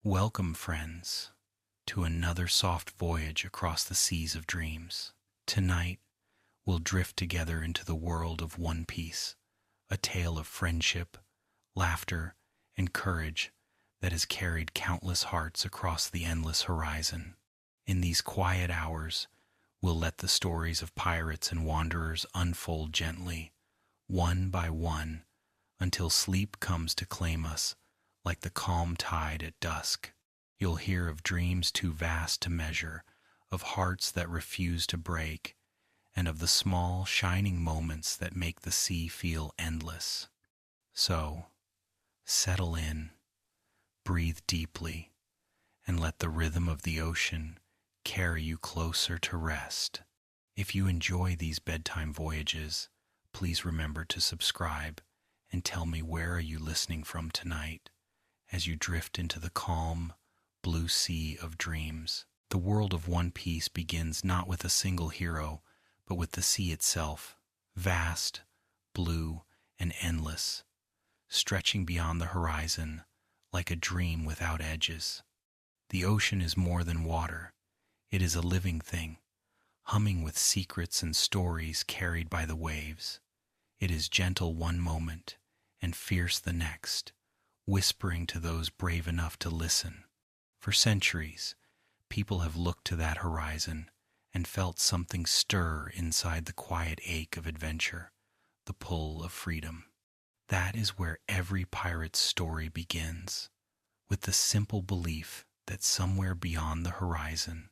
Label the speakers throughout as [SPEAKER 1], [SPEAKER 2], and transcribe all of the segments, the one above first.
[SPEAKER 1] Welcome, friends, to another soft voyage across the seas of dreams. Tonight, we'll drift together into the world of One Piece, a tale of friendship, laughter, and courage that has carried countless hearts across the endless horizon. In these quiet hours, we'll let the stories of pirates and wanderers unfold gently, one by one, until sleep comes to claim us like the calm tide at dusk. You'll hear of dreams too vast to measure, of hearts that refuse to break, and of the small, shining moments that make the sea feel endless. So, settle in, breathe deeply, and let the rhythm of the ocean carry you closer to rest. If you enjoy these bedtime voyages, please remember to subscribe and tell me, where are you listening from tonight as you drift into the calm, blue sea of dreams. The world of One Piece begins not with a single hero, but with the sea itself, vast, blue, and endless, stretching beyond the horizon like a dream without edges. The ocean is more than water. It is a living thing, humming with secrets and stories carried by the waves. It is gentle one moment and fierce the next, whispering to those brave enough to listen. For centuries, people have looked to that horizon and felt something stir inside the quiet ache of adventure, the pull of freedom. That is where every pirate's story begins, with the simple belief that somewhere beyond the horizon,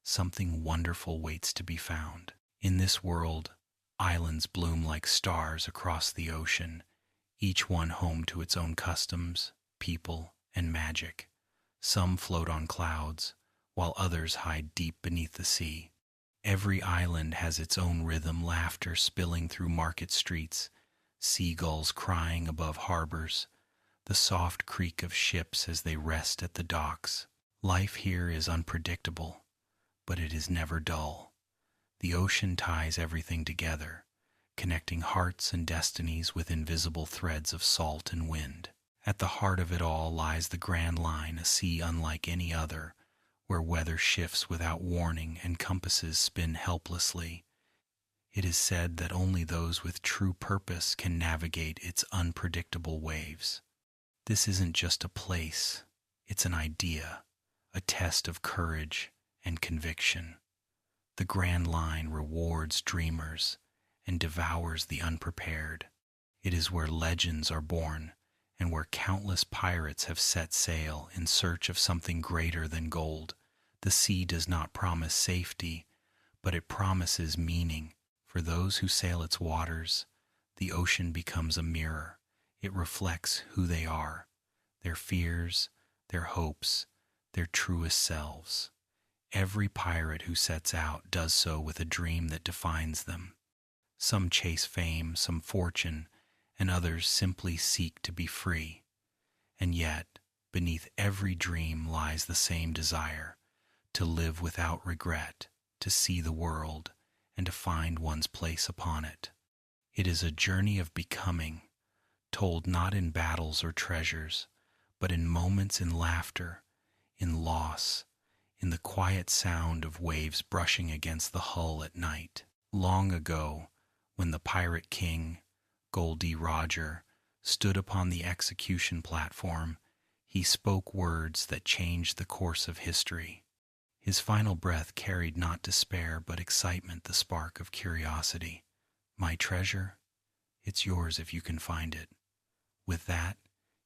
[SPEAKER 1] something wonderful waits to be found. In this world, islands bloom like stars across the ocean, each one home to its own customs, people, and magic. Some float on clouds, while others hide deep beneath the sea. Every island has its own rhythm, laughter spilling through market streets, seagulls crying above harbors, the soft creak of ships as they rest at the docks. Life here is unpredictable, but it is never dull. The ocean ties everything together, connecting hearts and destinies with invisible threads of salt and wind. At the heart of it all lies the Grand Line, a sea unlike any other, where weather shifts without warning and compasses spin helplessly. It is said that only those with true purpose can navigate its unpredictable waves. This isn't just a place, it's an idea, a test of courage and conviction. The Grand Line rewards dreamers and devours the unprepared. It is where legends are born and where countless pirates have set sail in search of something greater than gold. The sea does not promise safety, but it promises meaning. For those who sail its waters, the ocean becomes a mirror. It reflects who they are, their fears, their hopes, their truest selves. Every pirate who sets out does so with a dream that defines them. Some chase fame, some fortune, and others simply seek to be free. And yet, beneath every dream lies the same desire, to live without regret, to see the world, and to find one's place upon it. It is a journey of becoming, told not in battles or treasures, but in moments, in laughter, in loss, in the quiet sound of waves brushing against the hull at night. Long ago, when the Pirate King, Gol D. Roger, stood upon the execution platform, he spoke words that changed the course of history. His final breath carried not despair but excitement, the spark of curiosity. "My treasure, it's yours if you can find it." With that,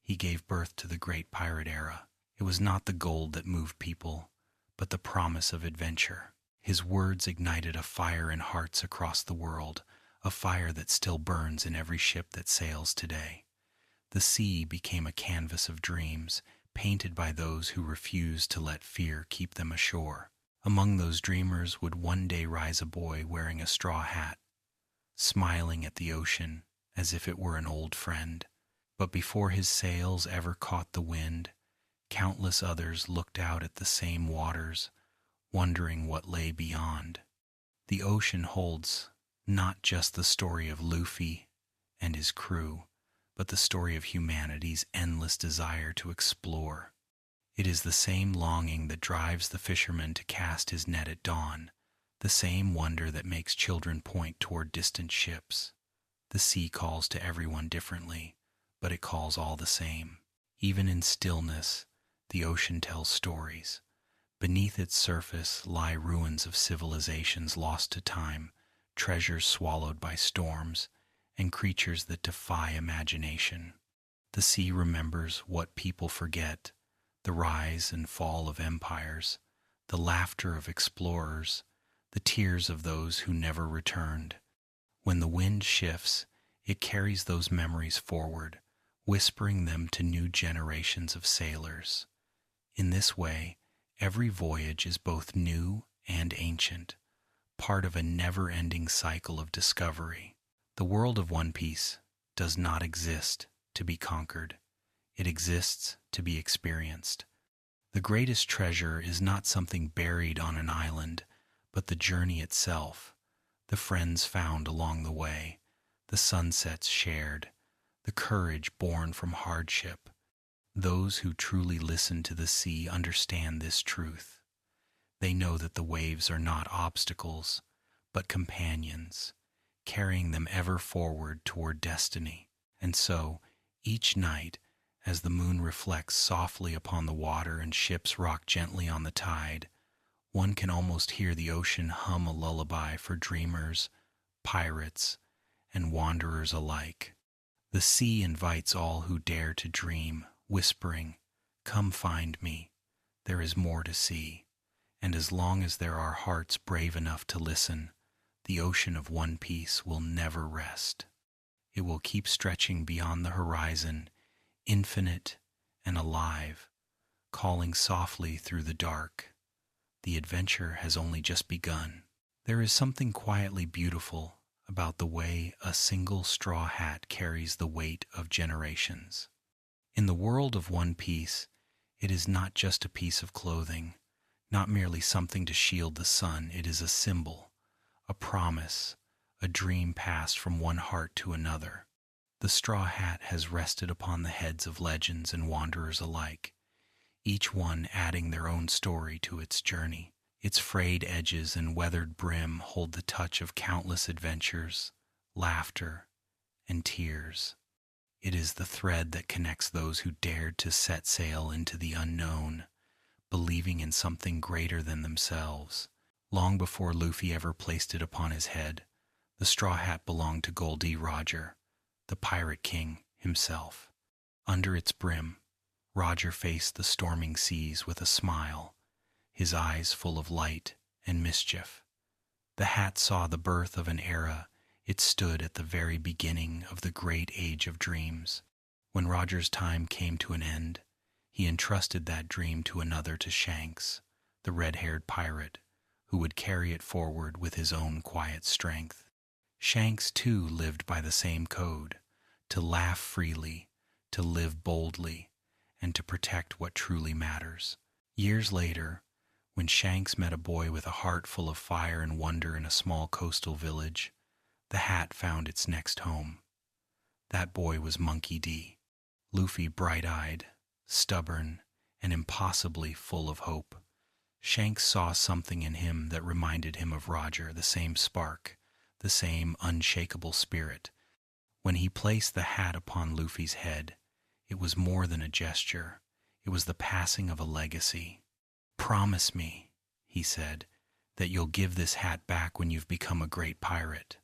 [SPEAKER 1] he gave birth to the great pirate era. It was not the gold that moved people, but the promise of adventure. His words ignited a fire in hearts across the world, a fire that still burns in every ship that sails today. The sea became a canvas of dreams, painted by those who refused to let fear keep them ashore. Among those dreamers would one day rise a boy wearing a straw hat, smiling at the ocean as if it were an old friend. But before his sails ever caught the wind, countless others looked out at the same waters, wondering what lay beyond. The ocean holds not just the story of Luffy and his crew, but the story of humanity's endless desire to explore. It is the same longing that drives the fisherman to cast his net at dawn, the same wonder that makes children point toward distant ships. The sea calls to everyone differently, but it calls all the same. Even in stillness, the ocean tells stories. Beneath its surface lie ruins of civilizations lost to time, treasures swallowed by storms, and creatures that defy imagination. The sea remembers what people forget, the rise and fall of empires, the laughter of explorers, the tears of those who never returned. When the wind shifts, it carries those memories forward, whispering them to new generations of sailors. In this way, every voyage is both new and ancient, part of a never-ending cycle of discovery. The world of One Piece does not exist to be conquered. It exists to be experienced. The greatest treasure is not something buried on an island, but the journey itself, the friends found along the way, the sunsets shared, the courage born from hardship. Those who truly listen to the sea understand this truth. They know that the waves are not obstacles, but companions, carrying them ever forward toward destiny. And so, each night, as the moon reflects softly upon the water and ships rock gently on the tide, one can almost hear the ocean hum a lullaby for dreamers, pirates, and wanderers alike. The sea invites all who dare to dream, whispering, "Come find me, there is more to see." And as long as there are hearts brave enough to listen, the ocean of One Piece will never rest. It will keep stretching beyond the horizon, infinite and alive, calling softly through the dark. The adventure has only just begun. There is something quietly beautiful about the way a single straw hat carries the weight of generations. In the world of One Piece, it is not just a piece of clothing, not merely something to shield the sun. It is a symbol, a promise, a dream passed from one heart to another. The straw hat has rested upon the heads of legends and wanderers alike, each one adding their own story to its journey. Its frayed edges and weathered brim hold the touch of countless adventures, laughter, and tears. It is the thread that connects those who dared to set sail into the unknown, believing in something greater than themselves. Long before Luffy ever placed it upon his head, the straw hat belonged to Goldie Roger, the Pirate King himself. Under its brim, Roger faced the storming seas with a smile, his eyes full of light and mischief. The hat saw the birth of an era. It stood at the very beginning of the great age of dreams. When Roger's time came to an end, he entrusted that dream to another, to Shanks, the red-haired pirate, who would carry it forward with his own quiet strength. Shanks, too, lived by the same code: to laugh freely, to live boldly, and to protect what truly matters. Years later, when Shanks met a boy with a heart full of fire and wonder in a small coastal village, the hat found its next home. That boy was Monkey D. Luffy, bright-eyed, stubborn, and impossibly full of hope. Shanks saw something in him that reminded him of Roger, the same spark, the same unshakable spirit. When he placed the hat upon Luffy's head, it was more than a gesture. It was the passing of a legacy. "Promise me," he said, "that you'll give this hat back when you've become a great pirate."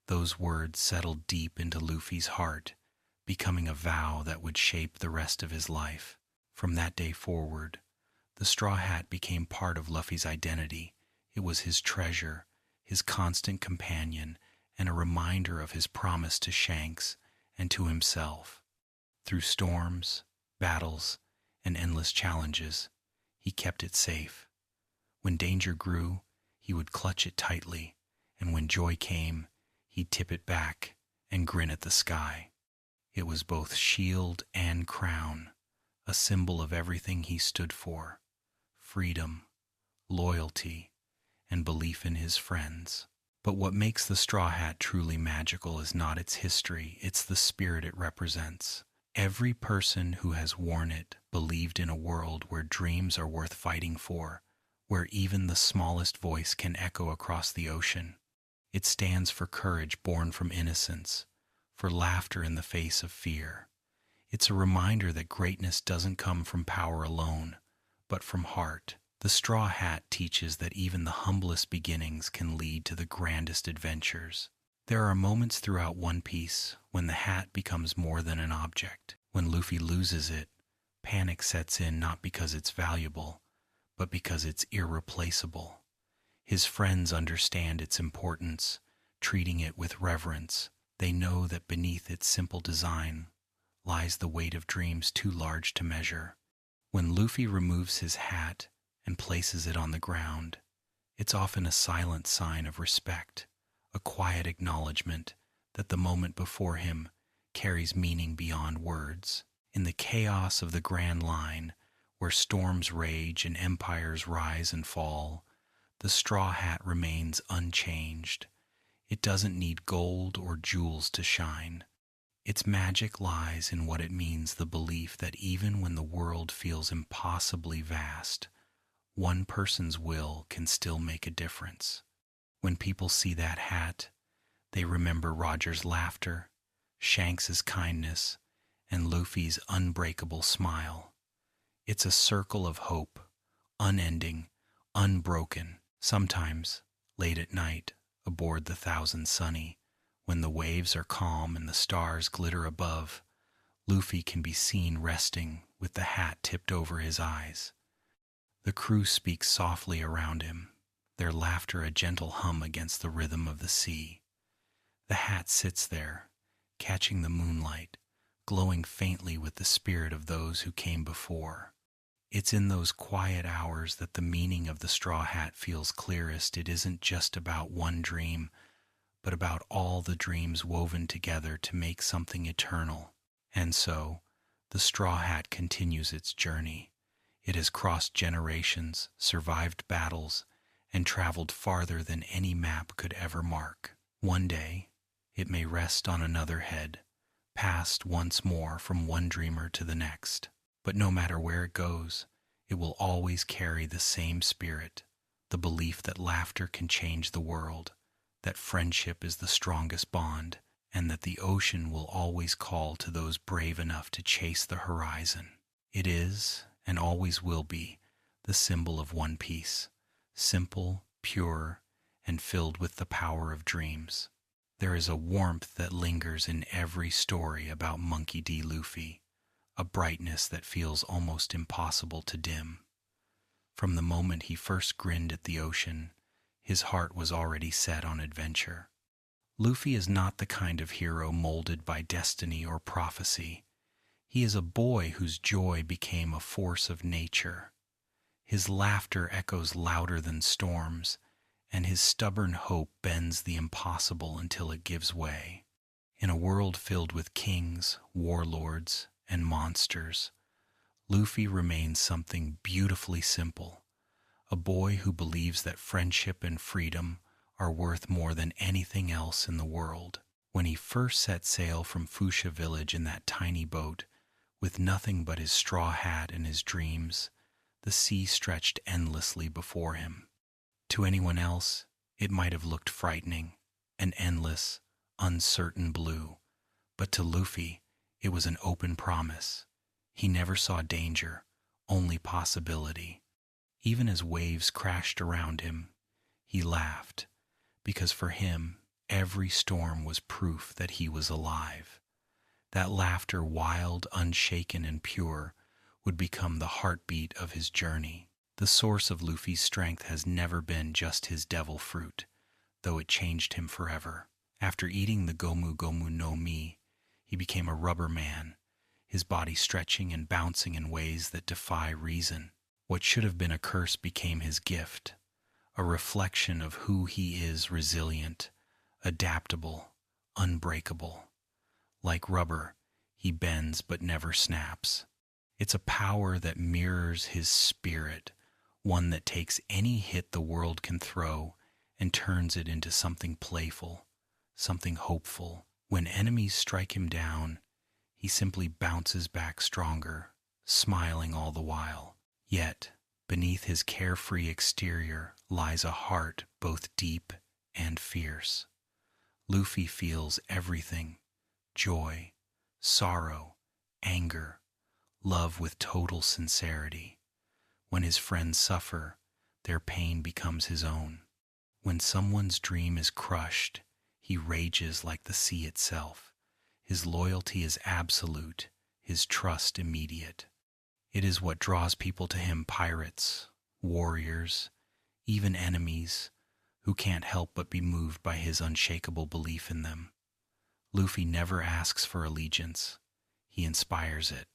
[SPEAKER 1] Those words settled deep into Luffy's heart, becoming a vow that would shape the rest of his life. From that day forward, the straw hat became part of Luffy's identity. It was his treasure, his constant companion, and a reminder of his promise to Shanks and to himself. Through storms, battles, and endless challenges, he kept it safe. When danger grew, he would clutch it tightly, and when joy came, he'd tip it back and grin at the sky. It was both shield and crown, a symbol of everything he stood for: freedom, loyalty, and belief in his friends. But what makes the straw hat truly magical is not its history, it's the spirit it represents. Every person who has worn it believed in a world where dreams are worth fighting for, where even the smallest voice can echo across the ocean. It stands for courage born from innocence, for laughter in the face of fear. It's a reminder that greatness doesn't come from power alone, but from heart. The straw hat teaches that even the humblest beginnings can lead to the grandest adventures. There are moments throughout One Piece when the hat becomes more than an object. When Luffy loses it, panic sets in not because it's valuable, but because it's irreplaceable. His friends understand its importance, treating it with reverence. They know that beneath its simple design lies the weight of dreams too large to measure. When Luffy removes his hat and places it on the ground, it's often a silent sign of respect, a quiet acknowledgement that the moment before him carries meaning beyond words. In the chaos of the Grand Line, where storms rage and empires rise and fall, the straw hat remains unchanged. It doesn't need gold or jewels to shine. Its magic lies in what it means, the belief that even when the world feels impossibly vast, one person's will can still make a difference. When people see that hat, they remember Roger's laughter, Shanks's kindness, and Luffy's unbreakable smile. It's a circle of hope, unending, unbroken. Sometimes, late at night, aboard the Thousand Sunny, when the waves are calm and the stars glitter above, Luffy can be seen resting with the hat tipped over his eyes. The crew speaks softly around him, their laughter a gentle hum against the rhythm of the sea. The hat sits there, catching the moonlight, glowing faintly with the spirit of those who came before. It's in those quiet hours that the meaning of the straw hat feels clearest. It isn't just about one dream, but about all the dreams woven together to make something eternal. And so, the straw hat continues its journey. It has crossed generations, survived battles, and traveled farther than any map could ever mark. One day, it may rest on another head, passed once more from one dreamer to the next. But no matter where it goes, it will always carry the same spirit, the belief that laughter can change the world, that friendship is the strongest bond, and that the ocean will always call to those brave enough to chase the horizon. It is, and always will be, the symbol of One Piece, simple, pure, and filled with the power of dreams. There is a warmth that lingers in every story about Monkey D. Luffy, a brightness that feels almost impossible to dim. From the moment he first grinned at the ocean, his heart was already set on adventure. Luffy is not the kind of hero molded by destiny or prophecy. He is a boy whose joy became a force of nature. His laughter echoes louder than storms, and his stubborn hope bends the impossible until it gives way. In a world filled with kings, warlords, and monsters, Luffy remains something beautifully simple, a boy who believes that friendship and freedom are worth more than anything else in the world. When he first set sail from Fuchsia village in that tiny boat, with nothing but his straw hat and his dreams, the sea stretched endlessly before him. To anyone else, it might have looked frightening, an endless, uncertain blue, but to Luffy, it was an open promise. He never saw danger, only possibility. Even as waves crashed around him, he laughed, because for him, every storm was proof that he was alive. That laughter, wild, unshaken, and pure, would become the heartbeat of his journey. The source of Luffy's strength has never been just his devil fruit, though it changed him forever. After eating the Gomu Gomu no Mi, he became a rubber man, his body stretching and bouncing in ways that defy reason. What should have been a curse became his gift, a reflection of who he is: resilient, adaptable, unbreakable. Like rubber, he bends but never snaps. It's a power that mirrors his spirit, one that takes any hit the world can throw and turns it into something playful, something hopeful. When enemies strike him down, He simply bounces back stronger, smiling all the while. Yet, beneath his carefree exterior lies a heart both deep and fierce. Luffy feels everything: joy, sorrow, anger, love with total sincerity. When his friends suffer, their pain becomes his own. When someone's dream is crushed, he rages like the sea itself. His loyalty is absolute, his trust immediate. It is what draws people to him: pirates, warriors, even enemies, who can't help but be moved by his unshakable belief in them. Luffy never asks for allegiance. He inspires it.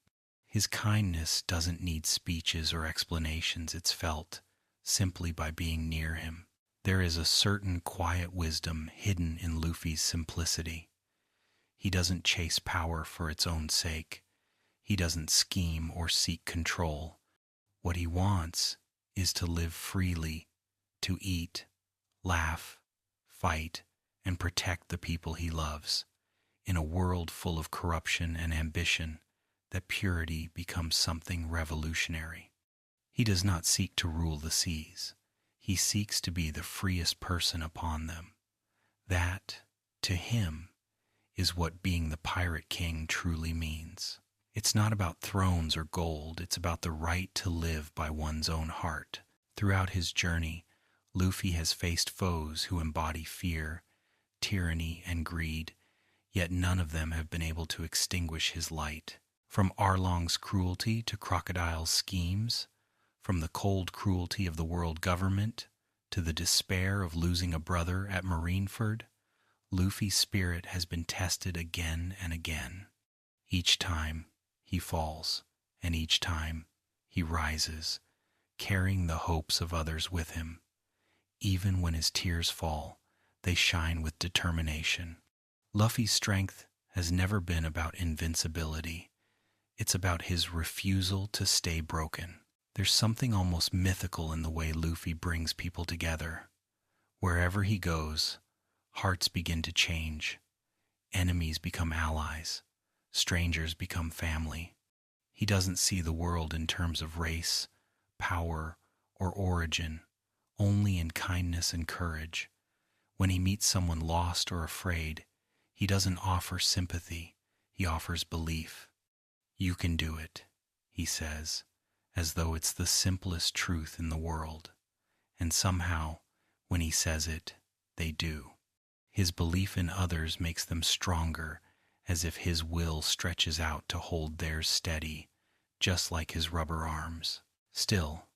[SPEAKER 1] His kindness doesn't need speeches or explanations. It's felt simply by being near him. There is a certain quiet wisdom hidden in Luffy's simplicity. He doesn't chase power for its own sake. He doesn't scheme or seek control. What he wants is to live freely, to eat, laugh, fight, and protect the people he loves. In a world full of corruption and ambition, that purity becomes something revolutionary. He does not seek to rule the seas. He seeks to be the freest person upon them. That, to him, is what being the Pirate King truly means. It's not about thrones or gold. It's about the right to live by one's own heart. Throughout his journey, Luffy has faced foes who embody fear, tyranny, and greed, yet none of them have been able to extinguish his light. From Arlong's cruelty to Crocodile's schemes, from the cold cruelty of the world government to the despair of losing a brother at Marineford, Luffy's spirit has been tested again and again. Each time he falls, and each time he rises, carrying the hopes of others with him. Even when his tears fall, they shine with determination. Luffy's strength has never been about invincibility. It's about his refusal to stay broken. There's something almost mythical in the way Luffy brings people together. Wherever he goes, hearts begin to change. Enemies become allies. Strangers become family. He doesn't see the world in terms of race, power, or origin, only in kindness and courage. When he meets someone lost or afraid, he doesn't offer sympathy, he offers belief. "You can do it," he says, as though it's the simplest truth in the world. And somehow, when he says it, they do. His belief in others makes them stronger, as if his will stretches out to hold theirs steady, just like his rubber arms. Still,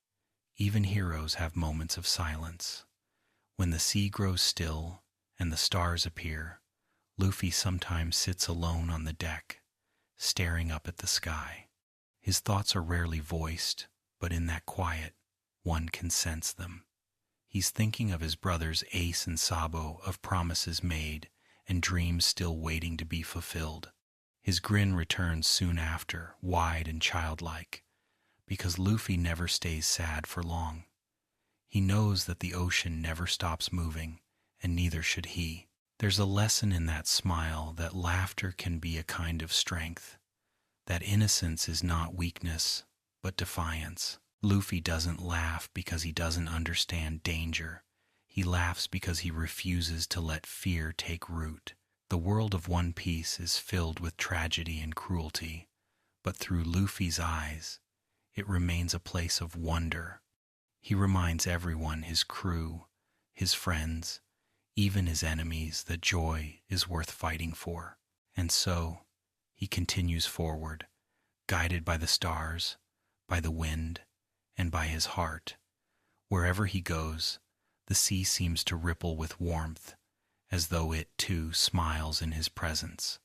[SPEAKER 1] even heroes have moments of silence. When the sea grows still and the stars appear, Luffy sometimes sits alone on the deck, staring up at the sky. His thoughts are rarely voiced, but in that quiet, one can sense them. He's thinking of his brothers Ace and Sabo, of promises made and dreams still waiting to be fulfilled. His grin returns soon after, wide and childlike, because Luffy never stays sad for long. He knows that the ocean never stops moving, and neither should he. There's a lesson in that smile that laughter can be a kind of strength, that innocence is not weakness, but defiance. Luffy doesn't laugh because he doesn't understand danger. He laughs because he refuses to let fear take root. The world of One Piece is filled with tragedy and cruelty, but through Luffy's eyes, it remains a place of wonder. He reminds everyone, his crew, his friends, even his enemies, that joy is worth fighting for. And so, he continues forward, guided by the stars, by the wind, and by his heart. Wherever he goes, the sea seems to ripple with warmth, as though it too smiles in his presence.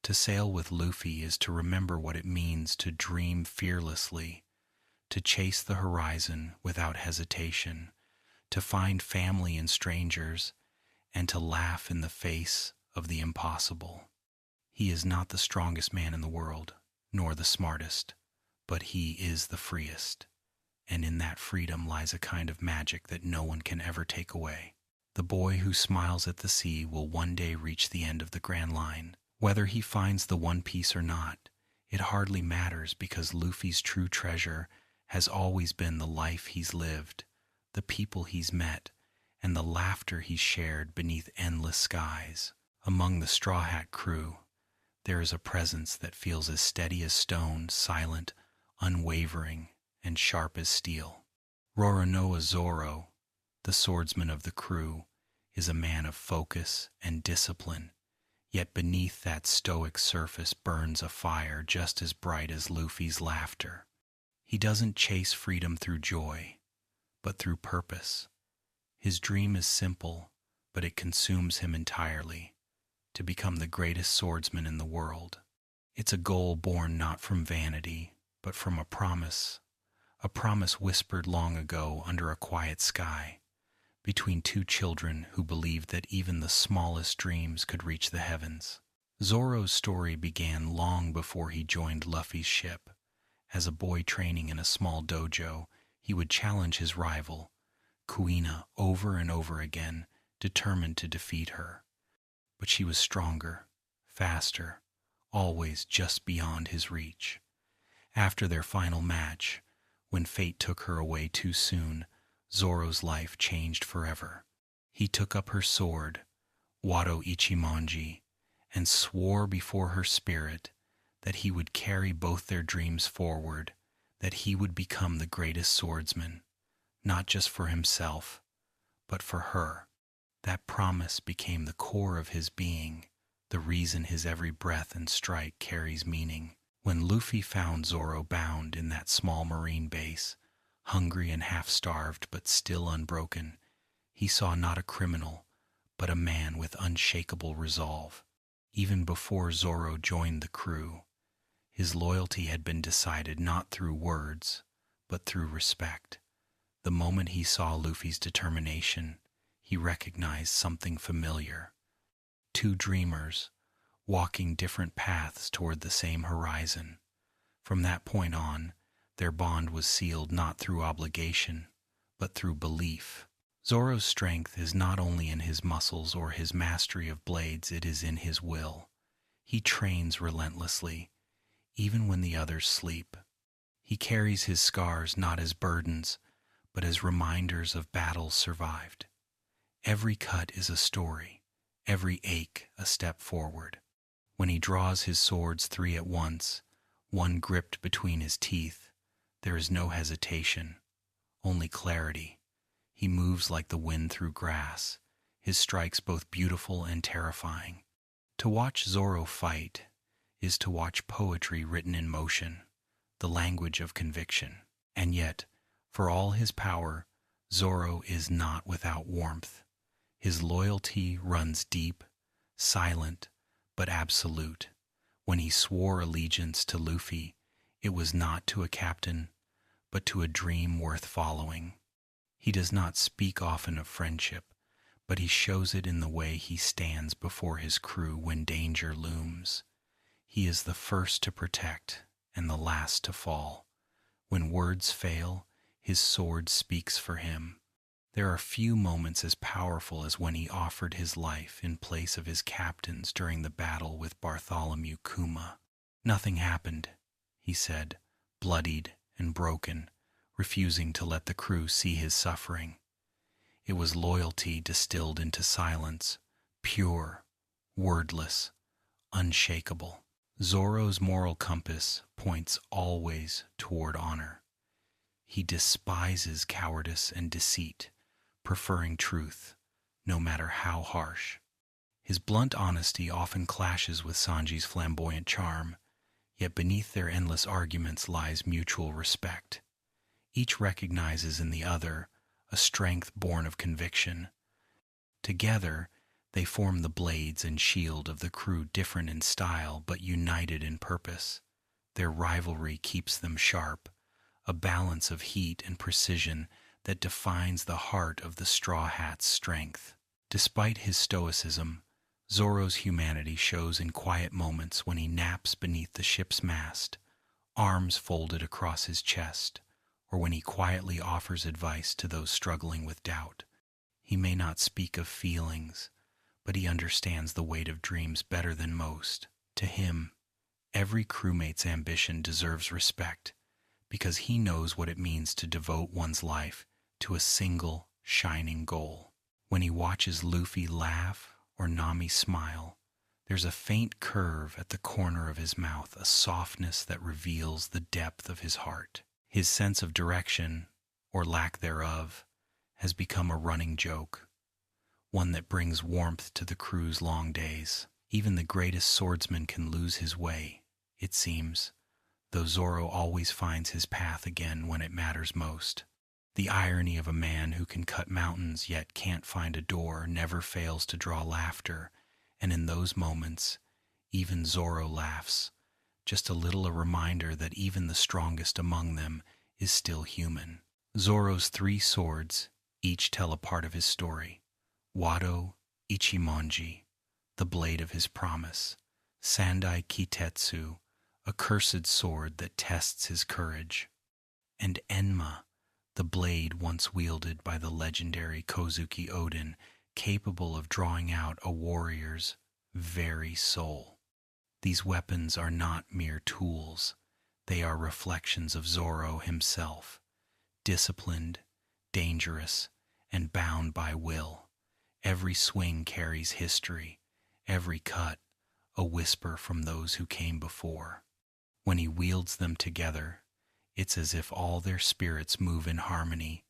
[SPEAKER 1] To sail with Luffy is to remember what it means to dream fearlessly, to chase the horizon without hesitation, to find family in strangers, and to laugh in the face of the impossible. He is not the strongest man in the world, nor the smartest, but he is the freest. And in that freedom lies a kind of magic that no one can ever take away. The boy who smiles at the sea will one day reach the end of the Grand Line, Whether he finds the One Piece or not, it hardly matters because Luffy's true treasure has always been the life he's lived, the people he's met, and the laughter he's shared beneath endless skies. Among the Straw Hat crew, there is a presence that feels as steady as stone, silent, unwavering, and sharp as steel. Roronoa Zoro, the swordsman of the crew, is a man of focus and discipline, yet beneath that stoic surface burns a fire just as bright as Luffy's laughter. He doesn't chase freedom through joy, but through purpose. His dream is simple, but it consumes him entirely, to become the greatest swordsman in the world. It's a goal born not from vanity, but from a promise whispered long ago under a quiet sky, between two children who believed that even the smallest dreams could reach the heavens. Zoro's story began long before he joined Luffy's ship. As a boy training in a small dojo, he would challenge his rival, Kuina, over and over again, determined to defeat her. But she was stronger, faster, always just beyond his reach. After their final match, when fate took her away too soon, Zoro's life changed forever. He took up her sword, Wado Ichimonji, and swore before her spirit that he would carry both their dreams forward, that he would become the greatest swordsman, not just for himself, but for her. That promise became the core of his being, the reason his every breath and strike carries meaning. When Luffy found Zoro bound in that small marine base, hungry and half-starved but still unbroken, he saw not a criminal, but a man with unshakable resolve. Even before Zoro joined the crew, his loyalty had been decided not through words, but through respect. The moment he saw Luffy's determination, he recognized something familiar. Two dreamers, walking different paths toward the same horizon. From that point on, their bond was sealed not through obligation, but through belief. Zoro's strength is not only in his muscles or his mastery of blades, it is in his will. He trains relentlessly, even when the others sleep. He carries his scars not as burdens, but as reminders of battles survived. Every cut is a story, every ache a step forward. When he draws his swords three at once, one gripped between his teeth, there is no hesitation, only clarity. He moves like the wind through grass, his strikes both beautiful and terrifying. To watch Zoro fight is to watch poetry written in motion, the language of conviction. And yet, for all his power, Zoro is not without warmth. His loyalty runs deep, silent, but absolute. When he swore allegiance to Luffy, it was not to a captain, but to a dream worth following. He does not speak often of friendship, but he shows it in the way he stands before his crew when danger looms. He is the first to protect and the last to fall. When words fail, his sword speaks for him. There are few moments as powerful as when he offered his life in place of his captain's during the battle with Bartholomew Kuma. Nothing happened, he said, bloodied and broken, refusing to let the crew see his suffering. It was loyalty distilled into silence, pure, wordless, unshakable. Zoro's moral compass points always toward honor. He despises cowardice and deceit, preferring truth, no matter how harsh. His blunt honesty often clashes with Sanji's flamboyant charm, yet beneath their endless arguments lies mutual respect. Each recognizes in the other a strength born of conviction. Together, they form the blades and shield of the crew, different in style but united in purpose. Their rivalry keeps them sharp, a balance of heat and precision that defines the heart of the Straw Hat's strength. Despite his stoicism, Zoro's humanity shows in quiet moments when he naps beneath the ship's mast, arms folded across his chest, or when he quietly offers advice to those struggling with doubt. He may not speak of feelings, but he understands the weight of dreams better than most. To him, every crewmate's ambition deserves respect because he knows what it means to devote one's life to a single, shining goal. When he watches Luffy laugh or Nami smile, there's a faint curve at the corner of his mouth, a softness that reveals the depth of his heart. His sense of direction, or lack thereof, has become a running joke, one that brings warmth to the crew's long days. Even the greatest swordsman can lose his way, it seems, though Zoro always finds his path again when it matters most. The irony of a man who can cut mountains yet can't find a door never fails to draw laughter, and in those moments, even Zoro laughs, just a little a reminder that even the strongest among them is still human. Zoro's 3 swords each tell a part of his story. Wado Ichimonji, the blade of his promise. Sandai Kitetsu, a cursed sword that tests his courage. And Enma, the blade once wielded by the legendary Kozuki Odin, capable of drawing out a warrior's very soul. These weapons are not mere tools. They are reflections of Zoro himself, disciplined, dangerous, and bound by will. Every swing carries history, every cut a whisper from those who came before. When he wields them together, it's as if all their spirits move in harmony,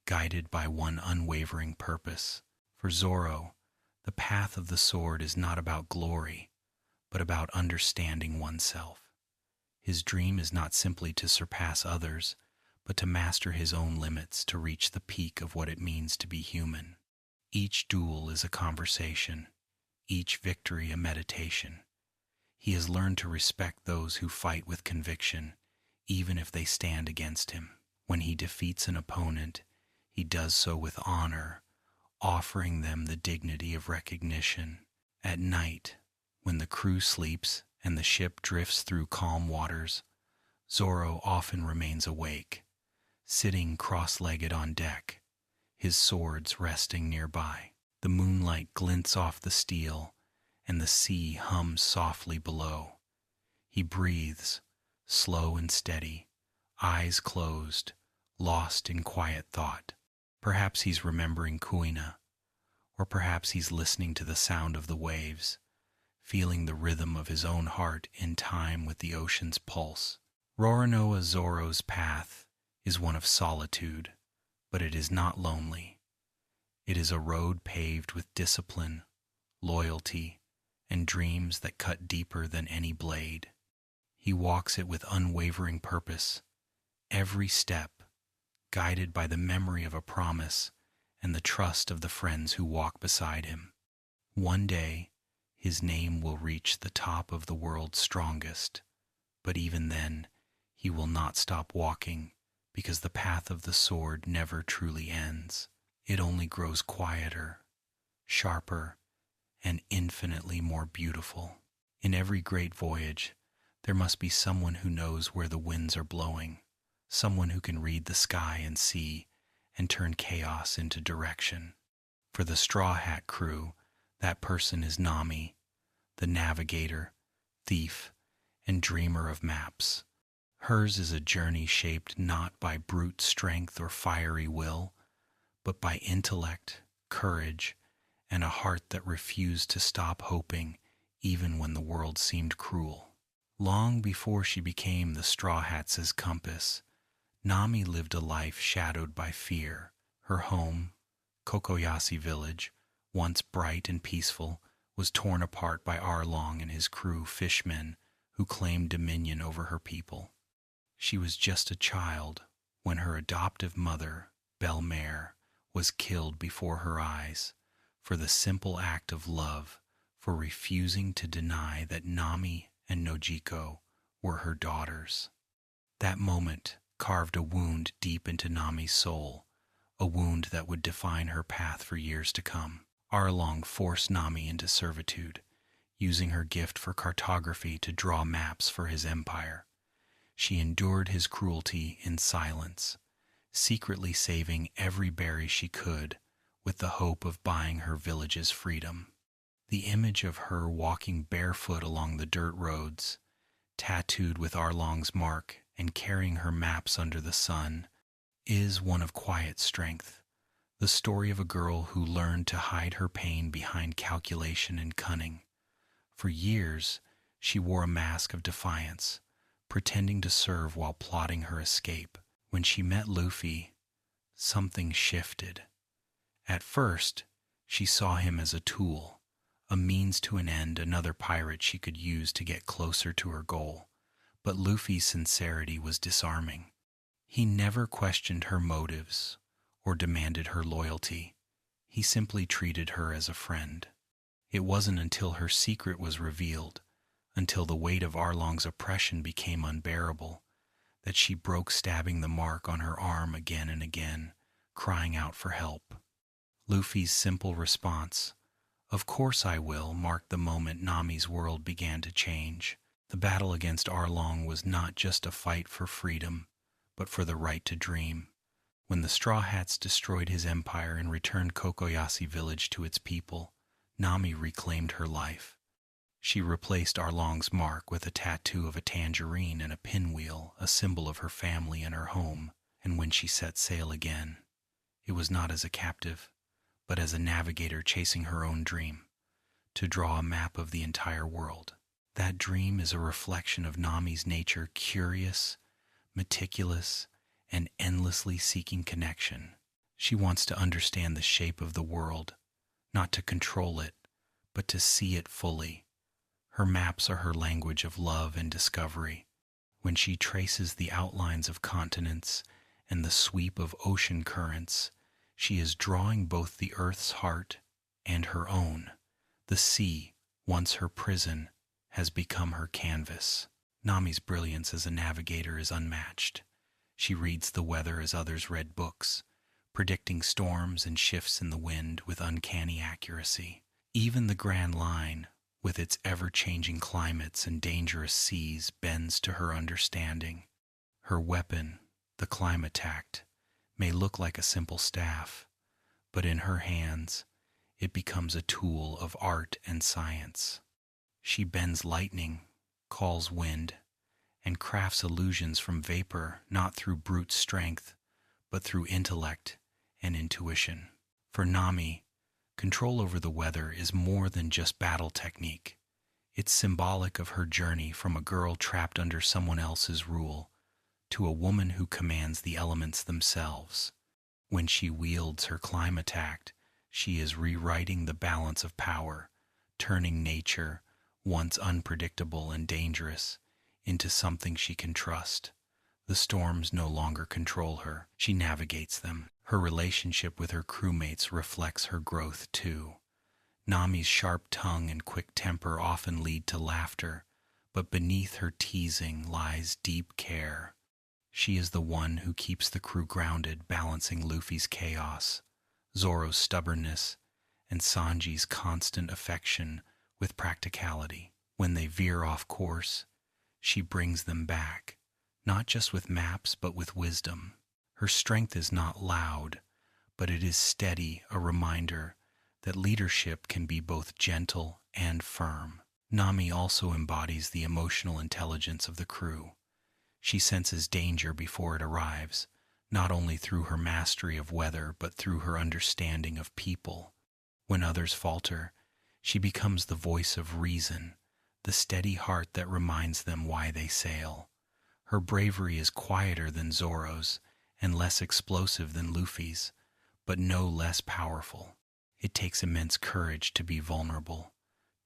[SPEAKER 1] guided by one unwavering purpose. For Zoro, the path of the sword is not about glory, but about understanding oneself. His dream is not simply to surpass others, but to master his own limits, to reach the peak of what it means to be human. Each duel is a conversation, each victory a meditation. He has learned to respect those who fight with conviction, even if they stand against him. When he defeats an opponent, he does so with honor, offering them the dignity of recognition. At night, when the crew sleeps and the ship drifts through calm waters, Zoro often remains awake, sitting cross-legged on deck, his swords resting nearby. The moonlight glints off the steel, and the sea hums softly below. He breathes, slow and steady, eyes closed, lost in quiet thought. Perhaps he's remembering Kuina, or perhaps he's listening to the sound of the waves, feeling the rhythm of his own heart in time with the ocean's pulse. Roronoa Zoro's path is one of solitude, but it is not lonely. It is a road paved with discipline, loyalty, and dreams that cut deeper than any blade. He walks it with unwavering purpose, every step guided by the memory of a promise and the trust of the friends who walk beside him. One day, his name will reach the top of the world's strongest, but even then, he will not stop walking because the path of the sword never truly ends. It only grows quieter, sharper, and infinitely more beautiful. In every great voyage, there must be someone who knows where the winds are blowing, someone who can read the sky and sea and turn chaos into direction. For the Straw Hat crew, that person is Nami, the navigator, thief, and dreamer of maps. Hers is a journey shaped not by brute strength or fiery will, but by intellect, courage, and a heart that refused to stop hoping even when the world seemed cruel. Long before she became the Straw Hats' compass, Nami lived a life shadowed by fear. Her home, Kokoyashi village, once bright and peaceful, was torn apart by Arlong and his crew fishmen who claimed dominion over her people. She was just a child when her adoptive mother, Belmare, was killed before her eyes for the simple act of love, for refusing to deny that Nami and Nojiko were her daughters. That moment carved a wound deep into Nami's soul, a wound that would define her path for years to come. Arlong forced Nami into servitude, using her gift for cartography to draw maps for his empire. She endured his cruelty in silence, secretly saving every berry she could with the hope of buying her village's freedom. The image of her walking barefoot along the dirt roads, tattooed with Arlong's mark and carrying her maps under the sun, is one of quiet strength, the story of a girl who learned to hide her pain behind calculation and cunning. For years, she wore a mask of defiance, pretending to serve while plotting her escape. When she met Luffy, something shifted. At first, she saw him as a tool, a means to an end, another pirate she could use to get closer to her goal. But Luffy's sincerity was disarming. He never questioned her motives or demanded her loyalty. He simply treated her as a friend. It wasn't until her secret was revealed, until the weight of Arlong's oppression became unbearable, that she broke, stabbing the mark on her arm again and again, crying out for help. Luffy's simple response, "Of course I will," marked the moment Nami's world began to change. The battle against Arlong was not just a fight for freedom, but for the right to dream. When the Straw Hats destroyed his empire and returned Kokoyashi village to its people, Nami reclaimed her life. She replaced Arlong's mark with a tattoo of a tangerine and a pinwheel, a symbol of her family and her home. And when she set sail again, it was not as a captive, but as a navigator chasing her own dream, to draw a map of the entire world. That dream is a reflection of Nami's nature, curious, meticulous, and endlessly seeking connection. She wants to understand the shape of the world, not to control it, but to see it fully. Her maps are her language of love and discovery. When she traces the outlines of continents and the sweep of ocean currents, she is drawing both the Earth's heart and her own. The sea, once her prison, has become her canvas. Nami's brilliance as a navigator is unmatched. She reads the weather as others read books, predicting storms and shifts in the wind with uncanny accuracy. Even the Grand Line, with its ever-changing climates and dangerous seas, bends to her understanding. Her weapon, the Climatact, may look like a simple staff, but in her hands, it becomes a tool of art and science. She bends lightning, calls wind, and crafts illusions from vapor, not through brute strength, but through intellect and intuition. For Nami, control over the weather is more than just battle technique. It's symbolic of her journey from a girl trapped under someone else's rule to a woman who commands the elements themselves. When she wields her Climatact, she is rewriting the balance of power, turning nature, once unpredictable and dangerous, into something she can trust. The storms no longer control her. She navigates them. Her relationship with her crewmates reflects her growth too. Nami's sharp tongue and quick temper often lead to laughter, but beneath her teasing lies deep care. She is the one who keeps the crew grounded, balancing Luffy's chaos, Zoro's stubbornness, and Sanji's constant affection with practicality. When they veer off course, she brings them back, not just with maps but with wisdom. Her strength is not loud, but it is steady, a reminder that leadership can be both gentle and firm. Nami also embodies the emotional intelligence of the crew. She senses danger before it arrives, not only through her mastery of weather but through her understanding of people. When others falter, she becomes the voice of reason, the steady heart that reminds them why they sail. Her bravery is quieter than Zoro's and less explosive than Luffy's, but no less powerful. It takes immense courage to be vulnerable,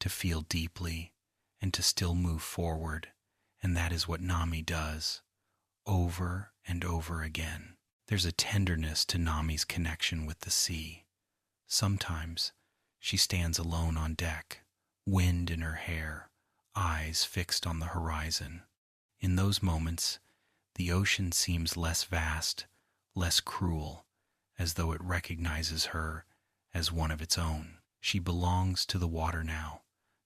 [SPEAKER 1] to feel deeply, and to still move forward, and that is what Nami does, over and over again. There's a tenderness to Nami's connection with the sea. Sometimes she stands alone on deck, wind in her hair, eyes fixed on the horizon. In those moments, the ocean seems less vast, less cruel, as though it recognizes her as one of its own. She belongs to the water now,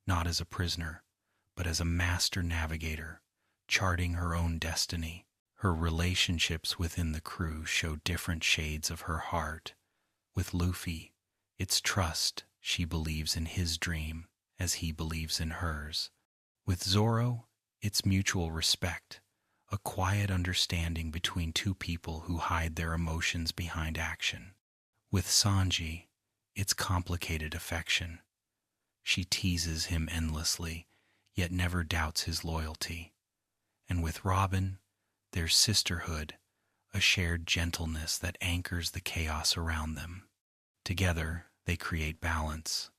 [SPEAKER 1] not as a prisoner, but as a master navigator, charting her own destiny. Her relationships within the crew show different shades of her heart. With Luffy, it's trust. She believes in his dream, as he believes in hers. With Zoro, it's mutual respect, a quiet understanding between two people who hide their emotions behind action. With Sanji, it's complicated affection. She teases him endlessly, yet never doubts his loyalty. And with Robin, there's sisterhood, a shared gentleness that anchors the chaos around them. Together, they create balance,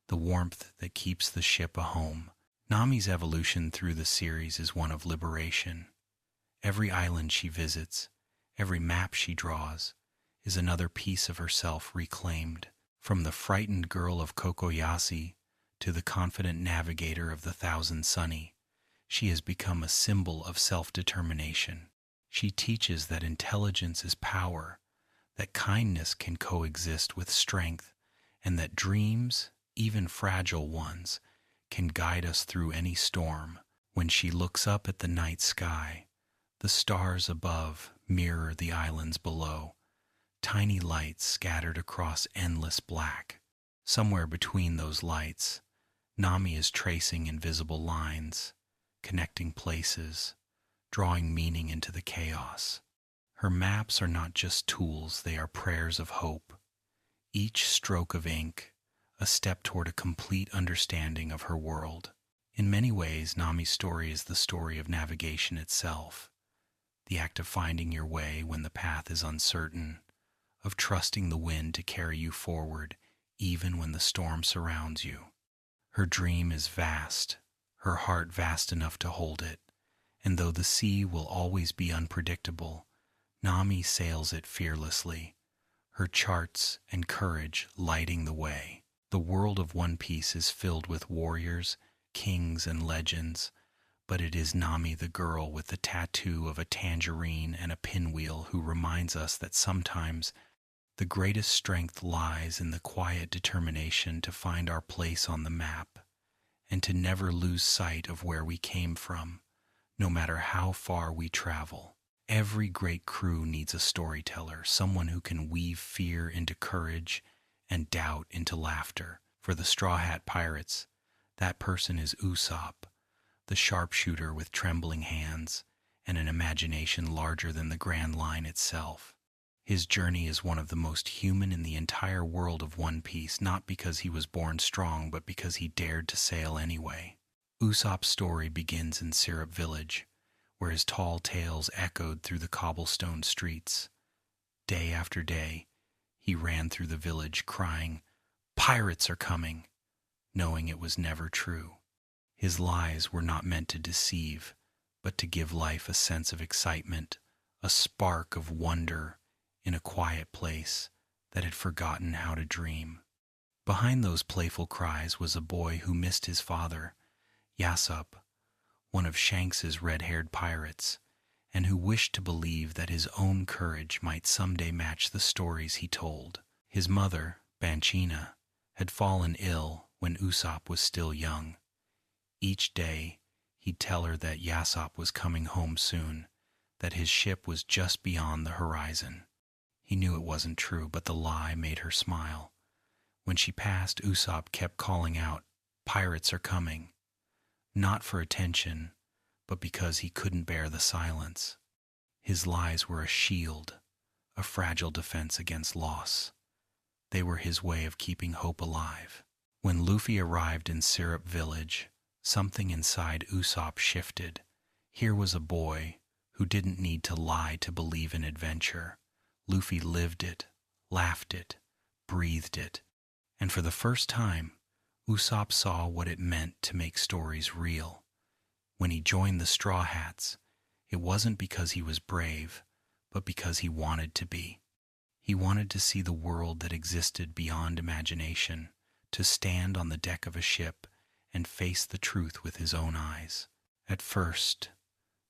[SPEAKER 1] the warmth that keeps the ship a home. Nami's evolution through the series is one of liberation. Every island she visits, every map she draws, is another piece of herself reclaimed. From the frightened girl of Kokoyasi to the confident navigator of the Thousand Sunny, she has become a symbol of self-determination. She teaches that intelligence is power, that kindness can coexist with strength, and that dreams, even fragile ones, can guide us through any storm. When she looks up at the night sky, the stars above mirror the islands below, tiny lights scattered across endless black. Somewhere between those lights, Nami is tracing invisible lines, connecting places, drawing meaning into the chaos. Her maps are not just tools, they are prayers of hope. Each stroke of ink, a step toward a complete understanding of her world. In many ways, Nami's story is the story of navigation itself, the act of finding your way when the path is uncertain, of trusting the wind to carry you forward even when the storm surrounds you. Her dream is vast, her heart vast enough to hold it, and though the sea will always be unpredictable, Nami sails it fearlessly, her charts and courage lighting the way. The world of One Piece is filled with warriors, kings, and legends, but it is Nami the girl with the tattoo of a tangerine and a pinwheel who reminds us that sometimes the greatest strength lies in the quiet determination to find our place on the map and to never lose sight of where we came from, no matter how far we travel. Every great crew needs a storyteller, someone who can weave fear into courage and doubt into laughter. For the Straw Hat Pirates, that person is Usopp, the sharpshooter with trembling hands and an imagination larger than the Grand Line itself. His journey is one of the most human in the entire world of One Piece, not because he was born strong, but because he dared to sail anyway. Usopp's story begins in Syrup Village, where his tall tales echoed through the cobblestone streets. Day after day, he ran through the village crying, "Pirates are coming," knowing it was never true. His lies were not meant to deceive, but to give life a sense of excitement, a spark of wonder in a quiet place that had forgotten how to dream. Behind those playful cries was a boy who missed his father, Yasopp, one of Shanks's red-haired pirates, and who wished to believe that his own courage might someday match the stories he told. His mother, Banchina, had fallen ill when Usopp was still young. Each day, he'd tell her that Yasopp was coming home soon, that his ship was just beyond the horizon. He knew it wasn't true, but the lie made her smile. When she passed, Usopp kept calling out, "Pirates are coming," not for attention, but because he couldn't bear the silence. His lies were a shield, a fragile defense against loss. They were his way of keeping hope alive. When Luffy arrived in Syrup Village, something inside Usopp shifted. Here was a boy who didn't need to lie to believe in adventure. Luffy lived it, laughed it, breathed it, and for the first time, Usopp saw what it meant to make stories real. When he joined the Straw Hats, it wasn't because he was brave, but because he wanted to be. He wanted to see the world that existed beyond imagination, to stand on the deck of a ship and face the truth with his own eyes. At first,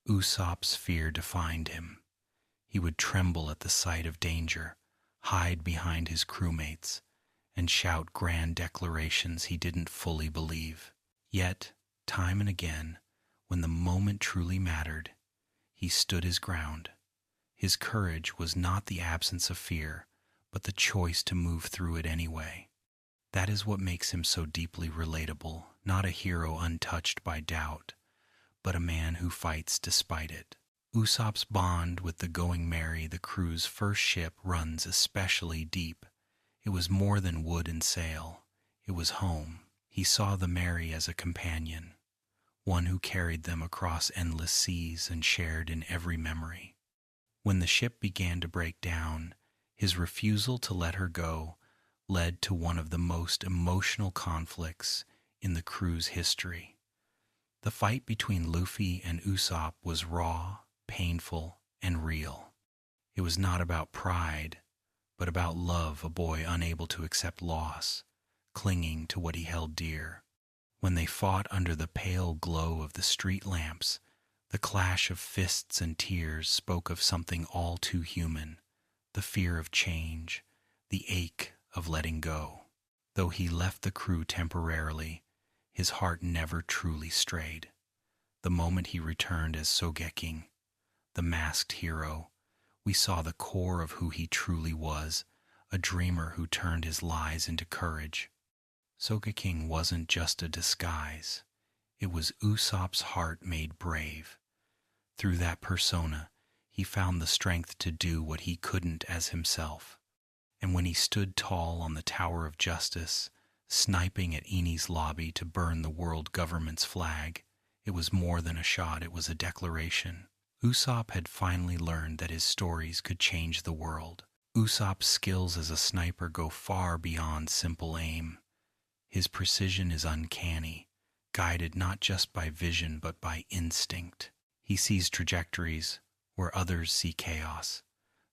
[SPEAKER 1] Usopp's fear defined him. He would tremble at the sight of danger, hide behind his crewmates, and shout grand declarations he didn't fully believe. Yet, time and again, when the moment truly mattered, he stood his ground. His courage was not the absence of fear, but the choice to move through it anyway. That is what makes him so deeply relatable, not a hero untouched by doubt, but a man who fights despite it. Usopp's bond with the Going Merry, the crew's first ship, runs especially deep. It was more than wood and sail. It was home. He saw the Merry as a companion, one who carried them across endless seas and shared in every memory. When the ship began to break down, his refusal to let her go led to one of the most emotional conflicts in the crew's history. The fight between Luffy and Usopp was raw, painful, and real. It was not about pride, but about love, a boy unable to accept loss, clinging to what he held dear. When they fought under the pale glow of the street lamps, the clash of fists and tears spoke of something all too human, the fear of change, the ache of letting go. Though he left the crew temporarily, his heart never truly strayed. The moment he returned as Sogeking, the masked hero, we saw the core of who he truly was, a dreamer who turned his lies into courage. Sogeking wasn't just a disguise. It was Usopp's heart made brave. Through that persona, he found the strength to do what he couldn't as himself. And when he stood tall on the Tower of Justice, sniping at Eni's lobby to burn the world government's flag, it was more than a shot, it was a declaration. Usopp had finally learned that his stories could change the world. Usopp's skills as a sniper go far beyond simple aim. His precision is uncanny, guided not just by vision but by instinct. He sees trajectories where others see chaos,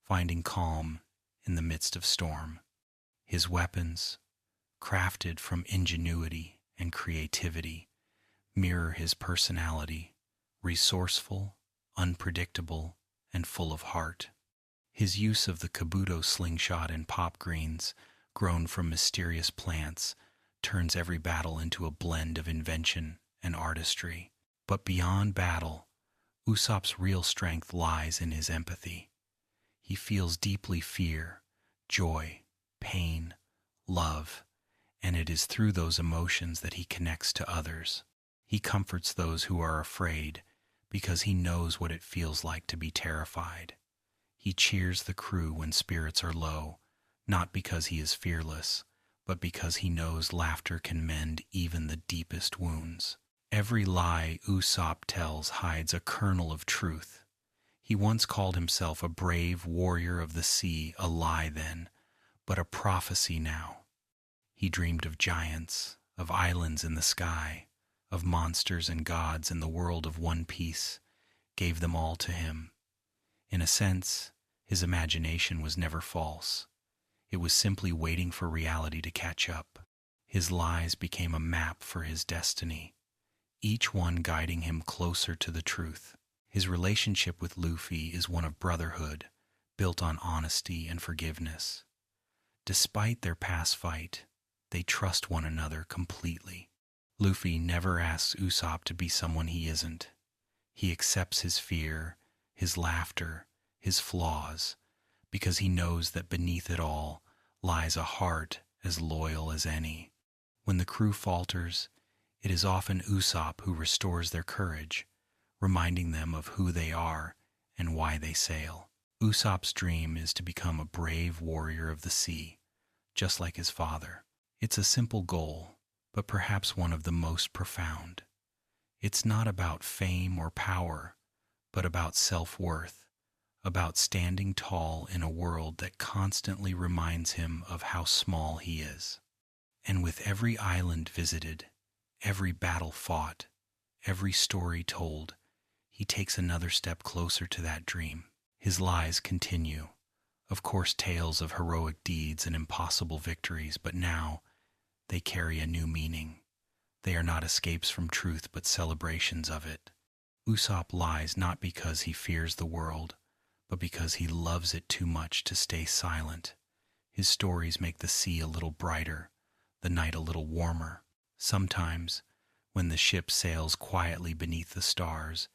[SPEAKER 1] finding calm in the midst of storm. His weapons, crafted from ingenuity and creativity, mirror his personality, resourceful, unpredictable, and full of heart. His use of the Kabuto slingshot and pop greens, grown from mysterious plants, turns every battle into a blend of invention and artistry. But beyond battle, Usopp's real strength lies in his empathy. He feels deeply fear, joy, pain, love, and it is through those emotions that he connects to others. He comforts those who are afraid because he knows what it feels like to be terrified. He cheers the crew when spirits are low, not because he is fearless, but because he knows laughter can mend even the deepest wounds. Every lie Usopp tells hides a kernel of truth. He once called himself a brave warrior of the sea, a lie then, but a prophecy now. He dreamed of giants, of islands in the sky, of monsters and gods in the world of One Piece, gave them all to him. In a sense, his imagination was never false. It was simply waiting for reality to catch up. His lies became a map for his destiny, each one guiding him closer to the truth. His relationship with Luffy is one of brotherhood, built on honesty and forgiveness. Despite their past fight, they trust one another completely. Luffy never asks Usopp to be someone he isn't. He accepts his fear, his laughter, his flaws, because he knows that beneath it all lies a heart as loyal as any. When the crew falters, it is often Usopp who restores their courage, reminding them of who they are and why they sail. Usopp's dream is to become a brave warrior of the sea, just like his father. It's a simple goal, but perhaps one of the most profound. It's not about fame or power, but about self-worth, about standing tall in a world that constantly reminds him of how small he is. And with every island visited, every battle fought, every story told, he takes another step closer to that dream. His lies continue. Of course, tales of heroic deeds and impossible victories, but now they carry a new meaning. They are not escapes from truth, but celebrations of it. Usopp lies not because he fears the world, but because he loves it too much to stay silent. His stories make the sea a little brighter, the night a little warmer. Sometimes, when the ship sails quietly beneath the stars,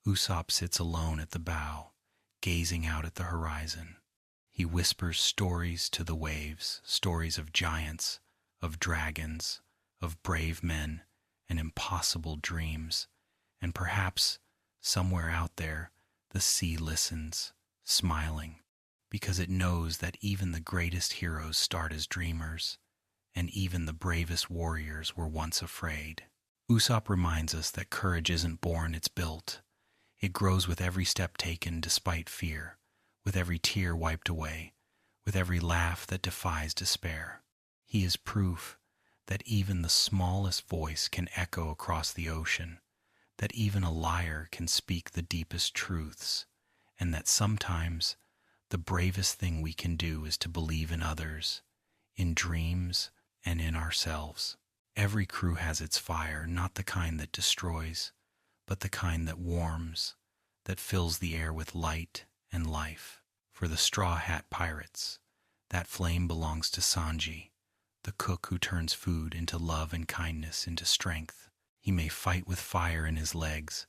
[SPEAKER 1] Usopp sits alone at the bow, gazing out at the horizon. He whispers stories to the waves, stories of giants, of dragons, of brave men, and impossible dreams. And perhaps, somewhere out there, the sea listens, smiling, because it knows that even the greatest heroes start as dreamers, and even the bravest warriors were once afraid. Usopp reminds us that courage isn't born, it's built. It grows with every step taken despite fear, with every tear wiped away, with every laugh that defies despair. He is proof that even the smallest voice can echo across the ocean, that even a liar can speak the deepest truths, and that sometimes the bravest thing we can do is to believe in others, in dreams, and in ourselves. Every crew has its fire, not the kind that destroys, but the kind that warms, that fills the air with light and life. For the Straw Hat Pirates, that flame belongs to Sanji, the cook who turns food into love and kindness into strength. He may fight with fire in his legs,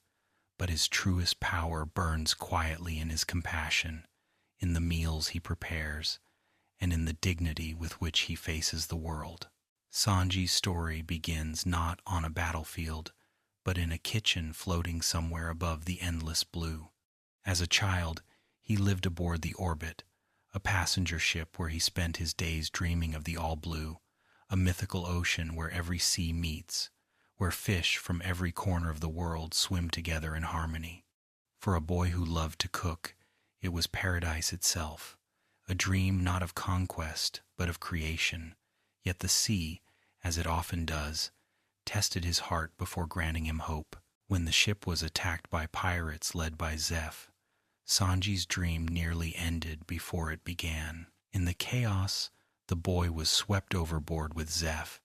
[SPEAKER 1] but his truest power burns quietly in his compassion, in the meals he prepares, and in the dignity with which he faces the world. Sanji's story begins not on a battlefield, but in a kitchen floating somewhere above the endless blue. As a child, he lived aboard the Orbit, a passenger ship where he spent his days dreaming of the all-blue, a mythical ocean where every sea meets, where fish from every corner of the world swim together in harmony. For a boy who loved to cook, it was paradise itself, a dream not of conquest, but of creation. Yet the sea, as it often does, tested his heart before granting him hope. When the ship was attacked by pirates led by Zeph, Sanji's dream nearly ended before it began. In the chaos, the boy was swept overboard with Zeph,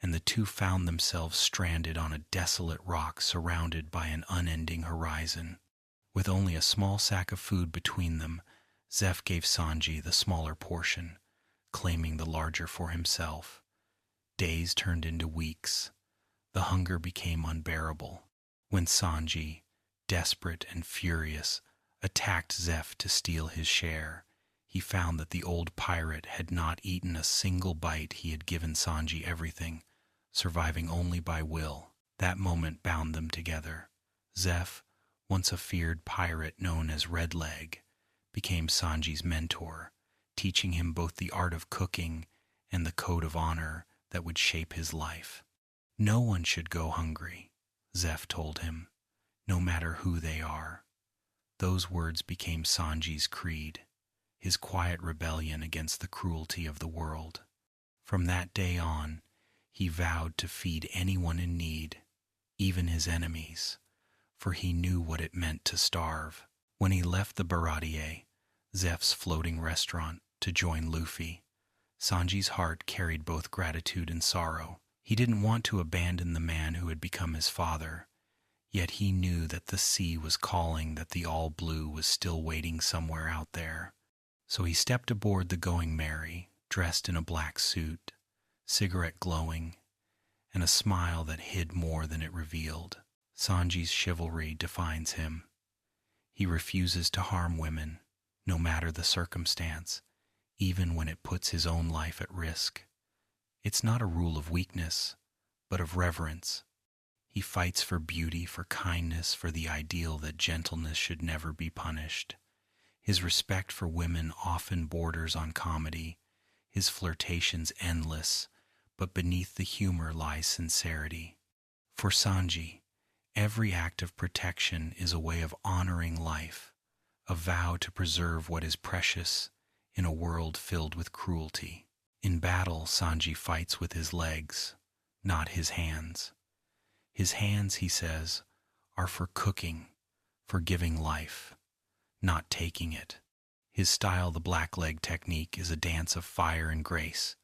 [SPEAKER 1] and the two found themselves stranded on a desolate rock surrounded by an unending horizon. With only a small sack of food between them, Zeph gave Sanji the smaller portion, claiming the larger for himself. Days turned into weeks. The hunger became unbearable. When Sanji, desperate and furious, attacked Zeph to steal his share, he found that the old pirate had not eaten a single bite. He had given Sanji everything, surviving only by will. That moment bound them together. Zeph, once a feared pirate known as Red Leg, became Sanji's mentor, teaching him both the art of cooking and the code of honor that would shape his life. No one should go hungry, Zeph told him, no matter who they are. Those words became Sanji's creed, his quiet rebellion against the cruelty of the world. From that day on, he vowed to feed anyone in need, even his enemies, for he knew what it meant to starve. When he left the Baratier, Zeph's floating restaurant, to join Luffy, Sanji's heart carried both gratitude and sorrow. He didn't want to abandon the man who had become his father, yet he knew that the sea was calling, that the all-blue was still waiting somewhere out there. So he stepped aboard the Going Merry, dressed in a black suit, cigarette glowing, and a smile that hid more than it revealed. Sanji's chivalry defines him. He refuses to harm women, no matter the circumstance, even when it puts his own life at risk. It's not a rule of weakness, but of reverence. He fights for beauty, for kindness, for the ideal that gentleness should never be punished. His respect for women often borders on comedy, his flirtations endless, but beneath the humor lies sincerity. For Sanji, every act of protection is a way of honoring life, a vow to preserve what is precious in a world filled with cruelty. In battle, Sanji fights with his legs, not his hands. His hands, he says, are for cooking, for giving life, not taking it. His style, the blackleg technique, is a dance of fire and grace,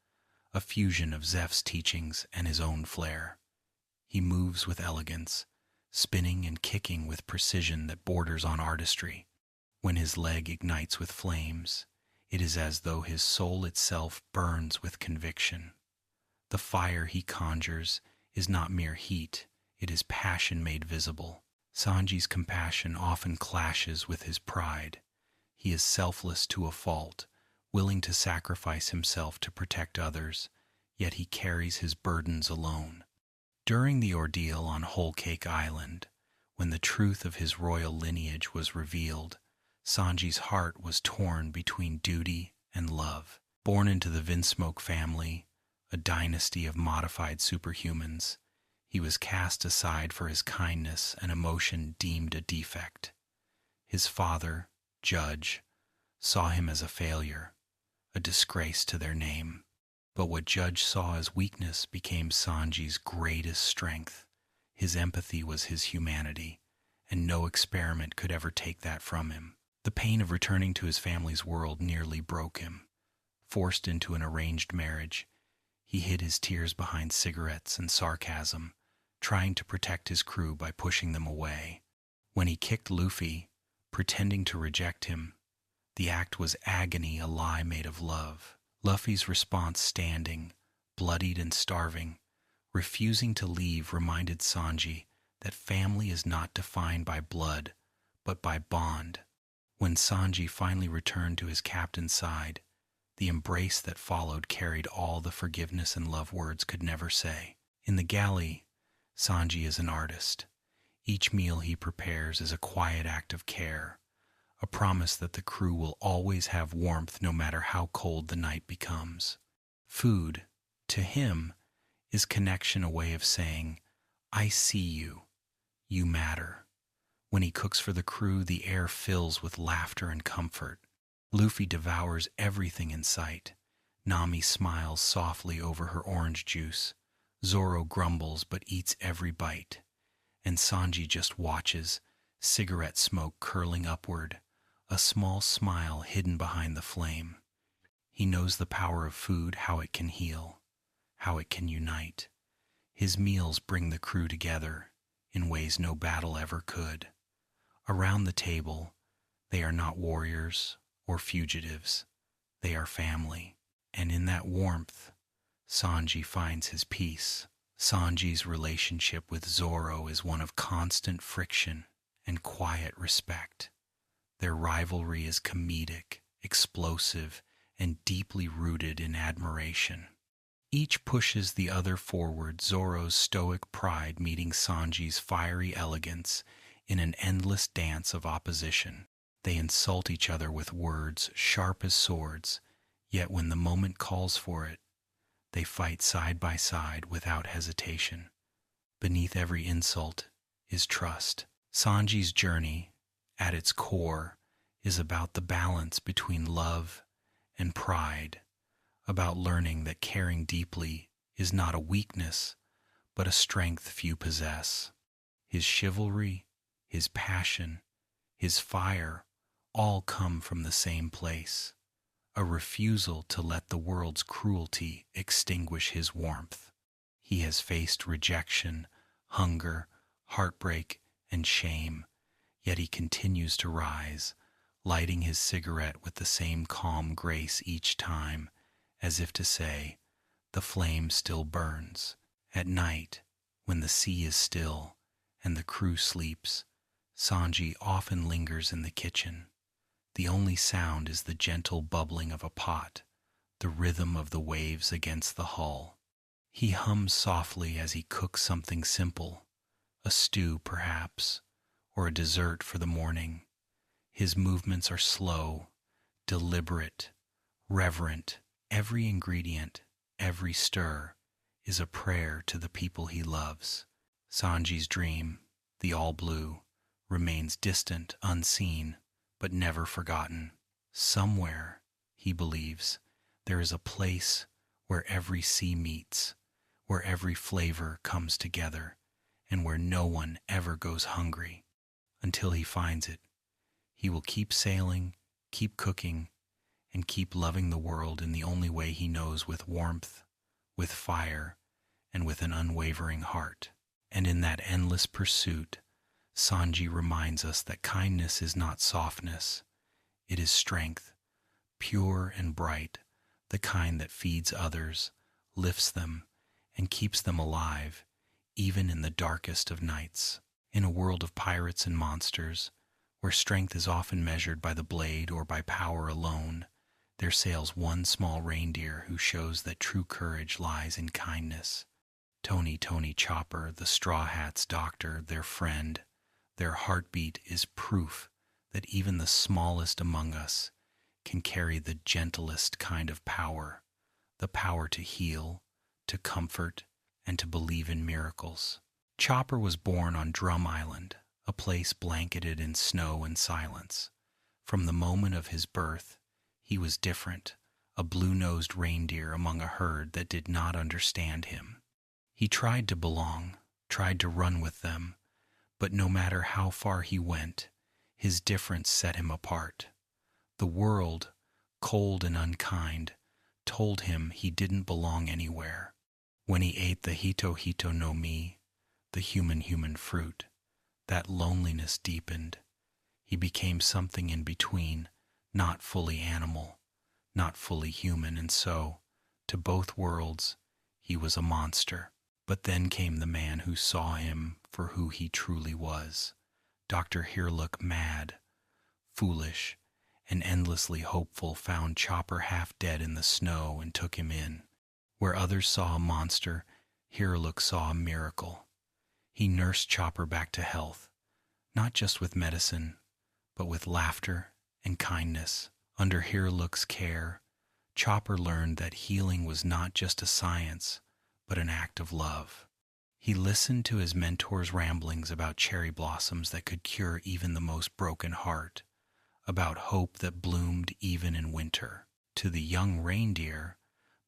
[SPEAKER 1] a fusion of Zeph's teachings and his own flair. He moves with elegance, spinning and kicking with precision that borders on artistry. When his leg ignites with flames, it is as though his soul itself burns with conviction. The fire he conjures is not mere heat, it is passion made visible. Sanji's compassion often clashes with his pride. He is selfless to a fault, willing to sacrifice himself to protect others, yet he carries his burdens alone. During the ordeal on Whole Cake Island, when the truth of his royal lineage was revealed, Sanji's heart was torn between duty and love. Born into the Vinsmoke family, a dynasty of modified superhumans, he was cast aside for his kindness and emotion deemed a defect. His father, Judge, saw him as a failure, a disgrace to their name. But what Judge saw as weakness became Sanji's greatest strength. His empathy was his humanity, and no experiment could ever take that from him. The pain of returning to his family's world nearly broke him. Forced into an arranged marriage, he hid his tears behind cigarettes and sarcasm, trying to protect his crew by pushing them away. When he kicked Luffy, pretending to reject him, the act was agony, a lie made of love. Luffy's response, standing, bloodied and starving, refusing to leave, reminded Sanji that family is not defined by blood, but by bond. When Sanji finally returned to his captain's side, the embrace that followed carried all the forgiveness and love words could never say. In the galley, Sanji is an artist. Each meal he prepares is a quiet act of care, a promise that the crew will always have warmth no matter how cold the night becomes. Food, to him, is connection, a way of saying, I see you, you matter. When he cooks for the crew, the air fills with laughter and comfort. Luffy devours everything in sight. Nami smiles softly over her orange juice. Zoro grumbles but eats every bite. And Sanji just watches, cigarette smoke curling upward, a small smile hidden behind the flame. He knows the power of food, how it can heal, how it can unite. His meals bring the crew together in ways no battle ever could. Around the table, they are not warriors or fugitives. They are family. And in that warmth, Sanji finds his peace. Sanji's relationship with Zoro is one of constant friction and quiet respect. Their rivalry is comedic, explosive, and deeply rooted in admiration. Each pushes the other forward, Zoro's stoic pride meeting Sanji's fiery elegance in an endless dance of opposition. They insult each other with words sharp as swords, yet when the moment calls for it, they fight side by side without hesitation. Beneath every insult is trust. Sanji's journey, at its core, is about the balance between love and pride, about learning that caring deeply is not a weakness, but a strength few possess. His chivalry, his passion, his fire, all come from the same place, a refusal to let the world's cruelty extinguish his warmth. He has faced rejection, hunger, heartbreak, and shame, yet he continues to rise, lighting his cigarette with the same calm grace each time, as if to say, the flame still burns. At night, when the sea is still and the crew sleeps, Sanji often lingers in the kitchen. The only sound is the gentle bubbling of a pot, the rhythm of the waves against the hull. He hums softly as he cooks something simple, a stew perhaps, or a dessert for the morning. His movements are slow, deliberate, reverent. Every ingredient, every stir, is a prayer to the people he loves. Sanji's dream, the all-blue, remains distant, unseen, but never forgotten. Somewhere, he believes, there is a place where every sea meets, where every flavor comes together, and where no one ever goes hungry. Until he finds it, he will keep sailing, keep cooking, and keep loving the world in the only way he knows, with warmth, with fire, and with an unwavering heart. And in that endless pursuit, Sanji reminds us that kindness is not softness, it is strength, pure and bright, the kind that feeds others, lifts them, and keeps them alive, even in the darkest of nights. In a world of pirates and monsters, where strength is often measured by the blade or by power alone, There sails one small reindeer who shows that true courage lies in kindness. Tony Chopper, the Straw Hat's doctor, their friend, their heartbeat is proof that even the smallest among us can carry the gentlest kind of power, the power to heal, to comfort, and to believe in miracles. Chopper was born on Drum Island, a place blanketed in snow and silence. From the moment of his birth, he was different, a blue-nosed reindeer among a herd that did not understand him. He tried to belong, tried to run with them, but no matter how far he went, his difference set him apart. The world, cold and unkind, told him he didn't belong anywhere. When he ate the hito no mi, the human fruit, that loneliness deepened. He became something in between, not fully animal, not fully human, and so, to both worlds, he was a monster. But then came the man who saw him for who he truly was. Dr. Hirlook, mad, foolish, and endlessly hopeful, found Chopper half dead in the snow and took him in. Where others saw a monster, Hirlook saw a miracle. He nursed Chopper back to health, not just with medicine, but with laughter and kindness. Under Hirlook's care, Chopper learned that healing was not just a science, but an act of love. He listened to his mentor's ramblings about cherry blossoms that could cure even the most broken heart, about hope that bloomed even in winter. To the young reindeer,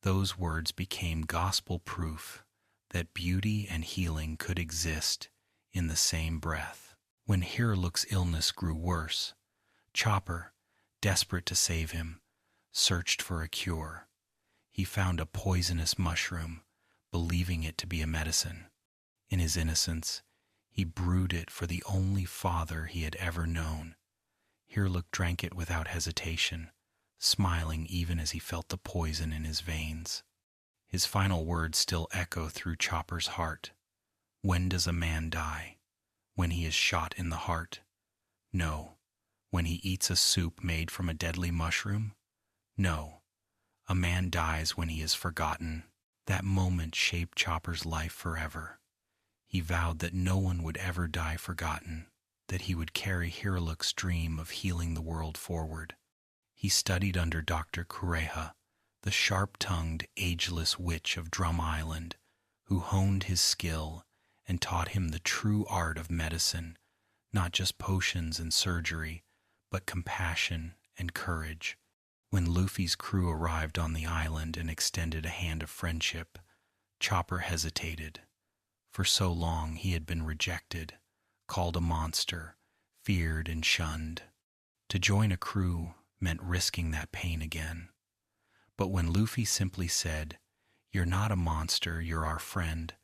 [SPEAKER 1] those words became gospel proof that beauty and healing could exist in the same breath. When Hirlook's illness grew worse, Chopper, desperate to save him, searched for a cure. He found a poisonous mushroom, believing it to be a medicine. In his innocence, he brewed it for the only father he had ever known. Hirlook drank it without hesitation, smiling even as he felt the poison in his veins. His final words still echo through Chopper's heart. When does a man die? When he is shot in the heart? No. When he eats a soup made from a deadly mushroom? No. A man dies when he is forgotten. That moment shaped Chopper's life forever. He vowed that no one would ever die forgotten, that he would carry Hirlook's dream of healing the world forward. He studied under Dr. Kureha, the sharp-tongued, ageless witch of Drum Island, who honed his skill and taught him the true art of medicine, not just potions and surgery, but compassion and courage. When Luffy's crew arrived on the island and extended a hand of friendship, Chopper hesitated. For so long he had been rejected, called a monster, feared and shunned. To join a crew meant risking that pain again. But when Luffy simply said, "You're not a monster, you're our friend,"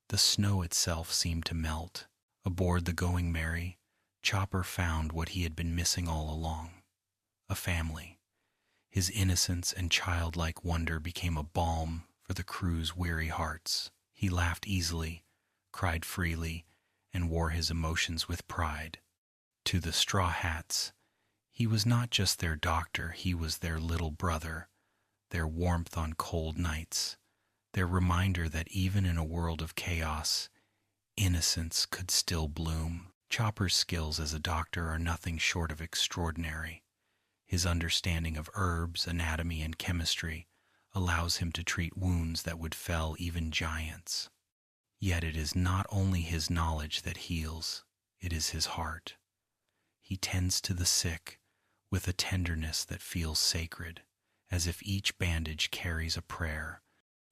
[SPEAKER 1] the snow itself seemed to melt. Aboard the Going Merry, Chopper found what he had been missing all along: a family. His innocence and childlike wonder became a balm for the crew's weary hearts. He laughed easily, cried freely, and wore his emotions with pride. To the Straw Hats, he was not just their doctor, he was their little brother, their warmth on cold nights, their reminder that even in a world of chaos, innocence could still bloom. Chopper's skills as a doctor are nothing short of extraordinary. His understanding of herbs, anatomy, and chemistry allows him to treat wounds that would fell even giants. Yet it is not only his knowledge that heals, it is his heart. He tends to the sick with a tenderness that feels sacred, as if each bandage carries a prayer.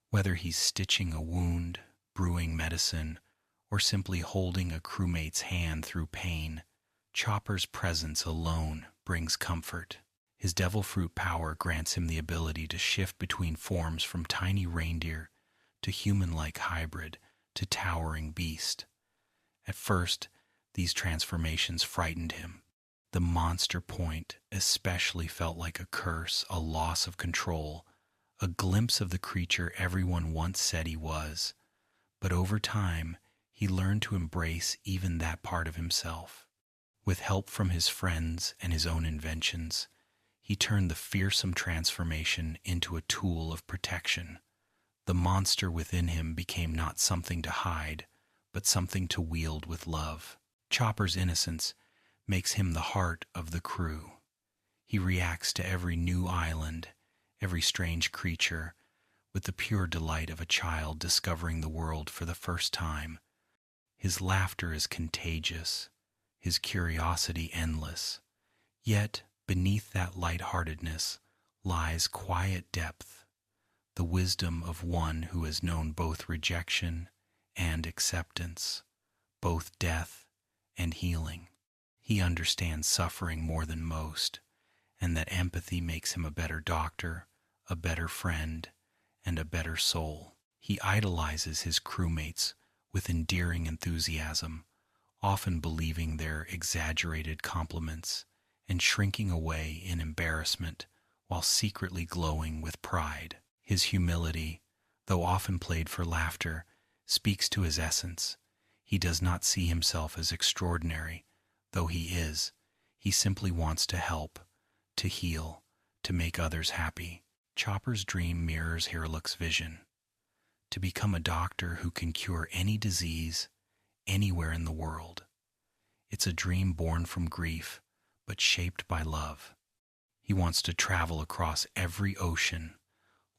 [SPEAKER 1] Whether he's stitching a wound, brewing medicine, or simply holding a crewmate's hand through pain, Chopper's presence alone brings comfort. His devil fruit power grants him the ability to shift between forms, from tiny reindeer to human-like hybrid to towering beast. At first, these transformations frightened him. The monster point especially felt like a curse, a loss of control, a glimpse of the creature everyone once said he was. But over time, he learned to embrace even that part of himself. With help from his friends and his own inventions, He turned the fearsome transformation into a tool of protection. The monster within him became not something to hide, but something to wield with love. Chopper's innocence makes him the heart of the crew. He reacts to every new island, every strange creature, with the pure delight of a child discovering the world for the first time. His laughter is contagious, his curiosity endless. Yet, beneath that light-heartedness lies quiet depth, the wisdom of one who has known both rejection and acceptance, both death and healing. He understands suffering more than most, and that empathy makes him a better doctor, a better friend, and a better soul. He idolizes his crewmates with endearing enthusiasm, often believing their exaggerated compliments and shrinking away in embarrassment while secretly glowing with pride. His humility, though often played for laughter, speaks to his essence. He does not see himself as extraordinary, though he is. He simply wants to help, to heal, to make others happy. Chopper's dream mirrors Hiraluk's vision: to become a doctor who can cure any disease, anywhere in the world. It's a dream born from grief, but shaped by love. He wants to travel across every ocean,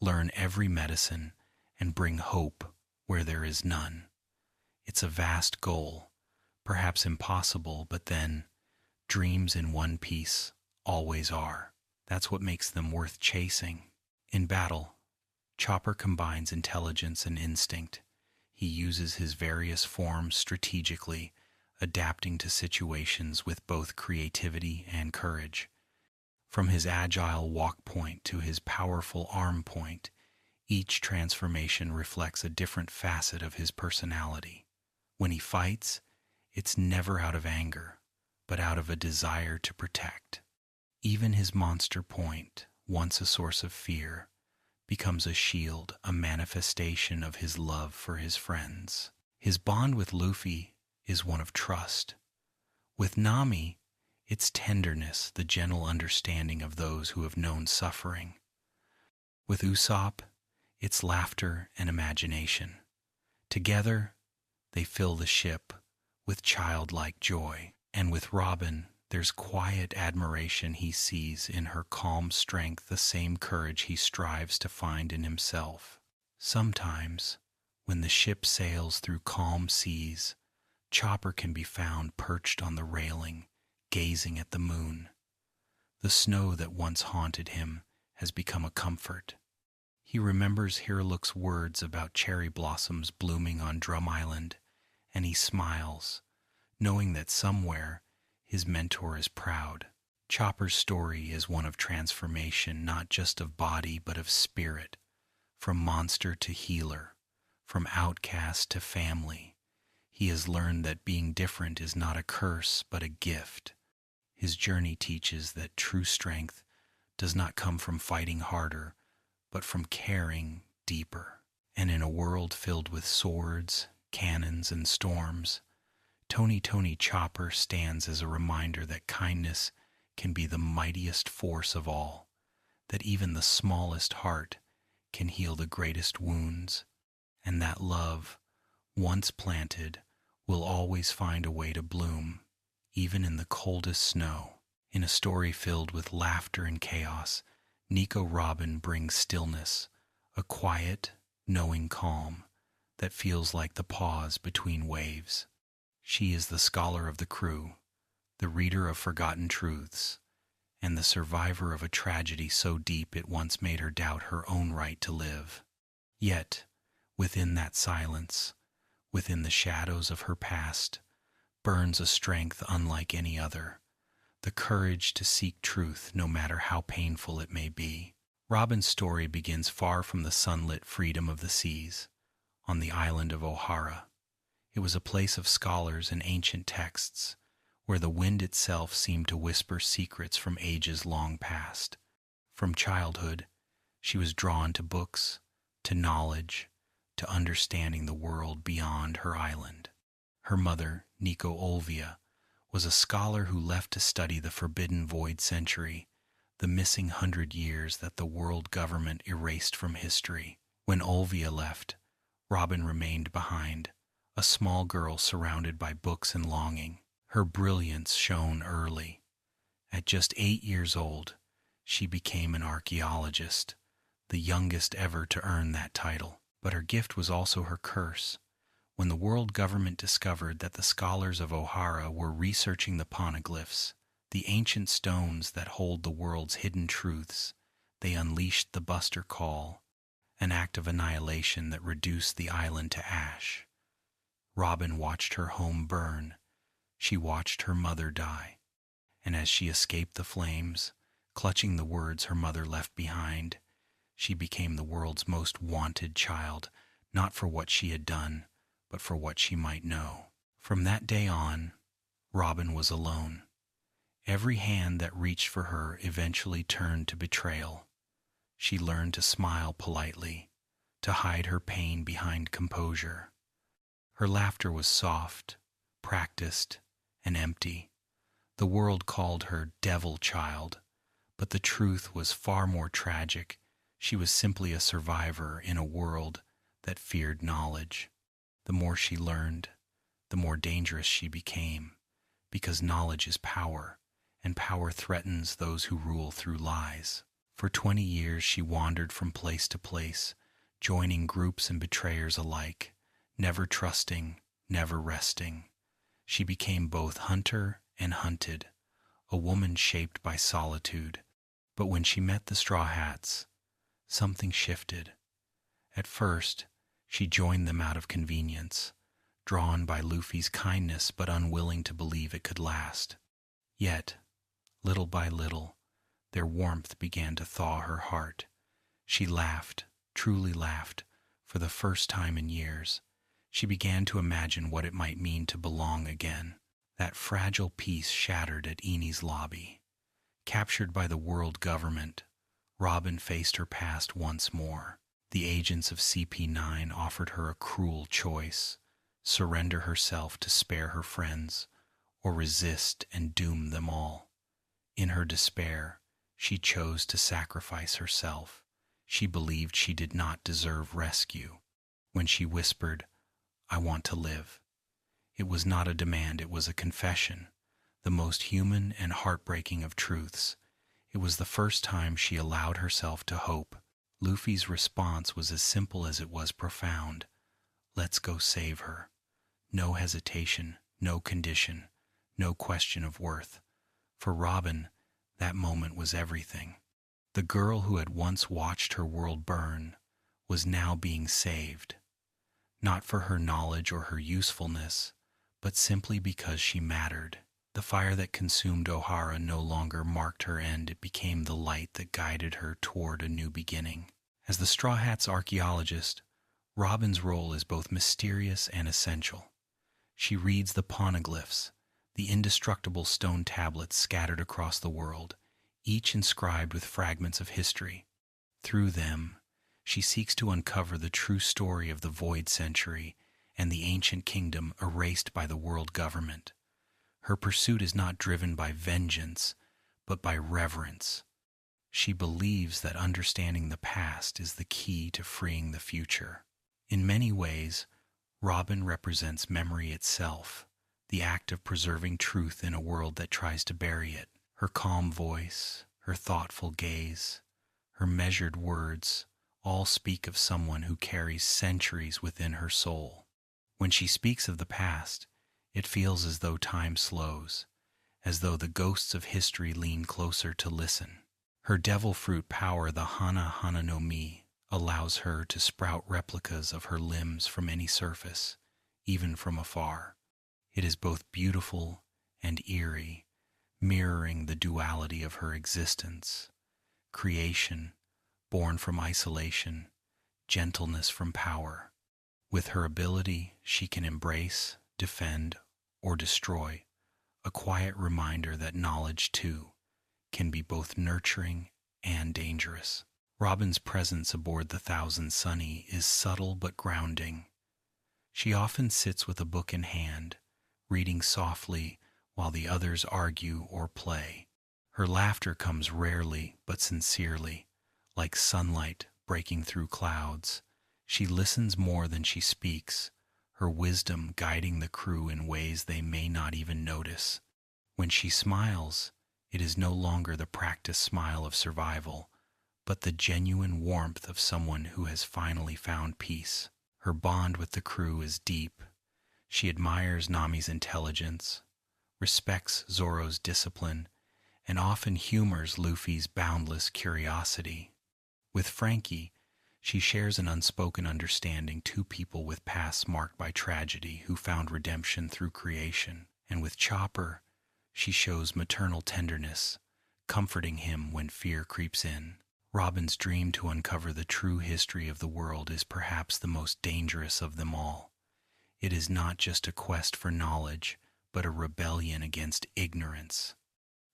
[SPEAKER 1] learn every medicine, and bring hope where there is none. It's a vast goal, perhaps impossible, but then, dreams in one piece always are. That's what makes them worth chasing. In battle, Chopper combines intelligence and instinct. He uses his various forms strategically, adapting to situations with both creativity and courage. From his agile walk point to his powerful arm point, each transformation reflects a different facet of his personality. When he fights, it's never out of anger, but out of a desire to protect. Even his monster point, once a source of fear, becomes a shield, a manifestation of his love for his friends. His bond with Luffy is one of trust. With Nami, it's tenderness, the gentle understanding of those who have known suffering. With Usopp, it's laughter and imagination. Together, they fill the ship with childlike joy. And with Robin, there's quiet admiration he sees in her calm strength, the same courage he strives to find in himself. Sometimes, when the ship sails through calm seas, Chopper can be found perched on the railing, gazing at the moon. The snow that once haunted him has become a comfort. He remembers Hiraluk's words about cherry blossoms blooming on Drum Island, and he smiles, knowing that somewhere his mentor is proud. Chopper's story is one of transformation, not just of body but of spirit, from monster to healer, from outcast to family. He has learned that being different is not a curse but a gift. His journey teaches that true strength does not come from fighting harder, but from caring deeper. And in a world filled with swords, cannons, and storms, Tony Chopper stands as a reminder that kindness can be the mightiest force of all, that even the smallest heart can heal the greatest wounds, and that love, once planted, will always find a way to bloom, even in the coldest snow. In a story filled with laughter and chaos, Nico Robin brings stillness, a quiet, knowing calm that feels like the pause between waves. She is the scholar of the crew, the reader of forgotten truths, and the survivor of a tragedy so deep it once made her doubt her own right to live. Yet, within that silence, within the shadows of her past, burns a strength unlike any other, the courage to seek truth no matter how painful it may be. Robin's story begins far from the sunlit freedom of the seas, on the island of Ohara. It was a place of scholars and ancient texts, where the wind itself seemed to whisper secrets from ages long past. From childhood, she was drawn to books, to knowledge, to understanding the world beyond her island. Her mother, Nico Olvia, was a scholar who left to study the forbidden void century, the missing 100 years that the world government erased from history. When Olvia left, Robin remained behind, a small girl surrounded by books and longing. Her brilliance shone early. At just 8 years old, she became an archaeologist, the youngest ever to earn that title. But her gift was also her curse. When the world government discovered that the scholars of Ohara were researching the poneglyphs, the ancient stones that hold the world's hidden truths, they unleashed the Buster Call, an act of annihilation that reduced the island to ash. Robin watched her home burn. She watched her mother die. And as she escaped the flames, clutching the words her mother left behind, she became the world's most wanted child, not for what she had done, but for what she might know. From that day on, Robin was alone. Every hand that reached for her eventually turned to betrayal. She learned to smile politely, to hide her pain behind composure. Her laughter was soft, practiced, and empty. The world called her Devil Child, but the truth was far more tragic. She was simply a survivor in a world that feared knowledge. The more she learned, the more dangerous she became, because knowledge is power, and power threatens those who rule through lies. For 20 years she wandered from place to place, joining groups and betrayers alike, never trusting, never resting. She became both hunter and hunted, a woman shaped by solitude. But when she met the Straw Hats, something shifted. At first, she joined them out of convenience, drawn by Luffy's kindness but unwilling to believe it could last. Yet, little by little, their warmth began to thaw her heart. She laughed, truly laughed, for the first time in years. She began to imagine what it might mean to belong again. That fragile peace shattered at Eni's lobby. Captured by the world government, Robin faced her past once more. The agents of CP9 offered her a cruel choice: surrender herself to spare her friends, or resist and doom them all. In her despair, she chose to sacrifice herself. She believed she did not deserve rescue. When she whispered, "I want to live," it was not a demand, it was a confession, the most human and heartbreaking of truths. It was the first time she allowed herself to hope. Luffy's response was as simple as it was profound. "Let's go save her." No hesitation, no condition, no question of worth. For Robin, that moment was everything. The girl who had once watched her world burn was now being saved, not for her knowledge or her usefulness, but simply because she mattered. The fire that consumed Ohara no longer marked her end, it became the light that guided her toward a new beginning. As the Straw Hat's archaeologist, Robin's role is both mysterious and essential. She reads the poneglyphs, the indestructible stone tablets scattered across the world, each inscribed with fragments of history. Through them, she seeks to uncover the true story of the Void Century and the ancient kingdom erased by the world government. Her pursuit is not driven by vengeance, but by reverence. She believes that understanding the past is the key to freeing the future. In many ways, Robin represents memory itself, the act of preserving truth in a world that tries to bury it. Her calm voice, her thoughtful gaze, her measured words all speak of someone who carries centuries within her soul. When she speaks of the past, it feels as though time slows, as though the ghosts of history lean closer to listen. Her devil fruit power, the Hana no Mi, allows her to sprout replicas of her limbs from any surface, even from afar. It is both beautiful and eerie, mirroring the duality of her existence: creation, born from isolation, gentleness from power. With her ability, she can embrace, defend, or destroy, a quiet reminder that knowledge, too, can be both nurturing and dangerous. Robin's presence aboard the Thousand Sunny is subtle but grounding. She often sits with a book in hand, reading softly while the others argue or play. Her laughter comes rarely but sincerely, like sunlight breaking through clouds. She listens more than she speaks, her wisdom guiding the crew in ways they may not even notice. When she smiles, it is no longer the practiced smile of survival, but the genuine warmth of someone who has finally found peace. Her bond with the crew is deep. She admires Nami's intelligence, respects Zoro's discipline, and often humors Luffy's boundless curiosity. With Frankie, she shares an unspoken understanding, two people with pasts marked by tragedy who found redemption through creation. And with Chopper, she shows maternal tenderness, comforting him when fear creeps in. Robin's dream to uncover the true history of the world is perhaps the most dangerous of them all. It is not just a quest for knowledge, but a rebellion against ignorance.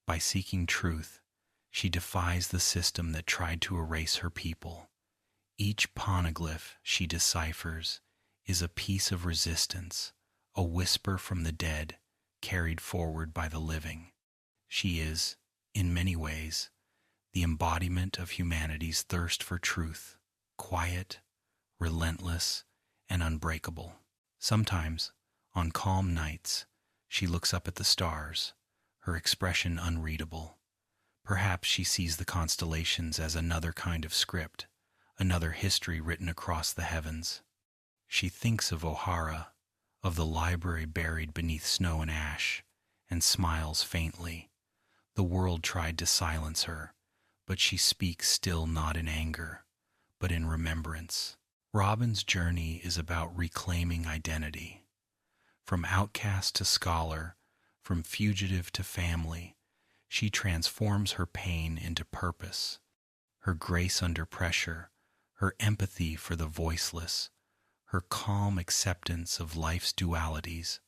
[SPEAKER 1] By seeking truth, she defies the system that tried to erase her people. Each poneglyph she deciphers is a piece of resistance, a whisper from the dead, carried forward by the living. She is, in many ways, the embodiment of humanity's thirst for truth, quiet, relentless, and unbreakable. Sometimes, on calm nights, she looks up at the stars, her expression unreadable. Perhaps she sees the constellations as another kind of script, another history written across the heavens. She thinks of O'Hara, of the library buried beneath snow and ash, and smiles faintly. The world tried to silence her, but she speaks still, not in anger, but in remembrance. Robin's journey is about reclaiming identity. From outcast to scholar, from fugitive to family, she transforms her pain into purpose. Her grace under pressure, her empathy for the voiceless, her calm acceptance of life's dualities,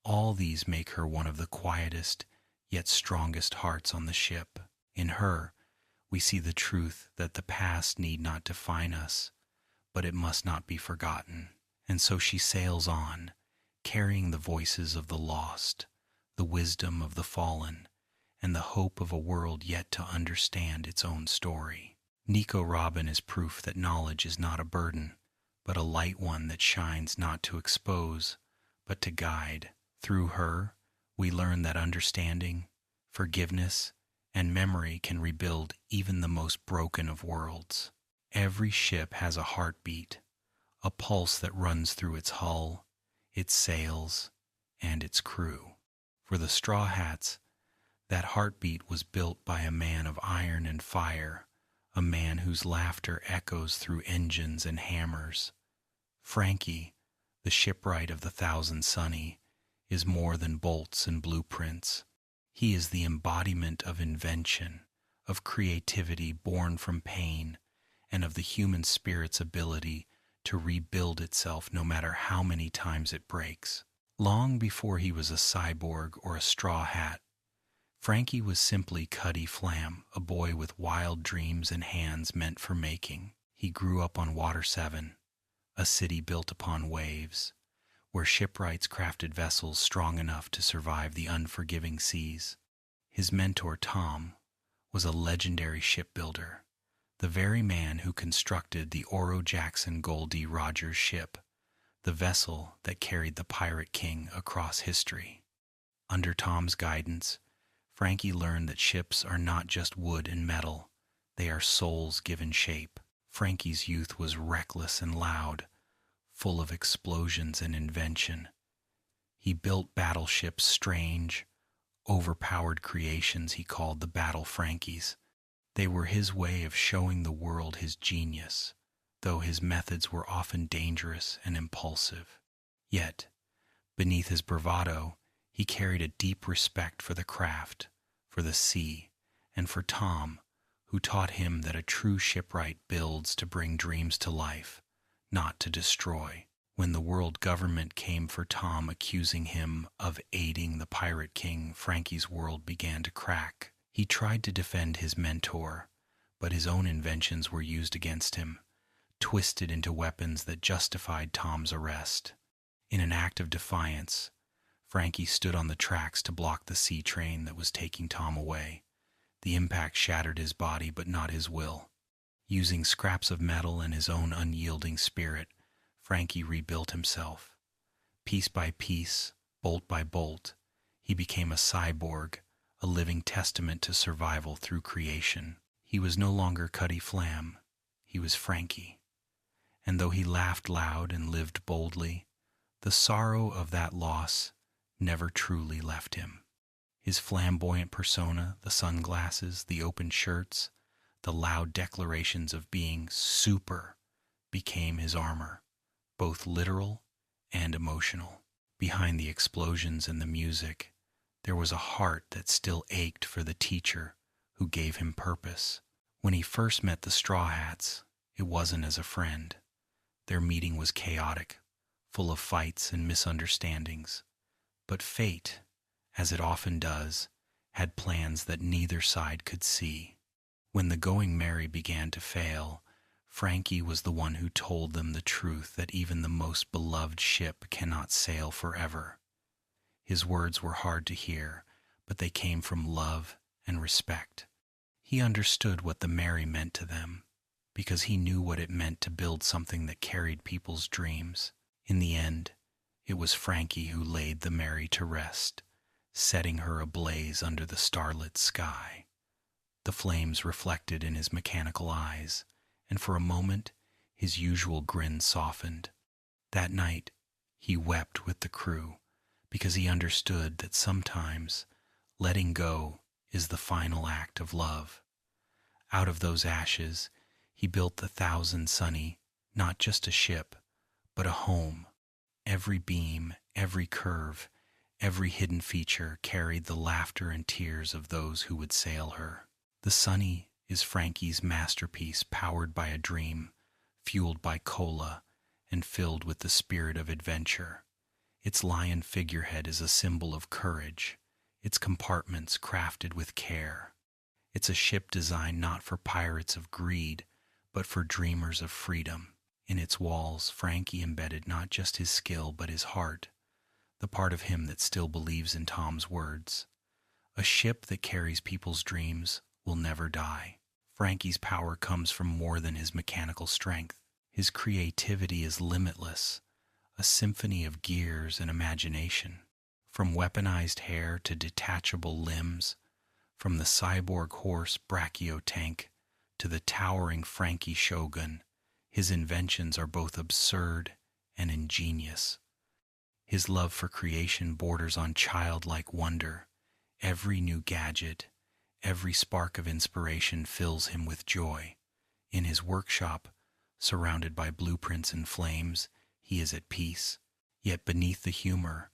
[SPEAKER 1] all these make her one of the quietest yet strongest hearts on the ship. In her, we see the truth that the past need not define us, but it must not be forgotten. And so she sails on, carrying the voices of the lost, the wisdom of the fallen, and the hope of a world yet to understand its own story. Nico Robin is proof that knowledge is not a burden, but a light one that shines not to expose, but to guide. Through her, we learn that understanding, forgiveness, and memory can rebuild even the most broken of worlds. Every ship has a heartbeat, a pulse that runs through its hull, its sails, and its crew. For the Straw Hats, that heartbeat was built by a man of iron and fire, a man whose laughter echoes through engines and hammers. Frankie, the shipwright of the Thousand Sunny, is more than bolts and blueprints. He is the embodiment of invention, of creativity born from pain, and of the human spirit's ability to rebuild itself no matter how many times it breaks. Long before he was a cyborg or a straw hat, Frankie was simply Cuddy Flam, a boy with wild dreams and hands meant for making. He grew up on Water 7, a city built upon waves, where shipwrights crafted vessels strong enough to survive the unforgiving seas. His mentor, Tom, was a legendary shipbuilder, the very man who constructed the Oro Jackson Goldie Rogers ship, the vessel that carried the Pirate King across history. Under Tom's guidance, Frankie learned that ships are not just wood and metal, they are souls given shape. Frankie's youth was reckless and loud, full of explosions and invention. He built battleships, strange, overpowered creations he called the Battle Frankies. They were his way of showing the world his genius, though his methods were often dangerous and impulsive. Yet, beneath his bravado, he carried a deep respect for the craft, for the sea, and for Tom, who taught him that a true shipwright builds to bring dreams to life, not to destroy. When the world government came for Tom, accusing him of aiding the Pirate King, Frankie's world began to crack. He tried to defend his mentor, but his own inventions were used against him, twisted into weapons that justified Tom's arrest. In an act of defiance, Frankie stood on the tracks to block the sea train that was taking Tom away. The impact shattered his body but not his will. Using scraps of metal and his own unyielding spirit, Frankie rebuilt himself. Piece by piece, bolt by bolt, he became a cyborg, a living testament to survival through creation. He was no longer Cutty Flam, he was Frankie. And though he laughed loud and lived boldly, the sorrow of that loss never truly left him. His flamboyant persona, the sunglasses, the open shirts, the loud declarations of being super became his armor, both literal and emotional. Behind the explosions and the music, there was a heart that still ached for the teacher who gave him purpose. When he first met the Straw Hats, it wasn't as a friend. Their meeting was chaotic, full of fights and misunderstandings. But fate, as it often does, had plans that neither side could see. When the going merry began to fail, Frankie was the one who told them the truth that even the most beloved ship cannot sail forever. His words were hard to hear, but they came from love and respect. He understood what the merry meant to them, because he knew what it meant to build something that carried people's dreams. In the end, it was Frankie who laid the merry to rest, setting her ablaze under the starlit sky. The flames reflected in his mechanical eyes, and for a moment his usual grin softened. That night, he wept with the crew, because he understood that sometimes letting go is the final act of love. Out of those ashes, he built the Thousand Sunny, not just a ship, but a home. Every beam, every curve, every hidden feature carried the laughter and tears of those who would sail her. The Sunny is Frankie's masterpiece, powered by a dream, fueled by cola, and filled with the spirit of adventure. Its lion figurehead is a symbol of courage, its compartments crafted with care. It's a ship designed not for pirates of greed, but for dreamers of freedom. In its walls, Frankie embedded not just his skill, but his heart, the part of him that still believes in Tom's words. A ship that carries people's dreams will never die. Frankie's power comes from more than his mechanical strength. His creativity is limitless, a symphony of gears and imagination. From weaponized hair to detachable limbs, from the cyborg horse Brachio tank to the towering Frankie Shogun, his inventions are both absurd and ingenious. His love for creation borders on childlike wonder. Every new gadget, every spark of inspiration fills him with joy. In his workshop, surrounded by blueprints and flames, he is at peace. Yet beneath the humor,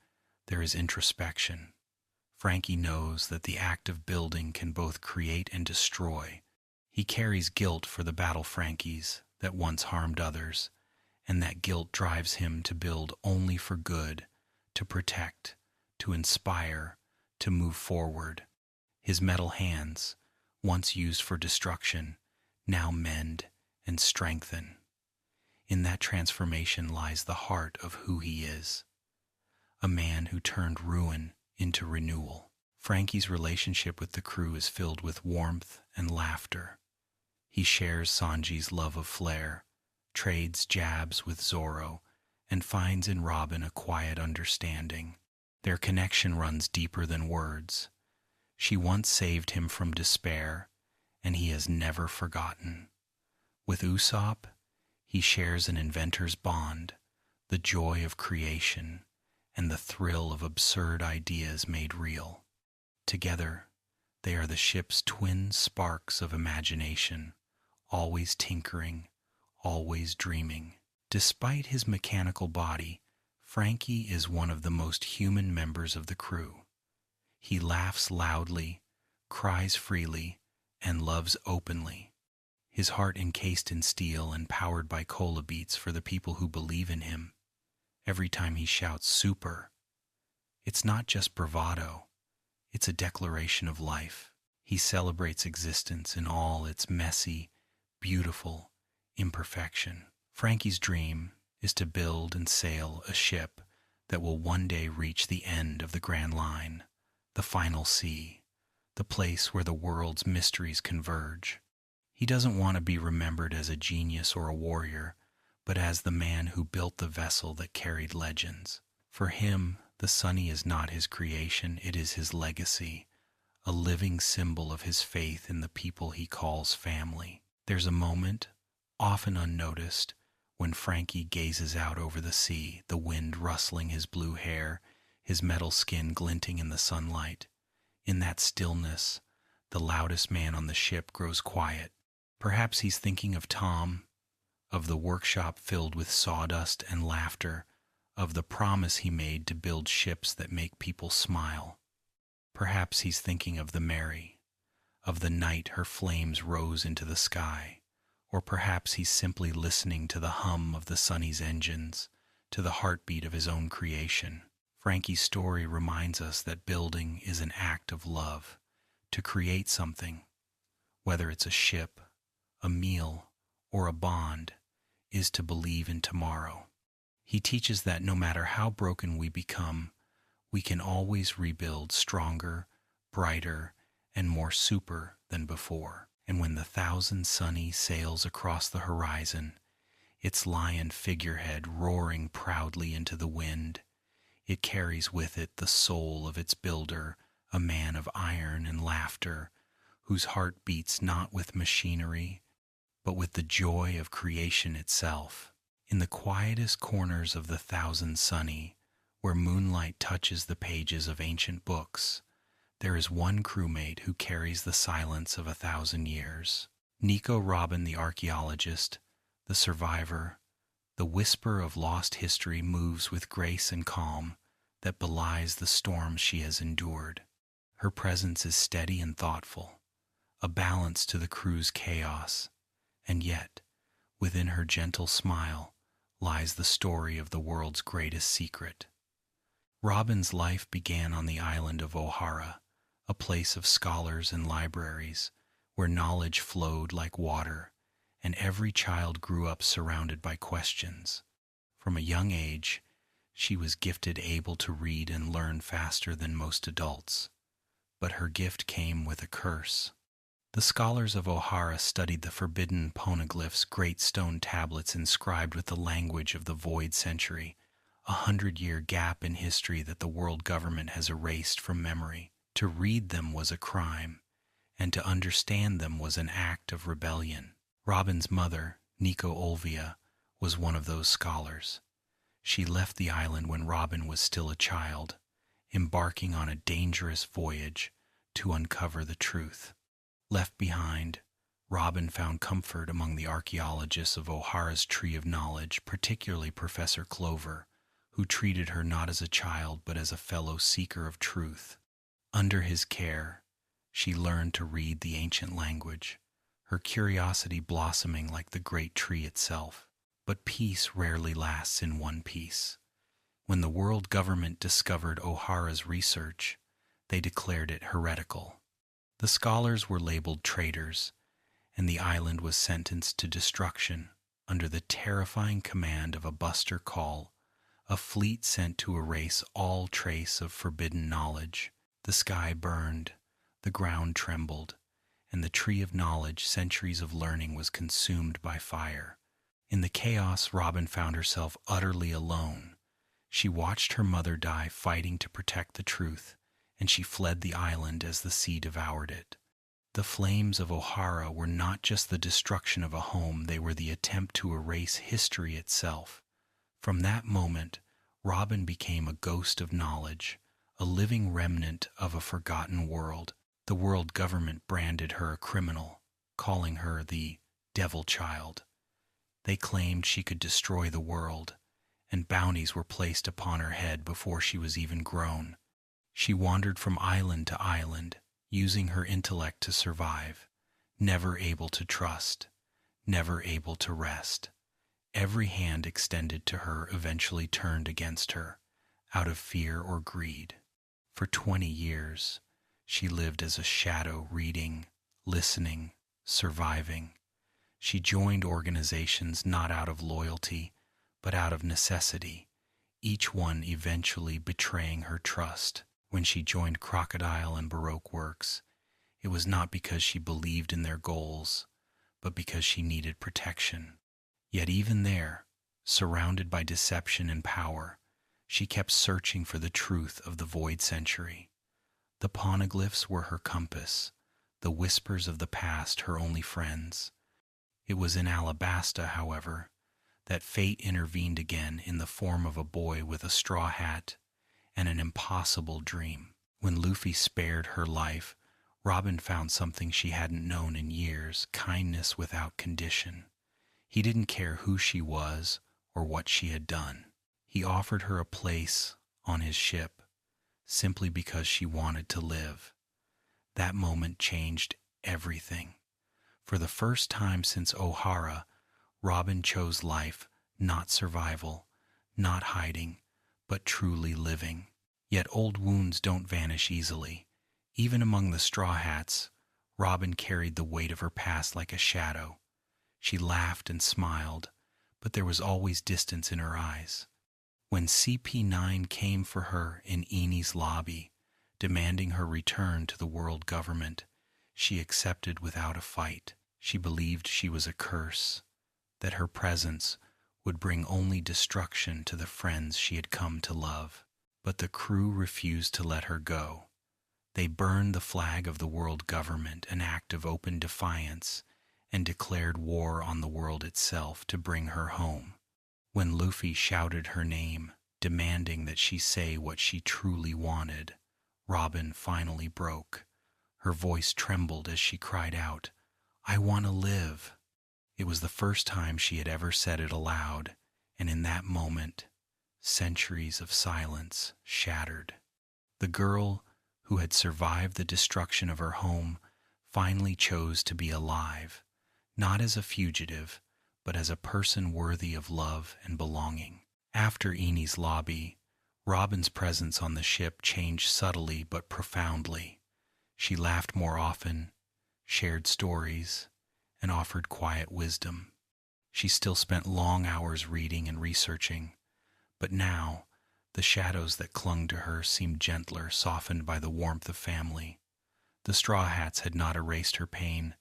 [SPEAKER 1] there is introspection. Frankie knows that the act of building can both create and destroy. He carries guilt for the battle Frankies that once harmed others, and that guilt drives him to build only for good, to protect, to inspire, to move forward. His metal hands, once used for destruction, now mend and strengthen. In that transformation lies the heart of who he is, a man who turned ruin into renewal. Frankie's relationship with the crew is filled with warmth and laughter. He shares Sanji's love of flair, trades jabs with Zoro, and finds in Robin a quiet understanding. Their connection runs deeper than words. She once saved him from despair, and he has never forgotten. With Usopp, he shares an inventor's bond, the joy of creation, and the thrill of absurd ideas made real. Together, they are the ship's twin sparks of imagination, always tinkering, always dreaming. Despite his mechanical body, Frankie is one of the most human members of the crew. He laughs loudly, cries freely, and loves openly. His heart encased in steel and powered by cola beats for the people who believe in him. Every time he shouts "Super," it's not just bravado, it's a declaration of life. He celebrates existence in all its messy, beautiful imperfection. Frankie's dream is to build and sail a ship that will one day reach the end of the Grand Line, the final sea, the place where the world's mysteries converge. He doesn't want to be remembered as a genius or a warrior, but as the man who built the vessel that carried legends. For him, the sunny is not his creation, it is his legacy, a living symbol of his faith in the people he calls family. There's a moment, often unnoticed, when Frankie gazes out over the sea, the wind rustling his blue hair, his metal skin glinting in the sunlight. In that stillness, the loudest man on the ship grows quiet. Perhaps he's thinking of Tom, of the workshop filled with sawdust and laughter, of the promise he made to build ships that make people smile. Perhaps he's thinking of the Mary, of the night her flames rose into the sky. Or perhaps he's simply listening to the hum of the Sunny's engines, to the heartbeat of his own creation. Frankie's story reminds us that building is an act of love. To create something, whether it's a ship, a meal, or a bond, is to believe in tomorrow. He teaches that no matter how broken we become, we can always rebuild stronger, brighter, and more super than before. And when the thousand Sunny sails across the horizon, its lion figurehead roaring proudly into the wind, it carries with it the soul of its builder, a man of iron and laughter, whose heart beats not with machinery, but with the joy of creation itself. In the quietest corners of the thousand Sunny, where moonlight touches the pages of ancient books, there is one crewmate who carries the silence of 1,000 years. Nico Robin, the archaeologist, the survivor, the whisper of lost history moves with grace and calm that belies the storms she has endured. Her presence is steady and thoughtful, a balance to the crew's chaos, and yet, within her gentle smile, lies the story of the world's greatest secret. Robin's life began on the island of O'Hara, a place of scholars and libraries, where knowledge flowed like water, and every child grew up surrounded by questions. From a young age, she was gifted able to read and learn faster than most adults. But her gift came with a curse. The scholars of O'Hara studied the forbidden poneglyphs, great stone tablets inscribed with the language of the void century, 100-year gap in history that the world government has erased from memory. To read them was a crime, and to understand them was an act of rebellion. Robin's mother, Nico Olvia, was one of those scholars. She left the island when Robin was still a child, embarking on a dangerous voyage to uncover the truth. Left behind, Robin found comfort among the archaeologists of O'Hara's Tree of Knowledge, particularly Professor Clover, who treated her not as a child but as a fellow seeker of truth. Under his care, she learned to read the ancient language, her curiosity blossoming like the great tree itself. But peace rarely lasts in one piece. When the world government discovered O'Hara's research, they declared it heretical. The scholars were labeled traitors, and the island was sentenced to destruction under the terrifying command of a Buster Call, a fleet sent to erase all trace of forbidden knowledge. The sky burned, the ground trembled, and the tree of knowledge, centuries of learning, was consumed by fire. In the chaos, Robin found herself utterly alone. She watched her mother die fighting to protect the truth, and she fled the island as the sea devoured it. The flames of O'Hara were not just the destruction of a home, they were the attempt to erase history itself. From that moment, Robin became a ghost of knowledge, a living remnant of a forgotten world. The world government branded her a criminal, calling her the Devil Child. They claimed she could destroy the world, and bounties were placed upon her head before she was even grown. She wandered from island to island, using her intellect to survive, never able to trust, never able to rest. Every hand extended to her eventually turned against her, out of fear or greed. For 20 years, she lived as a shadow, reading, listening, surviving. She joined organizations not out of loyalty, but out of necessity, each one eventually betraying her trust. When she joined Crocodile and Baroque Works, It was not because she believed in their goals, but because she needed protection. Yet even there, surrounded by deception and power, she kept searching for the truth of the void century. The poneglyphs were her compass, the whispers of the past her only friends. It was in Alabasta, however, that fate intervened again in the form of a boy with a straw hat and an impossible dream. When Luffy spared her life, Robin found something she hadn't known in years: kindness without condition. He didn't care who she was or what she had done. He offered her a place on his ship simply because she wanted to live. That moment changed everything. For the first time since Ohara, Robin chose life, not survival, not hiding, but truly living. Yet old wounds don't vanish easily. Even among the Straw Hats, Robin carried the weight of her past like a shadow. She laughed and smiled, but there was always distance in her eyes. When CP9 came for her in Eni's lobby, demanding her return to the world government, she accepted without a fight. She believed she was a curse, that her presence would bring only destruction to the friends she had come to love. But the crew refused to let her go. They burned the flag of the world government, an act of open defiance, and declared war on the world itself to bring her home. When Luffy shouted her name, demanding that she say what she truly wanted, Robin finally broke. Her voice trembled as she cried out, "I want to live." It was the first time she had ever said it aloud, and in that moment, centuries of silence shattered. The girl who had survived the destruction of her home finally chose to be alive, not as a fugitive, but as a person worthy of love and belonging. After Eni's lobby, Robin's presence on the ship changed subtly but profoundly. She laughed more often, shared stories, and offered quiet wisdom. She still spent long hours reading and researching, but now the shadows that clung to her seemed gentler, softened by the warmth of family. The Straw Hats had not erased her pain,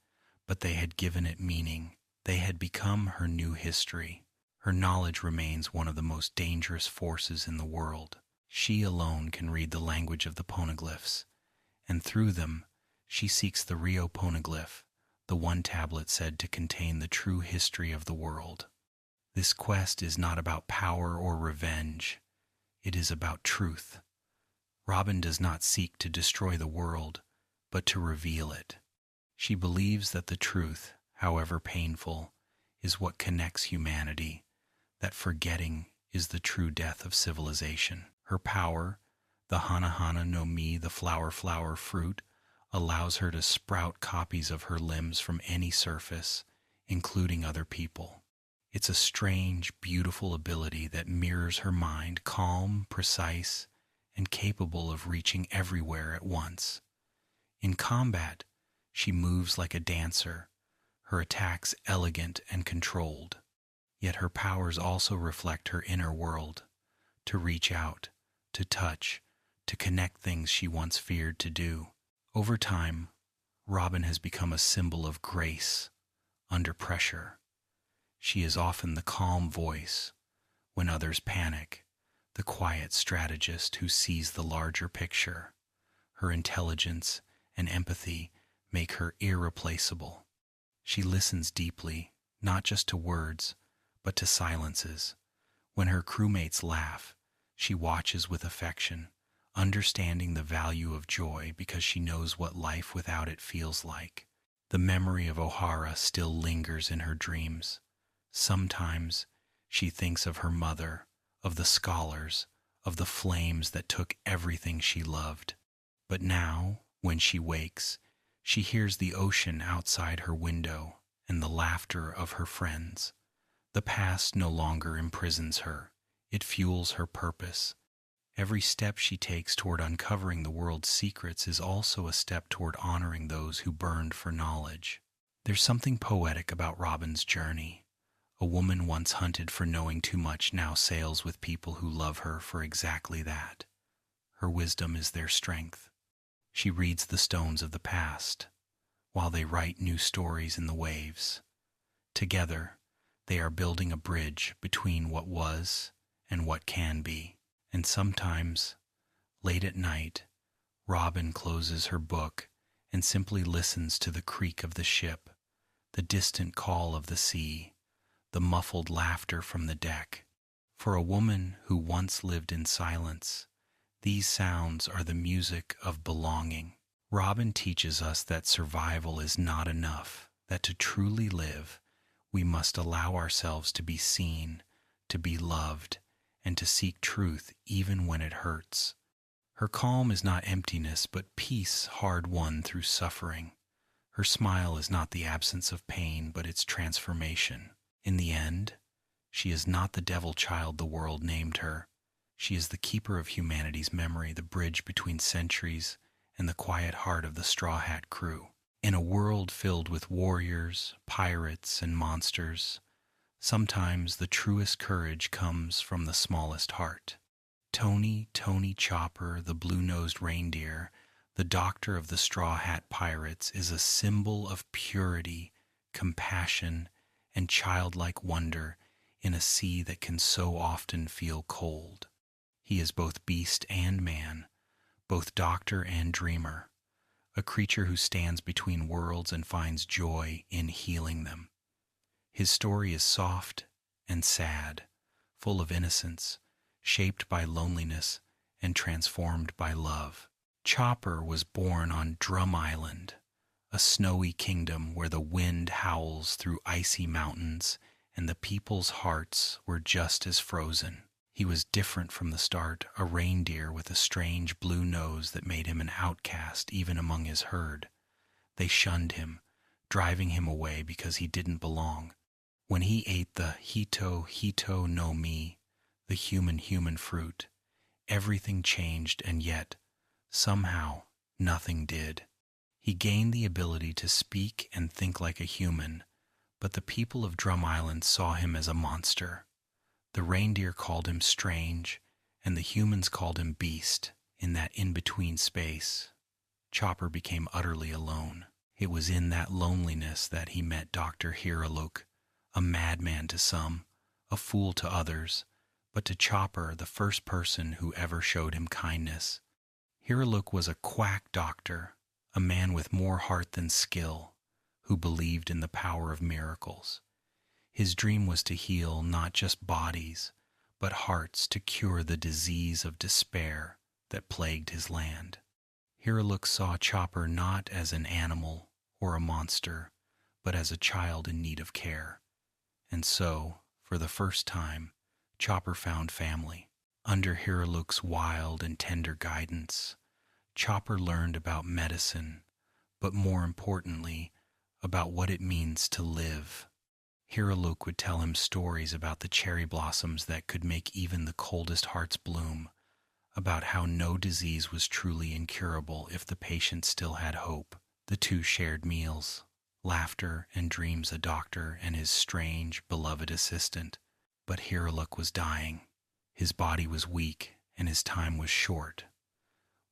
[SPEAKER 1] but they had given it meaning. They had become her new history. Her knowledge remains one of the most dangerous forces in the world. She alone can read the language of the poneglyphs, and through them she seeks the Rio poneglyph, the one tablet said to contain the true history of the world. This quest is not about power or revenge. It is about truth. Robin does not seek to destroy the world, but to reveal it. She believes that the truth, however painful, is what connects humanity, that forgetting is the true death of civilization. Her power, the Hana no Mi, the flower fruit, allows her to sprout copies of her limbs from any surface, including other people. It's a strange, beautiful ability that mirrors her mind, calm, precise, and capable of reaching everywhere at once. In combat, she moves like a dancer, her attacks elegant and controlled. Yet her powers also reflect her inner world, to reach out, to touch, to connect things she once feared to do. Over time, Robin has become a symbol of grace under pressure. She is often the calm voice when others panic, the quiet strategist who sees the larger picture. Her intelligence and empathy make her irreplaceable. She listens deeply, not just to words, but to silences. When her crewmates laugh, she watches with affection, understanding the value of joy because she knows what life without it feels like. The memory of Ohara still lingers in her dreams. Sometimes she thinks of her mother, of the scholars, of the flames that took everything she loved. But now, when she wakes, she hears the ocean outside her window and the laughter of her friends. The past no longer imprisons her. It fuels her purpose. Every step she takes toward uncovering the world's secrets is also a step toward honoring those who burned for knowledge. There's something poetic about Robin's journey. A woman once hunted for knowing too much now sails with people who love her for exactly that. Her wisdom is their strength. She reads the stones of the past, while they write new stories in the waves. Together, they are building a bridge between what was and what can be. And sometimes, late at night, Robin closes her book and simply listens to the creak of the ship, the distant call of the sea, the muffled laughter from the deck. For a woman who once lived in silence, these sounds are the music of belonging. Robin teaches us that survival is not enough, that to truly live, we must allow ourselves to be seen, to be loved, and to seek truth even when it hurts. Her calm is not emptiness, but peace hard won through suffering. Her smile is not the absence of pain, but its transformation. In the end, she is not the devil child the world named her. She is the keeper of humanity's memory, the bridge between centuries, and the quiet heart of the Straw Hat crew. In a world filled with warriors, pirates, and monsters, sometimes the truest courage comes from the smallest heart. Tony Chopper, the blue-nosed reindeer, the doctor of the Straw Hat Pirates, is a symbol of purity, compassion, and childlike wonder in a sea that can so often feel cold. He is both beast and man, both doctor and dreamer, a creature who stands between worlds and finds joy in healing them. His story is soft and sad, full of innocence, shaped by loneliness and transformed by love. Chopper was born on Drum Island, a snowy kingdom where the wind howls through icy mountains and the people's hearts were just as frozen. He was different from the start, a reindeer with a strange blue nose that made him an outcast even among his herd. They shunned him, driving him away because he didn't belong. When he ate the hito no mi, the human fruit, everything changed, and yet, somehow, nothing did. He gained the ability to speak and think like a human, but the people of Drum Island saw him as a monster. The reindeer called him strange, and the humans called him beast. In that in-between space, Chopper became utterly alone. It was in that loneliness that he met Dr. Hiraluk, a madman to some, a fool to others, but to Chopper, the first person who ever showed him kindness. Hiraluk was a quack doctor, a man with more heart than skill, who believed in the power of miracles. His dream was to heal not just bodies, but hearts, to cure the disease of despair that plagued his land. Hiraluk saw Chopper not as an animal or a monster, but as a child in need of care. And so, for the first time, Chopper found family. Under Hiraluk's wild and tender guidance, Chopper learned about medicine, but more importantly, about what it means to live. Hiraluk would tell him stories about the cherry blossoms that could make even the coldest hearts bloom, about how no disease was truly incurable if the patient still had hope. The two shared meals, laughter, and dreams, a doctor and his strange, beloved assistant. But Hiraluk was dying. His body was weak, and his time was short.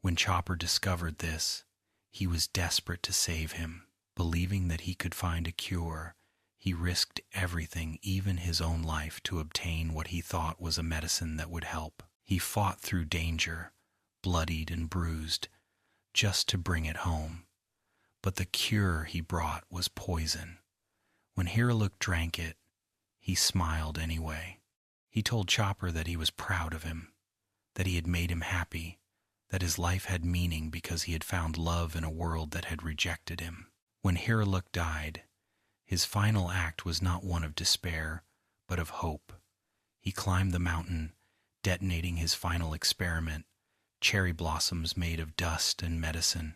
[SPEAKER 1] When Chopper discovered this, he was desperate to save him. Believing that he could find a cure, he risked everything, even his own life, to obtain what he thought was a medicine that would help. He fought through danger, bloodied and bruised, just to bring it home. But the cure he brought was poison. When Hiraluk drank it, he smiled anyway. He told Chopper that he was proud of him, that he had made him happy, that his life had meaning because he had found love in a world that had rejected him. When Hiraluk died, his final act was not one of despair, but of hope. He climbed the mountain, detonating his final experiment, cherry blossoms made of dust and medicine,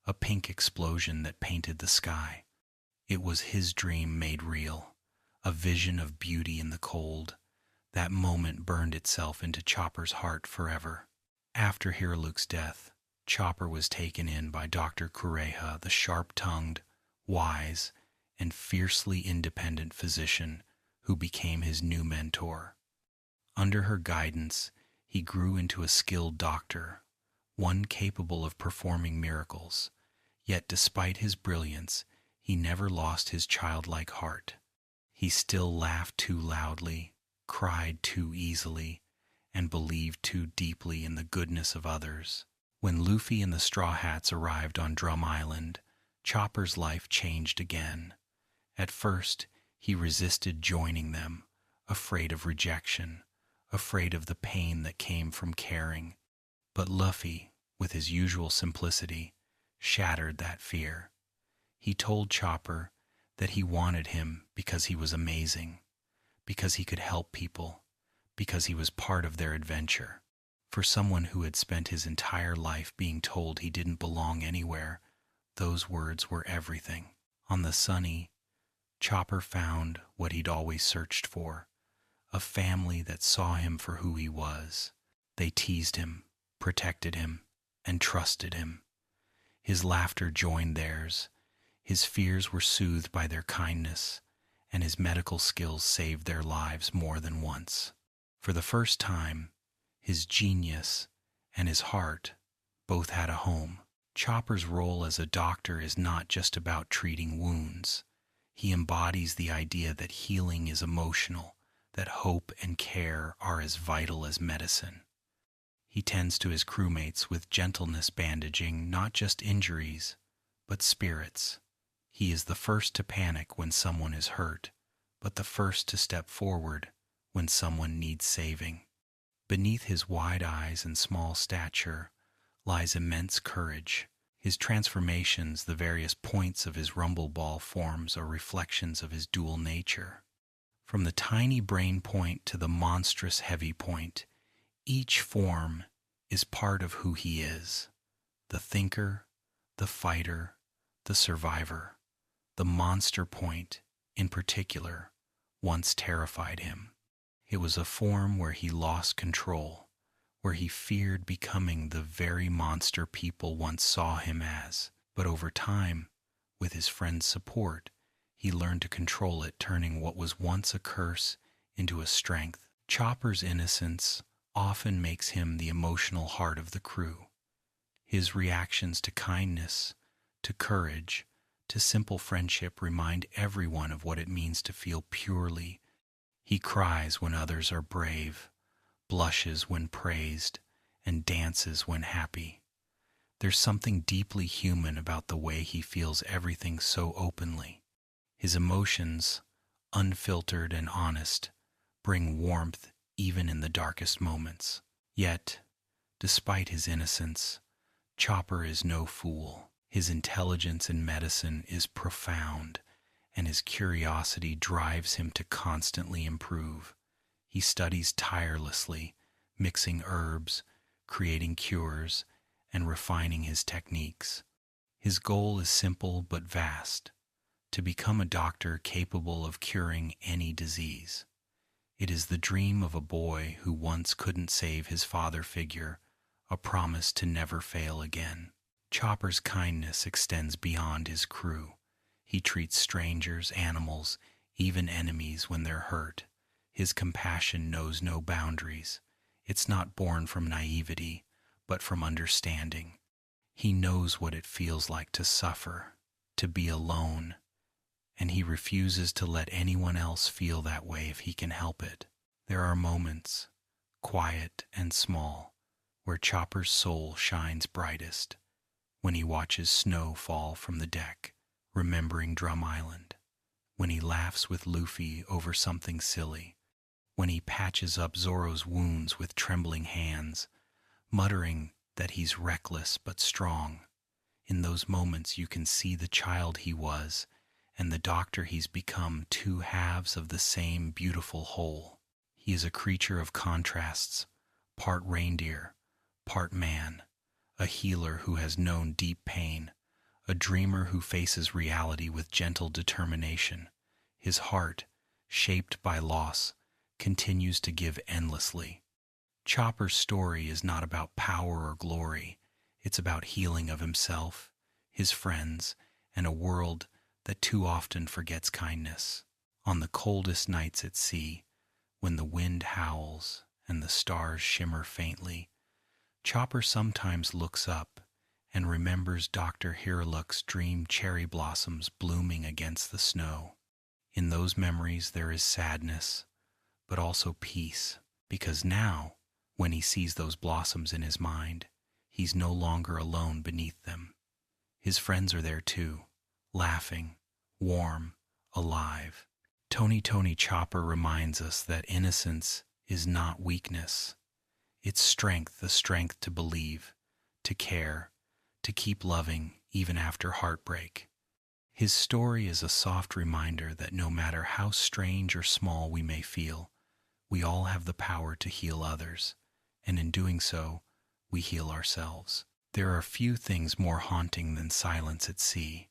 [SPEAKER 1] a pink explosion that painted the sky. It was his dream made real, a vision of beauty in the cold. That moment burned itself into Chopper's heart forever. After Hiraluk's death, Chopper was taken in by Dr. Kureha, the sharp-tongued, wise, and fiercely independent physician who became his new mentor. Under her guidance, he grew into a skilled doctor, one capable of performing miracles, Yet despite his brilliance, he never lost his childlike heart. He still laughed too loudly, cried too easily, and believed too deeply in the goodness of others. When Luffy and the Straw Hats arrived on Drum Island, Chopper's life changed again. At first, he resisted joining them, afraid of rejection, afraid of the pain that came from caring. But Luffy, with his usual simplicity, shattered that fear. He told Chopper that he wanted him because he was amazing, because he could help people, because he was part of their adventure. For someone who had spent his entire life being told he didn't belong anywhere, those words were everything. On the Sunny, Chopper found what he'd always searched for, a family that saw him for who he was. They teased him, protected him, and trusted him. His laughter joined theirs, his fears were soothed by their kindness, and his medical skills saved their lives more than once. For the first time, his genius and his heart both had a home. Chopper's role as a doctor is not just about treating wounds. He embodies the idea that healing is emotional, that hope and care are as vital as medicine. He tends to his crewmates with gentleness, bandaging not just injuries, but spirits. He is the first to panic when someone is hurt, but the first to step forward when someone needs saving. Beneath his wide eyes and small stature lies immense courage. His transformations, the various points of his rumble ball forms, are reflections of his dual nature. From the tiny brain point to the monstrous heavy point, each form is part of who he is. The thinker, the fighter, the survivor. The monster point, in particular, once terrified him. It was a form where he lost control, where he feared becoming the very monster people once saw him as. But over time, with his friend's support, he learned to control it, turning what was once a curse into a strength. Chopper's innocence often makes him the emotional heart of the crew. His reactions to kindness, to courage, to simple friendship remind everyone of what it means to feel purely. He cries when others are brave, blushes when praised, and dances when happy. There's something deeply human about the way he feels everything so openly. His emotions, unfiltered and honest, bring warmth even in the darkest moments. Yet, despite his innocence, Chopper is no fool. His intelligence in medicine is profound, and his curiosity drives him to constantly improve. He studies tirelessly, mixing herbs, creating cures, and refining his techniques. His goal is simple but vast: to become a doctor capable of curing any disease. It is the dream of a boy who once couldn't save his father figure, a promise to never fail again. Chopper's kindness extends beyond his crew. He treats strangers, animals, even enemies when they're hurt. His compassion knows no boundaries. It's not born from naivety, but from understanding. He knows what it feels like to suffer, to be alone, and he refuses to let anyone else feel that way if he can help it. There are moments, quiet and small, where Chopper's soul shines brightest. When he watches snow fall from the deck, remembering Drum Island. When he laughs with Luffy over something silly. When he patches up Zoro's wounds with trembling hands, muttering that he's reckless but strong. In those moments you can see the child he was and the doctor he's become, two halves of the same beautiful whole. He is a creature of contrasts, part reindeer, part man. A healer who has known deep pain, a dreamer who faces reality with gentle determination. His heart, shaped by loss, continues to give endlessly. Chopper's story is not about power or glory. It's about healing of himself, his friends, and a world that too often forgets kindness. On the coldest nights at sea, when the wind howls and the stars shimmer faintly, Chopper sometimes looks up and remembers Dr. Hiruluk's dream cherry blossoms blooming against the snow. In those memories there is sadness, but also peace, because now, when he sees those blossoms in his mind, he's no longer alone beneath them. His friends are there too, laughing, warm, alive. Tony Chopper reminds us that innocence is not weakness. It's strength, the strength to believe, to care, to keep loving even after heartbreak. His story is a soft reminder that no matter how strange or small we may feel, we all have the power to heal others, and in doing so, we heal ourselves. There are few things more haunting than silence at sea,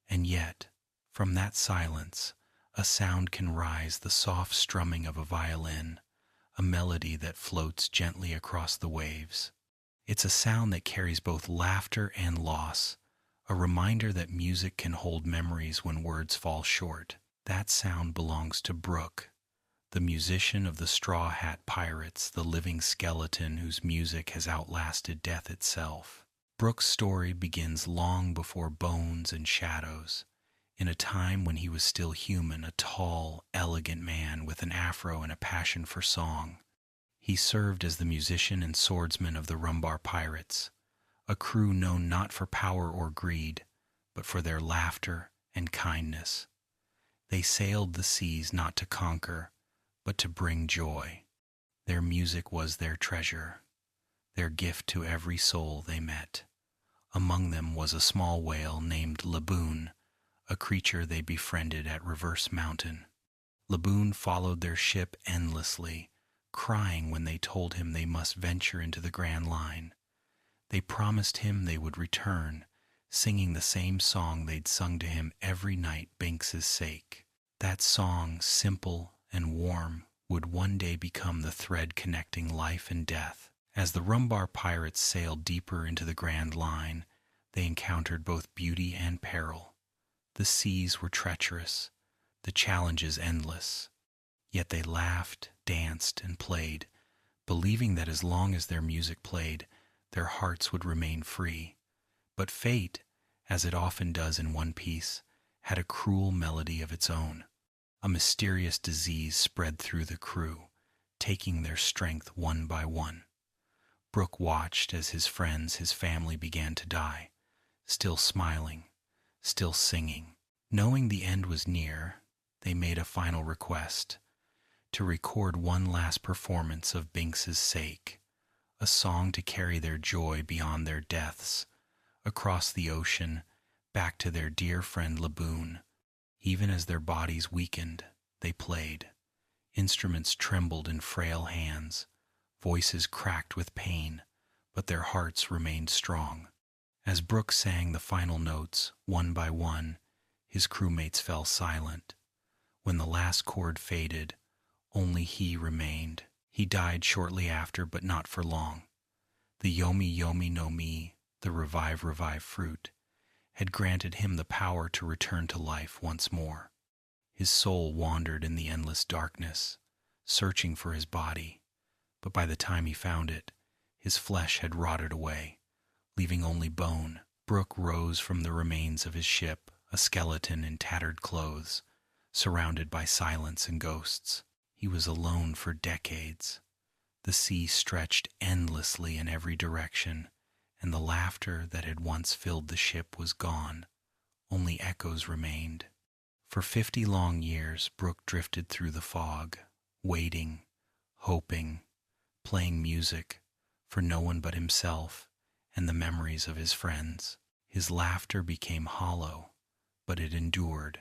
[SPEAKER 1] and yet, from that silence, a sound can rise, the soft strumming of a violin, a melody that floats gently across the waves. It's a sound that carries both laughter and loss, a reminder that music can hold memories when words fall short. That sound belongs to Brooke, the musician of the Straw Hat Pirates, the living skeleton whose music has outlasted death itself. Brooke's story begins long before bones and shadows, in a time when he was still human, a tall, elegant man with an afro and a passion for song. He served as the musician and swordsman of the Rumbar Pirates, a crew known not for power or greed, but for their laughter and kindness. They sailed the seas not to conquer, but to bring joy. Their music was their treasure, their gift to every soul they met. Among them was a small whale named Laboon, a creature they befriended at Reverse Mountain. Laboon followed their ship endlessly, crying when they told him they must venture into the Grand Line. They promised him they would return, singing the same song they'd sung to him every night Binks's sake. That song, simple and warm, would one day become the thread connecting life and death. As the Rumbar Pirates sailed deeper into the Grand Line, they encountered both beauty and peril. The seas were treacherous, the challenges endless. Yet they laughed, danced, and played, believing that as long as their music played, their hearts would remain free. But fate, as it often does in One Piece, had a cruel melody of its own. A mysterious disease spread through the crew, taking their strength one by one. Brook watched as his friends, his family began to die, still smiling, still singing. Knowing the end was near, they made a final request, to record one last performance of Binks's sake, a song to carry their joy beyond their deaths, across the ocean, back to their dear friend Laboon. Even as their bodies weakened, they played. Instruments trembled in frail hands, voices cracked with pain, but their hearts remained strong. As Brook sang the final notes, one by one, his crewmates fell silent. When the last chord faded, only he remained. He died shortly after, but not for long. The Yomi Yomi no Mi, the revive fruit, had granted him the power to return to life once more. His soul wandered in the endless darkness, searching for his body, but by the time he found it, his flesh had rotted away, leaving only bone. Brook rose from the remains of his ship, a skeleton in tattered clothes, surrounded by silence and ghosts. He was alone for decades. The sea stretched endlessly in every direction, and the laughter that had once filled the ship was gone. Only echoes remained. For 50 long years, Brook drifted through the fog, waiting, hoping, playing music for no one but himself and the memories of his friends. His laughter became hollow, but it endured.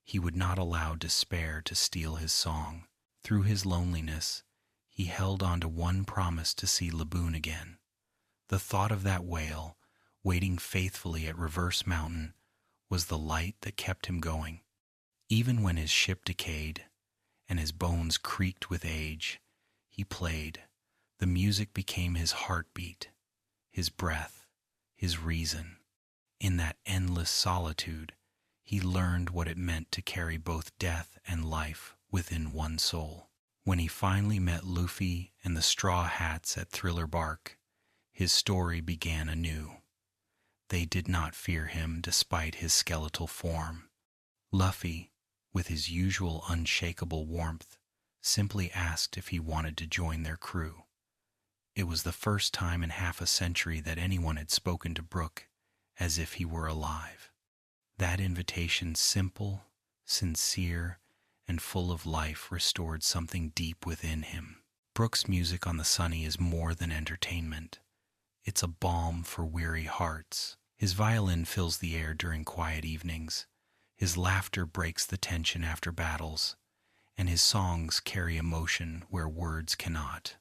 [SPEAKER 1] He would not allow despair to steal his song. Through his loneliness, he held on to one promise to see Laboon again. The thought of that whale, waiting faithfully at Reverse Mountain, was the light that kept him going. Even when his ship decayed and his bones creaked with age, he played. The music became his heartbeat, his breath, his reason. In that endless solitude, he learned what it meant to carry both death and life within one soul. When he finally met Luffy and the Straw Hats at Thriller Bark, his story began anew. They did not fear him despite his skeletal form. Luffy, with his usual unshakable warmth, simply asked if he wanted to join their crew. It was the first time in half a century that anyone had spoken to Brook as if he were alive. That invitation, simple, sincere, and full of life, restored something deep within him. Brook's music on the Sunny is more than entertainment. It's a balm for weary hearts. His violin fills the air during quiet evenings. His laughter breaks the tension after battles, and his songs carry emotion where words cannot.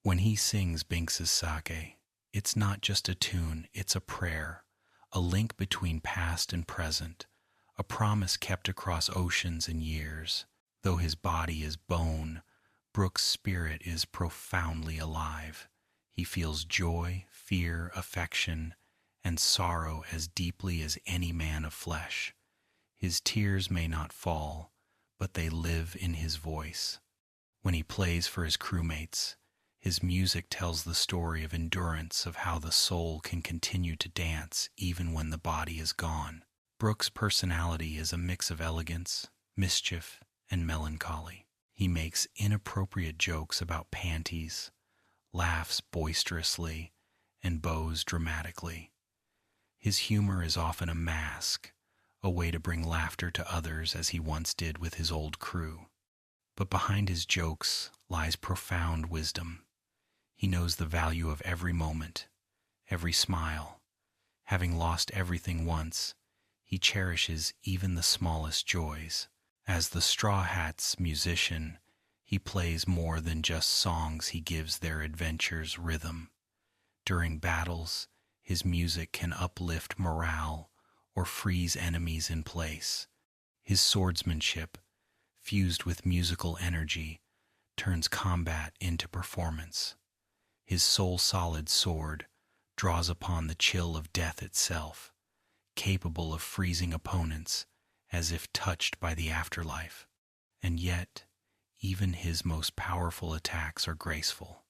[SPEAKER 1] When he sings Binks's Sake, it's not just a tune, it's a prayer, a link between past and present, a promise kept across oceans and years. Though his body is bone, Brook's spirit is profoundly alive. He feels joy, fear, affection, and sorrow as deeply as any man of flesh. His tears may not fall, but they live in his voice. When he plays for his crewmates, his music tells the story of endurance, of how the soul can continue to dance even when the body is gone. Brook's personality is a mix of elegance, mischief, and melancholy. He makes inappropriate jokes about panties, laughs boisterously, and bows dramatically. His humor is often a mask, a way to bring laughter to others, as he once did with his old crew. But behind his jokes lies profound wisdom. He knows the value of every moment, every smile. Having lost everything once, he cherishes even the smallest joys. As the Straw Hat's musician, he plays more than just songs, he gives their adventures rhythm. During battles, his music can uplift morale or freeze enemies in place. His swordsmanship, fused with musical energy, turns combat into performance. His soul-solid sword draws upon the chill of death itself, capable of freezing opponents as if touched by the afterlife. And yet, even his most powerful attacks are graceful,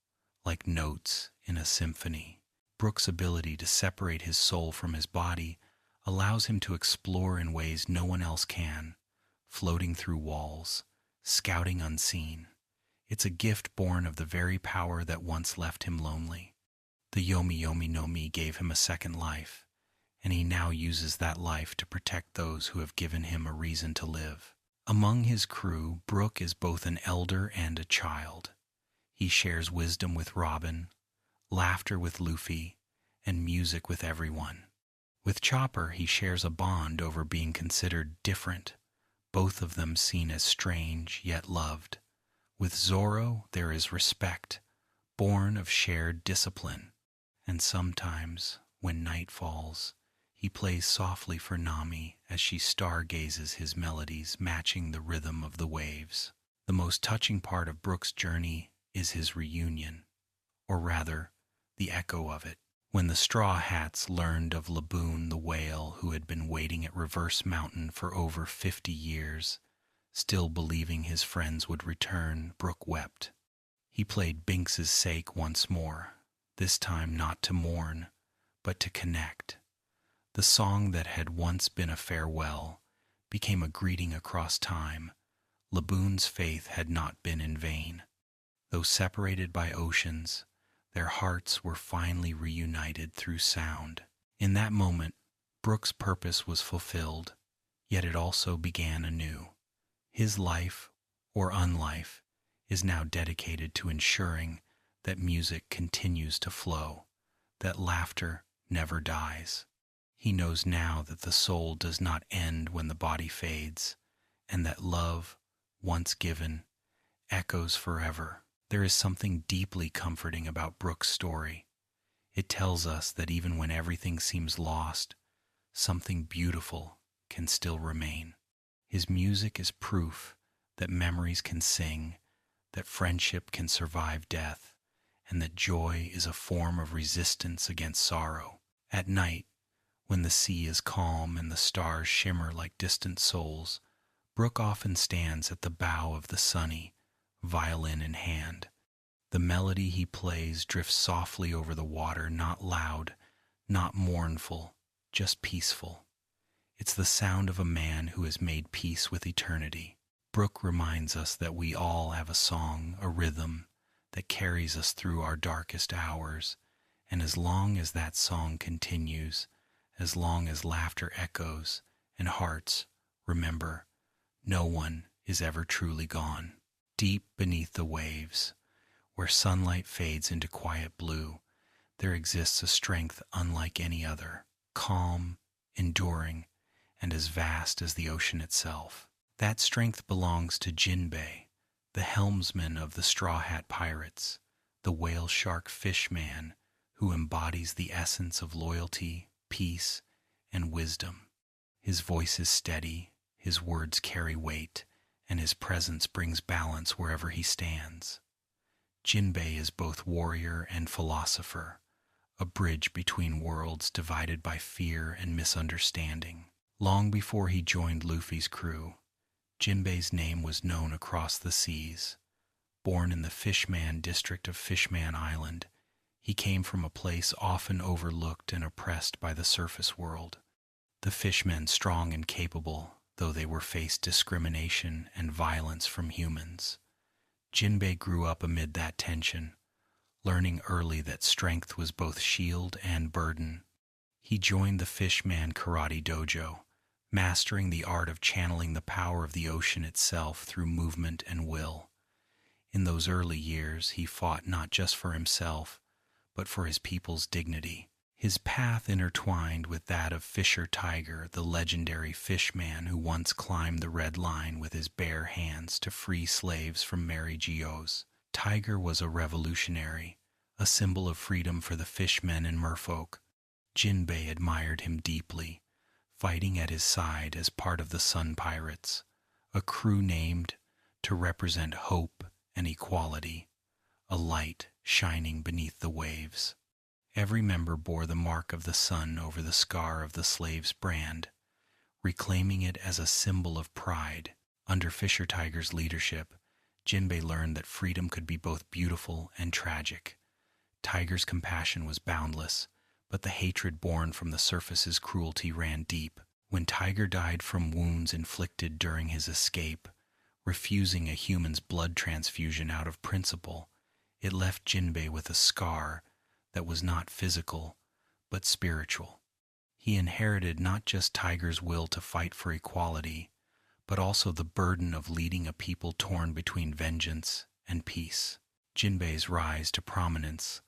[SPEAKER 1] like notes in a symphony. Brook's ability to separate his soul from his body allows him to explore in ways no one else can, floating through walls, scouting unseen. It's a gift born of the very power that once left him lonely. The Yomi Yomi no Mi gave him a second life, and he now uses that life to protect those who have given him a reason to live. Among his crew, Brook is both an elder and a child. He shares wisdom with Robin, laughter with Luffy, and music with everyone. With Chopper, he shares a bond over being considered different, both of them seen as strange yet loved. With Zoro, there is respect, born of shared discipline. And sometimes, when night falls, he plays softly for Nami as she stargazes his melodies, matching the rhythm of the waves. The most touching part of Brook's journey is his reunion, or rather, the echo of it. When the Straw Hats learned of Laboon the whale, who had been waiting at Reverse Mountain for over 50 years, still believing his friends would return, Brook wept. He played Binks's Sake once more, this time not to mourn, but to connect. The song that had once been a farewell became a greeting across time. Laboon's faith had not been in vain. Though separated by oceans, their hearts were finally reunited through sound. In that moment, Brook's purpose was fulfilled, yet it also began anew. His life, or unlife, is now dedicated to ensuring that music continues to flow, that laughter never dies. He knows now that the soul does not end when the body fades, and that love, once given, echoes forever. There is something deeply comforting about Brook's story. It tells us that even when everything seems lost, something beautiful can still remain. His music is proof that memories can sing, that friendship can survive death, and that joy is a form of resistance against sorrow. At night, when the sea is calm and the stars shimmer like distant souls, Brook often stands at the bow of the Sunny, violin in hand. The melody he plays drifts softly over the water, not loud, not mournful, just peaceful. It's the sound of a man who has made peace with eternity. Brook reminds us that we all have a song, a rhythm, that carries us through our darkest hours, and as long as that song continues, as long as laughter echoes and hearts remember, no one is ever truly gone. Deep beneath the waves, where sunlight fades into quiet blue, there exists a strength unlike any other, calm, enduring, and as vast as the ocean itself. That strength belongs to Jinbei, the helmsman of the Straw Hat Pirates, the whale shark fishman who embodies the essence of loyalty, peace, and wisdom. His voice is steady, his words carry weight, and his presence brings balance wherever he stands. Jinbei is both warrior and philosopher, a bridge between worlds divided by fear and misunderstanding. Long before he joined Luffy's crew, Jinbei's name was known across the seas. Born in the Fishman district of Fishman Island, he came from a place often overlooked and oppressed by the surface world. The fishmen, strong and capable, though they were faced discrimination and violence from humans. Jinbei grew up amid that tension, learning early that strength was both shield and burden. He joined the Fishman Karate Dojo, mastering the art of channeling the power of the ocean itself through movement and will. In those early years, he fought not just for himself, but for his people's dignity. His path intertwined with that of Fisher Tiger, the legendary fishman who once climbed the Red Line with his bare hands to free slaves from Mary Geo's. Tiger was a revolutionary, a symbol of freedom for the fishmen and merfolk. Jinbei admired him deeply, fighting at his side as part of the Sun Pirates, a crew named to represent hope and equality, a light shining beneath the waves. Every member bore the mark of the sun over the scar of the slave's brand, reclaiming it as a symbol of pride. Under Fisher Tiger's leadership, Jinbei learned that freedom could be both beautiful and tragic. Tiger's compassion was boundless, but the hatred born from the surface's cruelty ran deep. When Tiger died from wounds inflicted during his escape, refusing a human's blood transfusion out of principle, it left Jinbei with a scar that was not physical, but spiritual. He inherited not just Tiger's will to fight for equality, but also the burden of leading a people torn between vengeance and peace. Jinbei's rise to prominence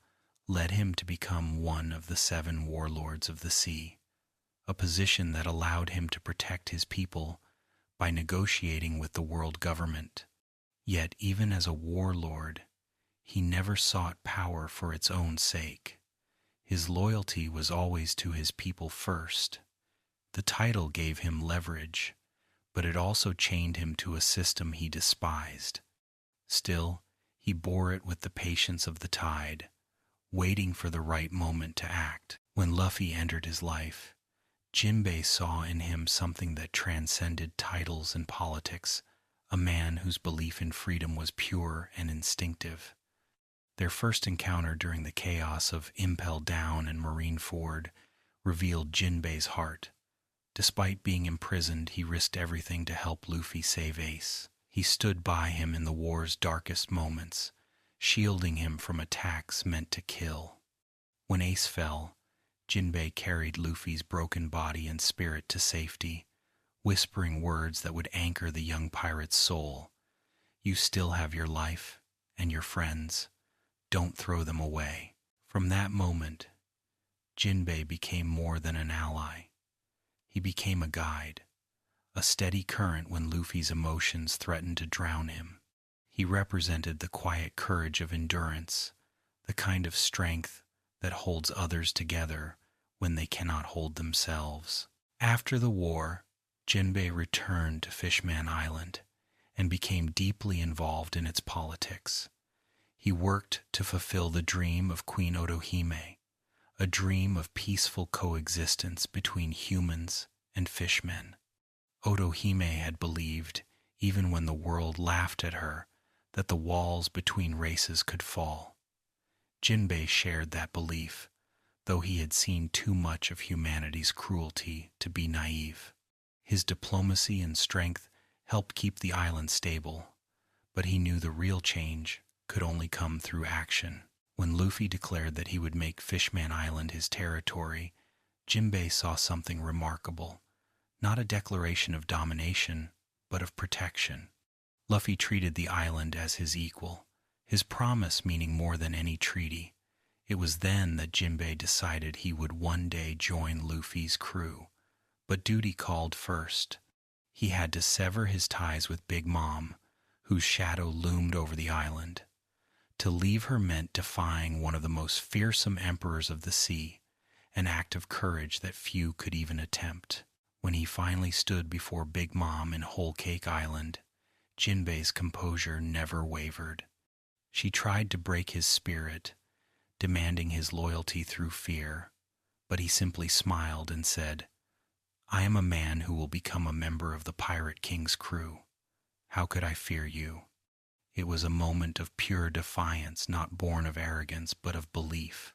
[SPEAKER 1] led him to become one of the 7 warlords of the sea, a position that allowed him to protect his people by negotiating with the world government. Yet even as a warlord, he never sought power for its own sake. His loyalty was always to his people first. The title gave him leverage, but it also chained him to a system he despised. Still, he bore it with the patience of the tide, waiting for the right moment to act. When Luffy entered his life, Jinbei saw in him something that transcended titles and politics, a man whose belief in freedom was pure and instinctive. Their first encounter during the chaos of Impel Down and Marineford revealed Jinbei's heart. Despite being imprisoned, he risked everything to help Luffy save Ace. He stood by him in the war's darkest moments, shielding him from attacks meant to kill. When Ace fell, Jinbei carried Luffy's broken body and spirit to safety, whispering words that would anchor the young pirate's soul. "You still have your life and your friends. Don't throw them away." From that moment, Jinbei became more than an ally. He became a guide, a steady current when Luffy's emotions threatened to drown him. He represented the quiet courage of endurance, the kind of strength that holds others together when they cannot hold themselves. After the war, Jinbei returned to Fishman Island and became deeply involved in its politics. He worked to fulfill the dream of Queen Otohime, a dream of peaceful coexistence between humans and fishmen. Otohime had believed, even when the world laughed at her, that the walls between races could fall. Jinbei shared that belief, though he had seen too much of humanity's cruelty to be naive. His diplomacy and strength helped keep the island stable, but he knew the real change could only come through action. When Luffy declared that he would make Fishman Island his territory, Jinbei saw something remarkable. Not a declaration of domination, but of protection. Luffy treated the island as his equal, his promise meaning more than any treaty. It was then that Jinbei decided he would one day join Luffy's crew. But duty called first. He had to sever his ties with Big Mom, whose shadow loomed over the island. To leave her meant defying one of the most fearsome emperors of the sea, an act of courage that few could even attempt. When he finally stood before Big Mom in Whole Cake Island, Jinbei's composure never wavered. She tried to break his spirit, demanding his loyalty through fear, but he simply smiled and said, "I am a man who will become a member of the Pirate King's crew. How could I fear you?" It was a moment of pure defiance, not born of arrogance, but of belief.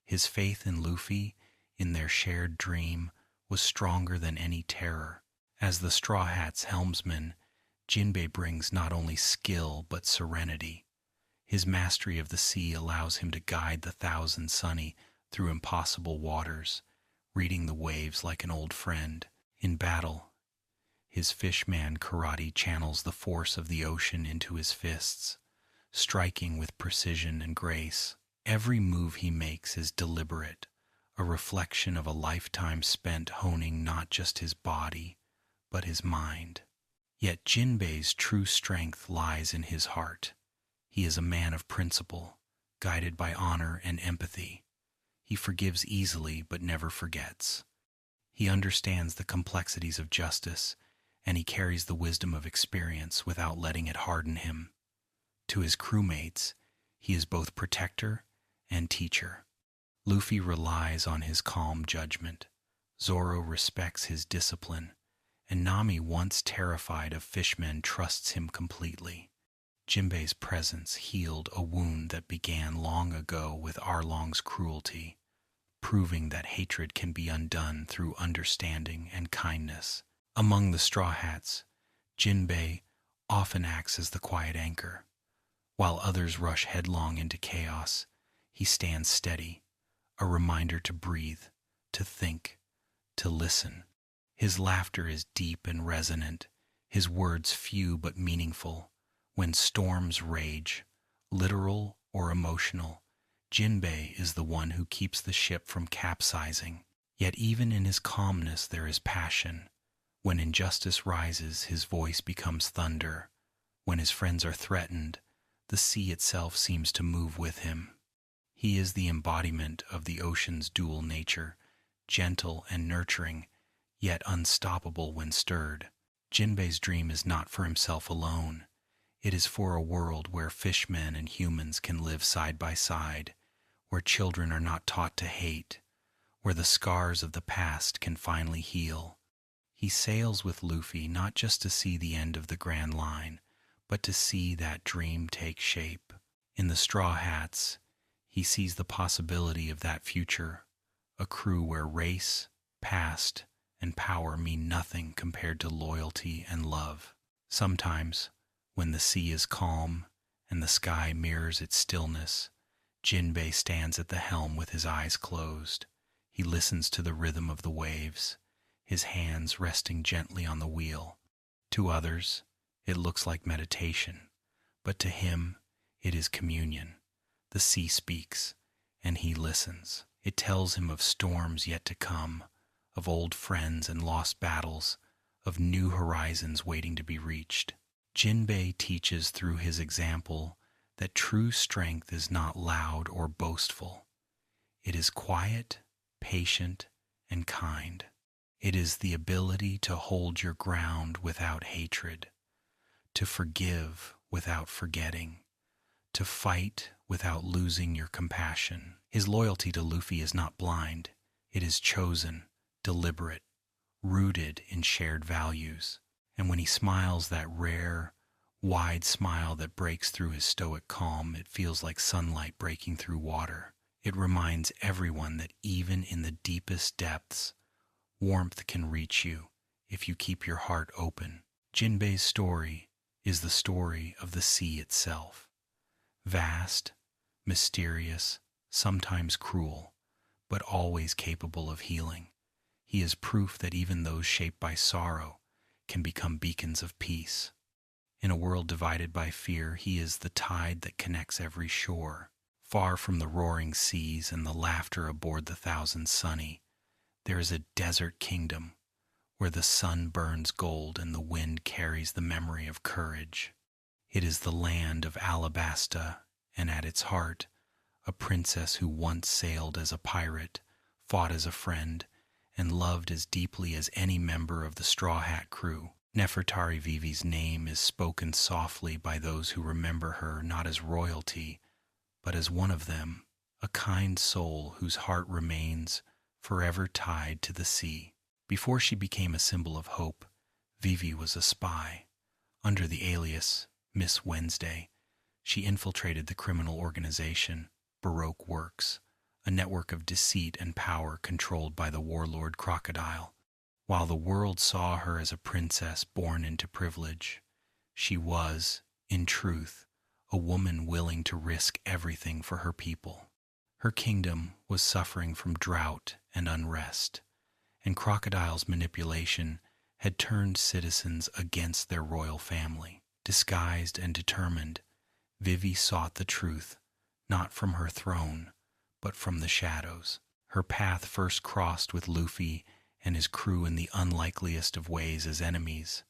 [SPEAKER 1] His faith in Luffy, in their shared dream, was stronger than any terror. As the Straw Hat's helmsman, Jinbei brings not only skill but serenity. His mastery of the sea allows him to guide the Thousand Sunny through impossible waters, reading the waves like an old friend. In battle, his fishman karate channels the force of the ocean into his fists, striking with precision and grace. Every move he makes is deliberate, a reflection of a lifetime spent honing not just his body, but his mind. Yet Jinbei's true strength lies in his heart. He is a man of principle, guided by honor and empathy. He forgives easily but never forgets. He understands the complexities of justice, and he carries the wisdom of experience without letting it harden him. To his crewmates, he is both protector and teacher. Luffy relies on his calm judgment. Zoro respects his discipline, and Nami, once terrified of fishmen, trusts him completely. Jinbei's presence healed a wound that began long ago with Arlong's cruelty, proving that hatred can be undone through understanding and kindness. Among the Straw Hats, Jinbei often acts as the quiet anchor. While others rush headlong into chaos, he stands steady, a reminder to breathe, to think, to listen. His laughter is deep and resonant, his words few but meaningful. When storms rage, literal or emotional, Jinbei is the one who keeps the ship from capsizing. Yet even in his calmness there is passion. When injustice rises, his voice becomes thunder. When his friends are threatened, the sea itself seems to move with him. He is the embodiment of the ocean's dual nature, gentle and nurturing, yet unstoppable when stirred. Jinbei's dream is not for himself alone. It is for a world where fishmen and humans can live side by side, where children are not taught to hate, where the scars of the past can finally heal. He sails with Luffy not just to see the end of the Grand Line, but to see that dream take shape. In the Straw Hats, he sees the possibility of that future, a crew where race, past, and power mean nothing compared to loyalty and love. Sometimes, when the sea is calm and the sky mirrors its stillness, Jinbei stands at the helm with his eyes closed. He listens to the rhythm of the waves, his hands resting gently on the wheel. To others, it looks like meditation, but to him, it is communion. The sea speaks, and he listens. It tells him of storms yet to come, of old friends and lost battles, of new horizons waiting to be reached. Jinbei teaches through his example that true strength is not loud or boastful. It is quiet, patient, and kind. It is the ability to hold your ground without hatred, to forgive without forgetting, to fight without losing your compassion. His loyalty to Luffy is not blind. It is chosen, deliberate, rooted in shared values. And when he smiles that rare, wide smile that breaks through his stoic calm, it feels like sunlight breaking through water. It reminds everyone that even in the deepest depths, warmth can reach you if you keep your heart open. Jinbei's story is the story of the sea itself. Vast, mysterious, sometimes cruel, but always capable of healing. He is proof that even those shaped by sorrow can become beacons of peace. In a world divided by fear, he is the tide that connects every shore. Far from the roaring seas and the laughter aboard the Thousand Sunny, there is a desert kingdom where the sun burns gold and the wind carries the memory of courage. It is the land of Alabasta, and at its heart, a princess who once sailed as a pirate, fought as a friend, and loved as deeply as any member of the Straw Hat crew. Nefertari Vivi's name is spoken softly by those who remember her not as royalty, but as one of them, a kind soul whose heart remains forever tied to the sea. Before she became a symbol of hope, Vivi was a spy. Under the alias Miss Wednesday, she infiltrated the criminal organization Baroque Works, a network of deceit and power controlled by the warlord Crocodile. While the world saw her as a princess born into privilege, she was, in truth, a woman willing to risk everything for her people. Her kingdom was suffering from drought and unrest, and Crocodile's manipulation had turned citizens against their royal family. Disguised and determined, Vivi sought the truth, not from her throne, but from the shadows. Her path first crossed with Luffy and his crew in the unlikeliest of ways as enemies.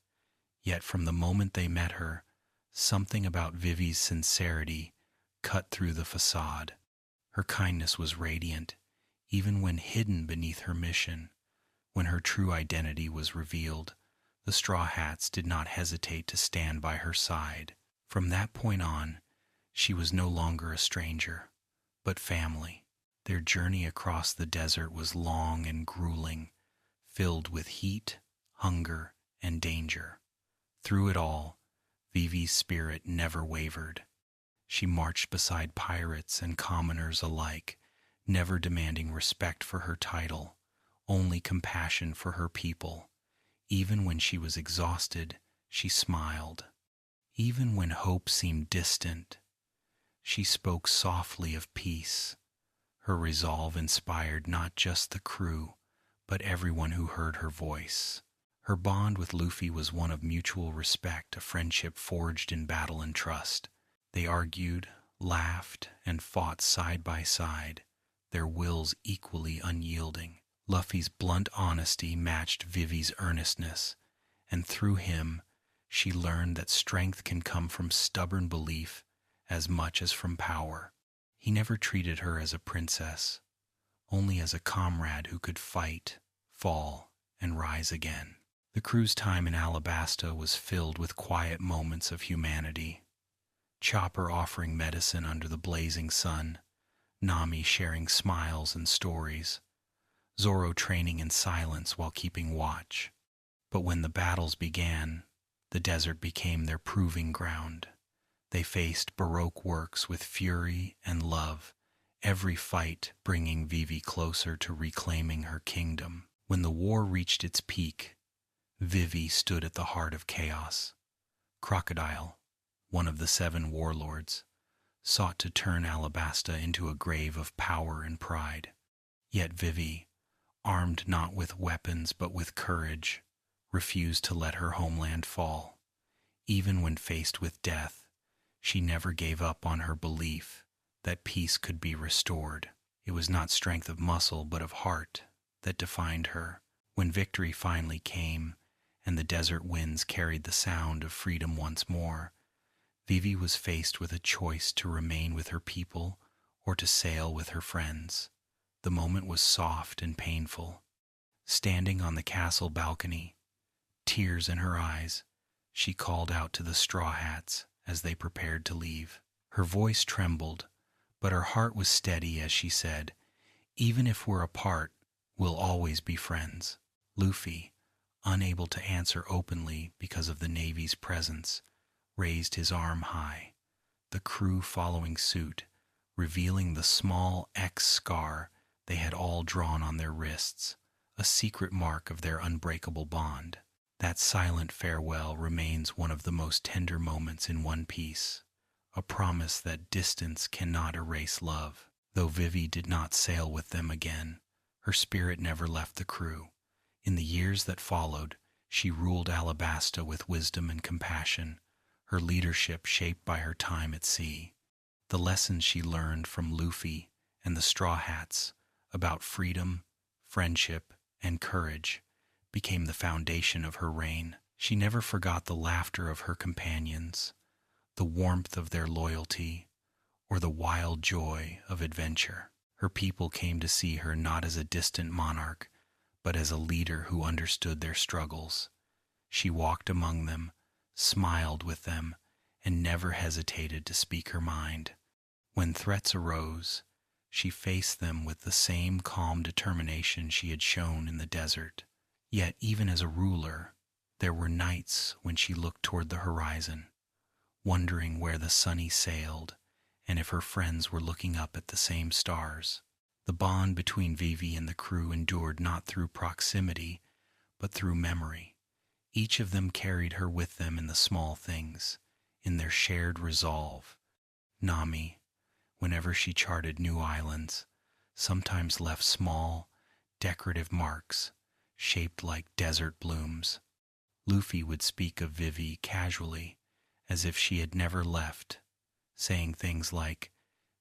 [SPEAKER 1] Yet from the moment they met her, something about Vivi's sincerity cut through the facade. Her kindness was radiant, even when hidden beneath her mission. When her true identity was revealed, the Straw Hats did not hesitate to stand by her side. From that point on, she was no longer a stranger, but family. Their journey across the desert was long and grueling, filled with heat, hunger, and danger. Through it all, Vivi's spirit never wavered. She marched beside pirates and commoners alike, never demanding respect for her title, only compassion for her people. Even when she was exhausted, she smiled. Even when hope seemed distant, she spoke softly of peace. Her resolve inspired not just the crew, but everyone who heard her voice. Her bond with Luffy was one of mutual respect, a friendship forged in battle and trust. They argued, laughed, and fought side by side, their wills equally unyielding. Luffy's blunt honesty matched Vivi's earnestness, and through him, she learned that strength can come from stubborn belief as much as from power. He never treated her as a princess, only as a comrade who could fight, fall, and rise again. The crew's time in Alabasta was filled with quiet moments of humanity. Chopper offering medicine under the blazing sun, Nami sharing smiles and stories, Zoro training in silence while keeping watch. But when the battles began, the desert became their proving ground. They faced Baroque Works with fury and love, every fight bringing Vivi closer to reclaiming her kingdom. When the war reached its peak, Vivi stood at the heart of chaos. Crocodile, one of the 7 warlords, sought to turn Alabasta into a grave of power and pride. Yet Vivi, armed not with weapons but with courage, refused to let her homeland fall. Even when faced with death, she never gave up on her belief that peace could be restored. It was not strength of muscle but of heart that defined her. When victory finally came, and the desert winds carried the sound of freedom once more, Vivi was faced with a choice to remain with her people or to sail with her friends. The moment was soft and painful. Standing on the castle balcony, tears in her eyes, she called out to the Straw Hats as they prepared to leave. Her voice trembled, but her heart was steady as she said, "Even if we're apart, we'll always be friends." Luffy, unable to answer openly because of the Navy's presence, raised his arm high. The crew following suit, revealing the small X scar they had all drawn on their wrists, a secret mark of their unbreakable bond. That silent farewell remains one of the most tender moments in One Piece, a promise that distance cannot erase love. Though Vivi did not sail with them again, her spirit never left the crew. In the years that followed, she ruled Alabasta with wisdom and compassion, her leadership shaped by her time at sea. The lessons she learned from Luffy and the Straw Hats about freedom, friendship, and courage became the foundation of her reign. She never forgot the laughter of her companions, the warmth of their loyalty, or the wild joy of adventure. Her people came to see her not as a distant monarch, but as a leader who understood their struggles. She walked among them, smiled with them, and never hesitated to speak her mind. When threats arose, she faced them with the same calm determination she had shown in the desert. Yet, even as a ruler, there were nights when she looked toward the horizon, wondering where the Sunny sailed and if her friends were looking up at the same stars. The bond between Vivi and the crew endured not through proximity, but through memory. Each of them carried her with them in the small things, in their shared resolve. Nami, whenever she charted new islands, sometimes left small, decorative marks, shaped like desert blooms. Luffy would speak of Vivi casually, as if she had never left, saying things like,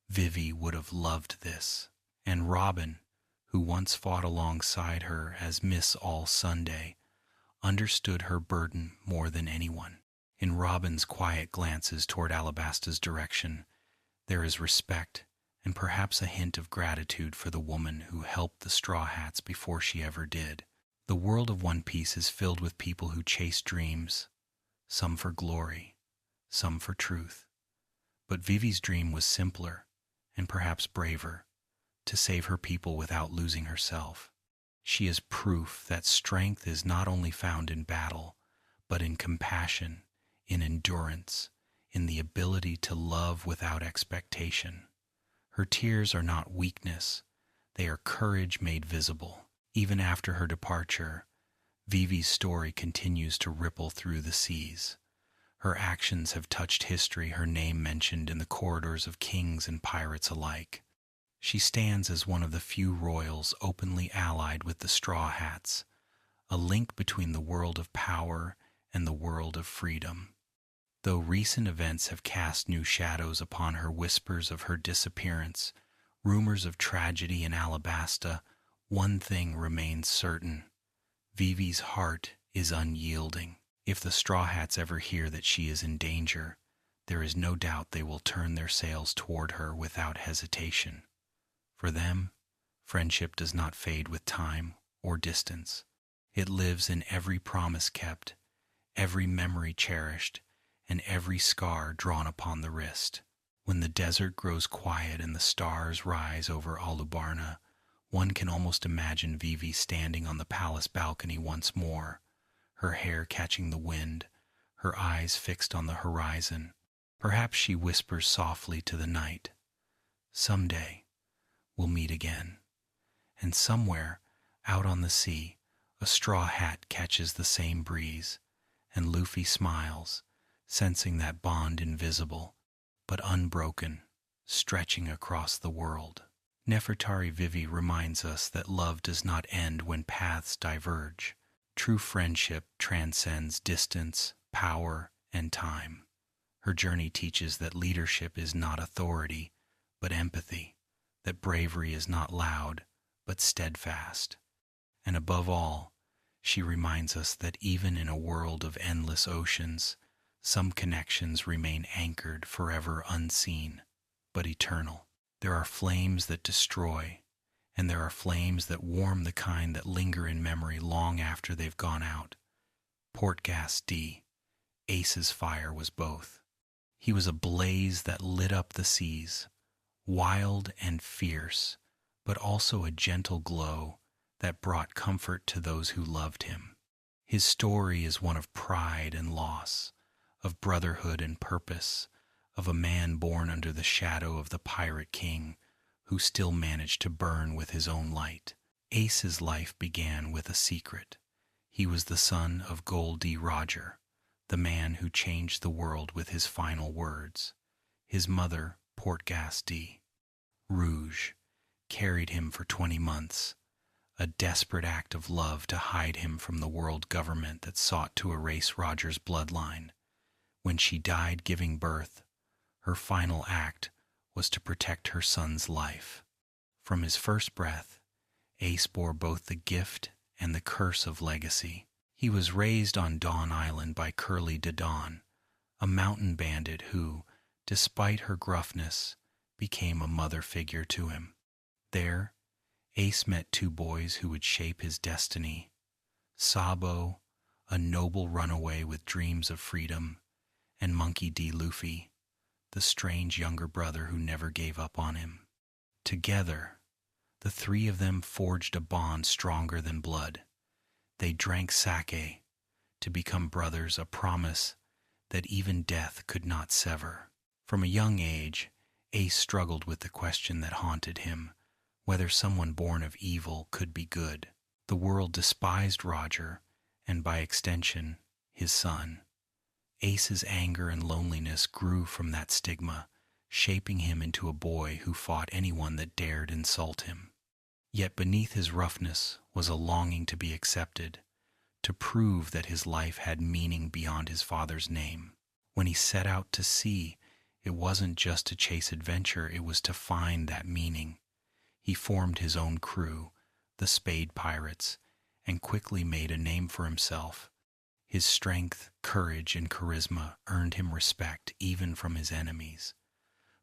[SPEAKER 1] "Vivi would have loved this." And Robin, who once fought alongside her as Miss All Sunday, understood her burden more than anyone. In Robin's quiet glances toward Alabasta's direction, there is respect and perhaps a hint of gratitude for the woman who helped the Straw Hats before she ever did. The world of One Piece is filled with people who chase dreams, some for glory, some for truth. But Vivi's dream was simpler and perhaps braver, to save her people without losing herself. She is proof that strength is not only found in battle, but in compassion, in endurance, in the ability to love without expectation. Her tears are not weakness, they are courage made visible. Even after her departure, Vivi's story continues to ripple through the seas. Her actions have touched history, her name mentioned in the corridors of kings and pirates alike. She stands as one of the few royals openly allied with the Straw Hats, a link between the world of power and the world of freedom. Though recent events have cast new shadows upon her, whispers of her disappearance, rumors of tragedy in Alabasta, one thing remains certain: Vivi's heart is unyielding. If the Straw Hats ever hear that she is in danger, there is no doubt they will turn their sails toward her without hesitation. For them, friendship does not fade with time or distance. It lives in every promise kept, every memory cherished, and every scar drawn upon the wrist. When the desert grows quiet and the stars rise over Alubarna, one can almost imagine Vivi standing on the palace balcony once more, her hair catching the wind, her eyes fixed on the horizon. Perhaps she whispers softly to the night, "Someday we'll meet again." And somewhere, out on the sea, a straw hat catches the same breeze, and Luffy smiles, sensing that bond invisible, but unbroken, stretching across the world. Nefertari Vivi reminds us that love does not end when paths diverge. True friendship transcends distance, power, and time. Her journey teaches that leadership is not authority, but empathy, that bravery is not loud, but steadfast. And above all, she reminds us that even in a world of endless oceans, some connections remain anchored forever unseen, but eternal. There are flames that destroy, and there are flames that warm, the kind that linger in memory long after they've gone out. Portgas D. Ace's fire was both. He was a blaze that lit up the seas, wild and fierce, but also a gentle glow that brought comfort to those who loved him. His story is one of pride and loss, of brotherhood and purpose, of a man born under the shadow of the pirate king who still managed to burn with his own light. Ace's life began with a secret. He was the son of Gol D. Roger, the man who changed the world with his final words. His mother, Portgas D. Rouge, carried him for 20 months, a desperate act of love to hide him from the world government that sought to erase Roger's bloodline. When she died giving birth, her final act was to protect her son's life. From his first breath, Ace bore both the gift and the curse of legacy. He was raised on Dawn Island by Curly de Dawn, a mountain bandit who, despite her gruffness, became a mother figure to him. There, Ace met 2 boys who would shape his destiny. Sabo, a noble runaway with dreams of freedom, and Monkey D. Luffy, the strange younger brother who never gave up on him. Together, the 3 of them forged a bond stronger than blood. They drank sake to become brothers, a promise that even death could not sever. From a young age, Ace struggled with the question that haunted him, whether someone born of evil could be good. The world despised Roger, and by extension, his son. Ace's anger and loneliness grew from that stigma, shaping him into a boy who fought anyone that dared insult him. Yet beneath his roughness was a longing to be accepted, to prove that his life had meaning beyond his father's name. When he set out to sea, it wasn't just to chase adventure, it was to find that meaning. He formed his own crew, the Spade Pirates, and quickly made a name for himself. His strength, courage, and charisma earned him respect even from his enemies.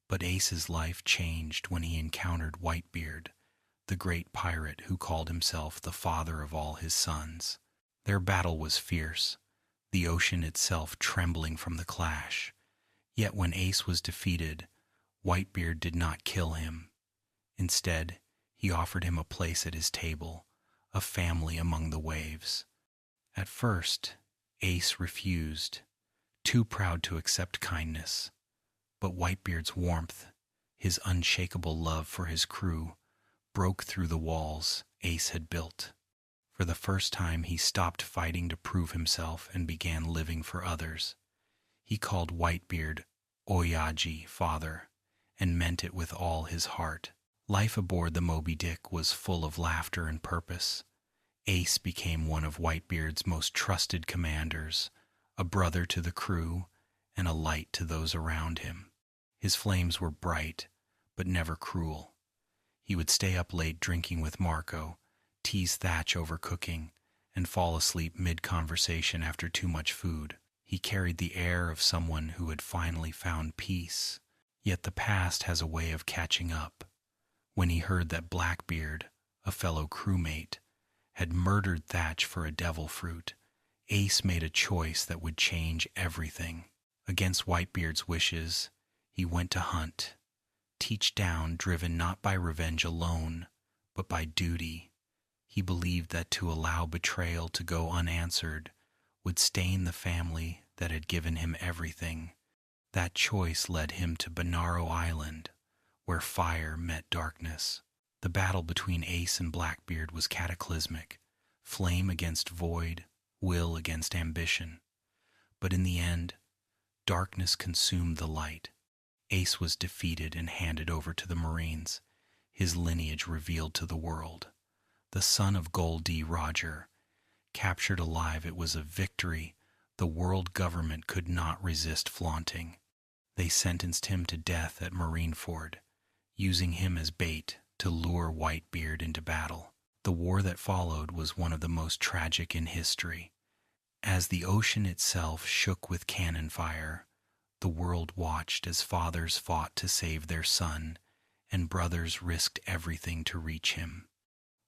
[SPEAKER 1] But Ace's life changed when he encountered Whitebeard, the great pirate who called himself the father of all his sons. Their battle was fierce, the ocean itself trembling from the clash. Yet when Ace was defeated, Whitebeard did not kill him. Instead, he offered him a place at his table, a family among the waves. At first, Ace refused, too proud to accept kindness. But Whitebeard's warmth, his unshakable love for his crew, broke through the walls Ace had built. For the first time, he stopped fighting to prove himself and began living for others. He called Whitebeard Oyaji, father, and meant it with all his heart. Life aboard the Moby Dick was full of laughter and purpose. Ace became one of Whitebeard's most trusted commanders, a brother to the crew, and a light to those around him. His flames were bright, but never cruel. He would stay up late drinking with Marco, tease Thatch over cooking, and fall asleep mid-conversation after too much food. He carried the air of someone who had finally found peace. Yet the past has a way of catching up. When he heard that Blackbeard, a fellow crewmate, had murdered Thatch for a devil fruit, Ace made a choice that would change everything. Against Whitebeard's wishes, he went to hunt, teach down, driven not by revenge alone, but by duty. He believed that to allow betrayal to go unanswered would stain the family that had given him everything. That choice led him to Bonaro Island, where fire met darkness. The battle between Ace and Blackbeard was cataclysmic, flame against void, will against ambition. But in the end, darkness consumed the light. Ace was defeated and handed over to the Marines, his lineage revealed to the world. The son of Gol D. Roger, captured alive, it was a victory the world government could not resist flaunting. They sentenced him to death at Marineford, using him as bait to lure Whitebeard into battle. The war that followed was one of the most tragic in history. As the ocean itself shook with cannon fire, the world watched as fathers fought to save their son, and brothers risked everything to reach him.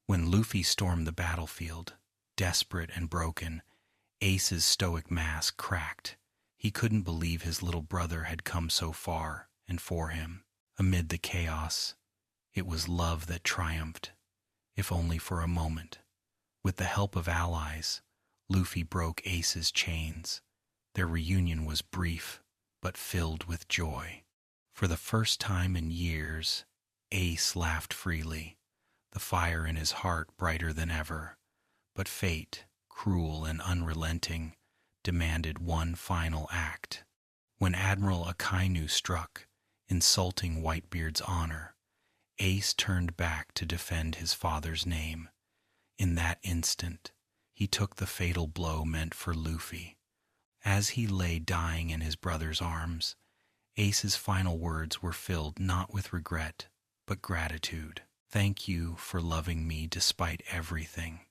[SPEAKER 1] When Luffy stormed the battlefield, desperate and broken, Ace's stoic mask cracked. He couldn't believe his little brother had come so far, and for him. Amid the chaos, it was love that triumphed, if only for a moment. With the help of allies, Luffy broke Ace's chains. Their reunion was brief, but filled with joy. For the first time in years, Ace laughed freely, the fire in his heart brighter than ever. But fate, cruel and unrelenting, demanded one final act. When Admiral Akainu struck, insulting Whitebeard's honor, Ace turned back to defend his father's name. In that instant, he took the fatal blow meant for Luffy. As he lay dying in his brother's arms, Ace's final words were filled not with regret, but gratitude. "Thank you for loving me despite everything."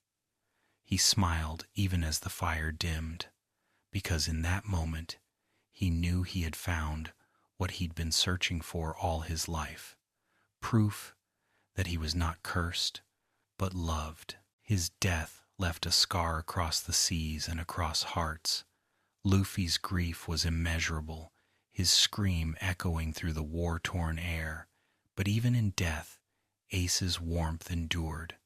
[SPEAKER 1] He smiled even as the fire dimmed, because in that moment he knew he had found what he'd been searching for all his life. Proof that he was not cursed, but loved. His death left a scar across the seas and across hearts. Luffy's grief was immeasurable, his scream echoing through the war-torn air. But even in death, Ace's warmth endured.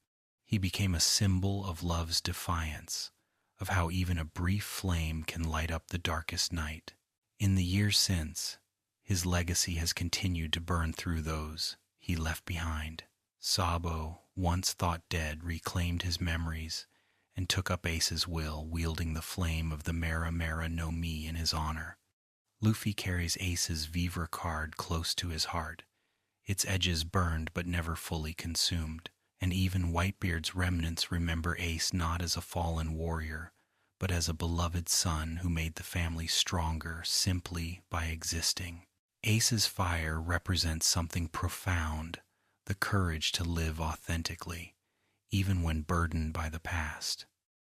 [SPEAKER 1] He became a symbol of love's defiance, of how even a brief flame can light up the darkest night. In the years since, his legacy has continued to burn through those he left behind. Sabo, once thought dead, reclaimed his memories and took up Ace's will, wielding the flame of the Mera Mera no Mi in his honor. Luffy carries Ace's Vivre card close to his heart, its edges burned but never fully consumed, and even Whitebeard's remnants remember Ace not as a fallen warrior, but as a beloved son who made the family stronger simply by existing. Ace's fire represents something profound, the courage to live authentically, even when burdened by the past.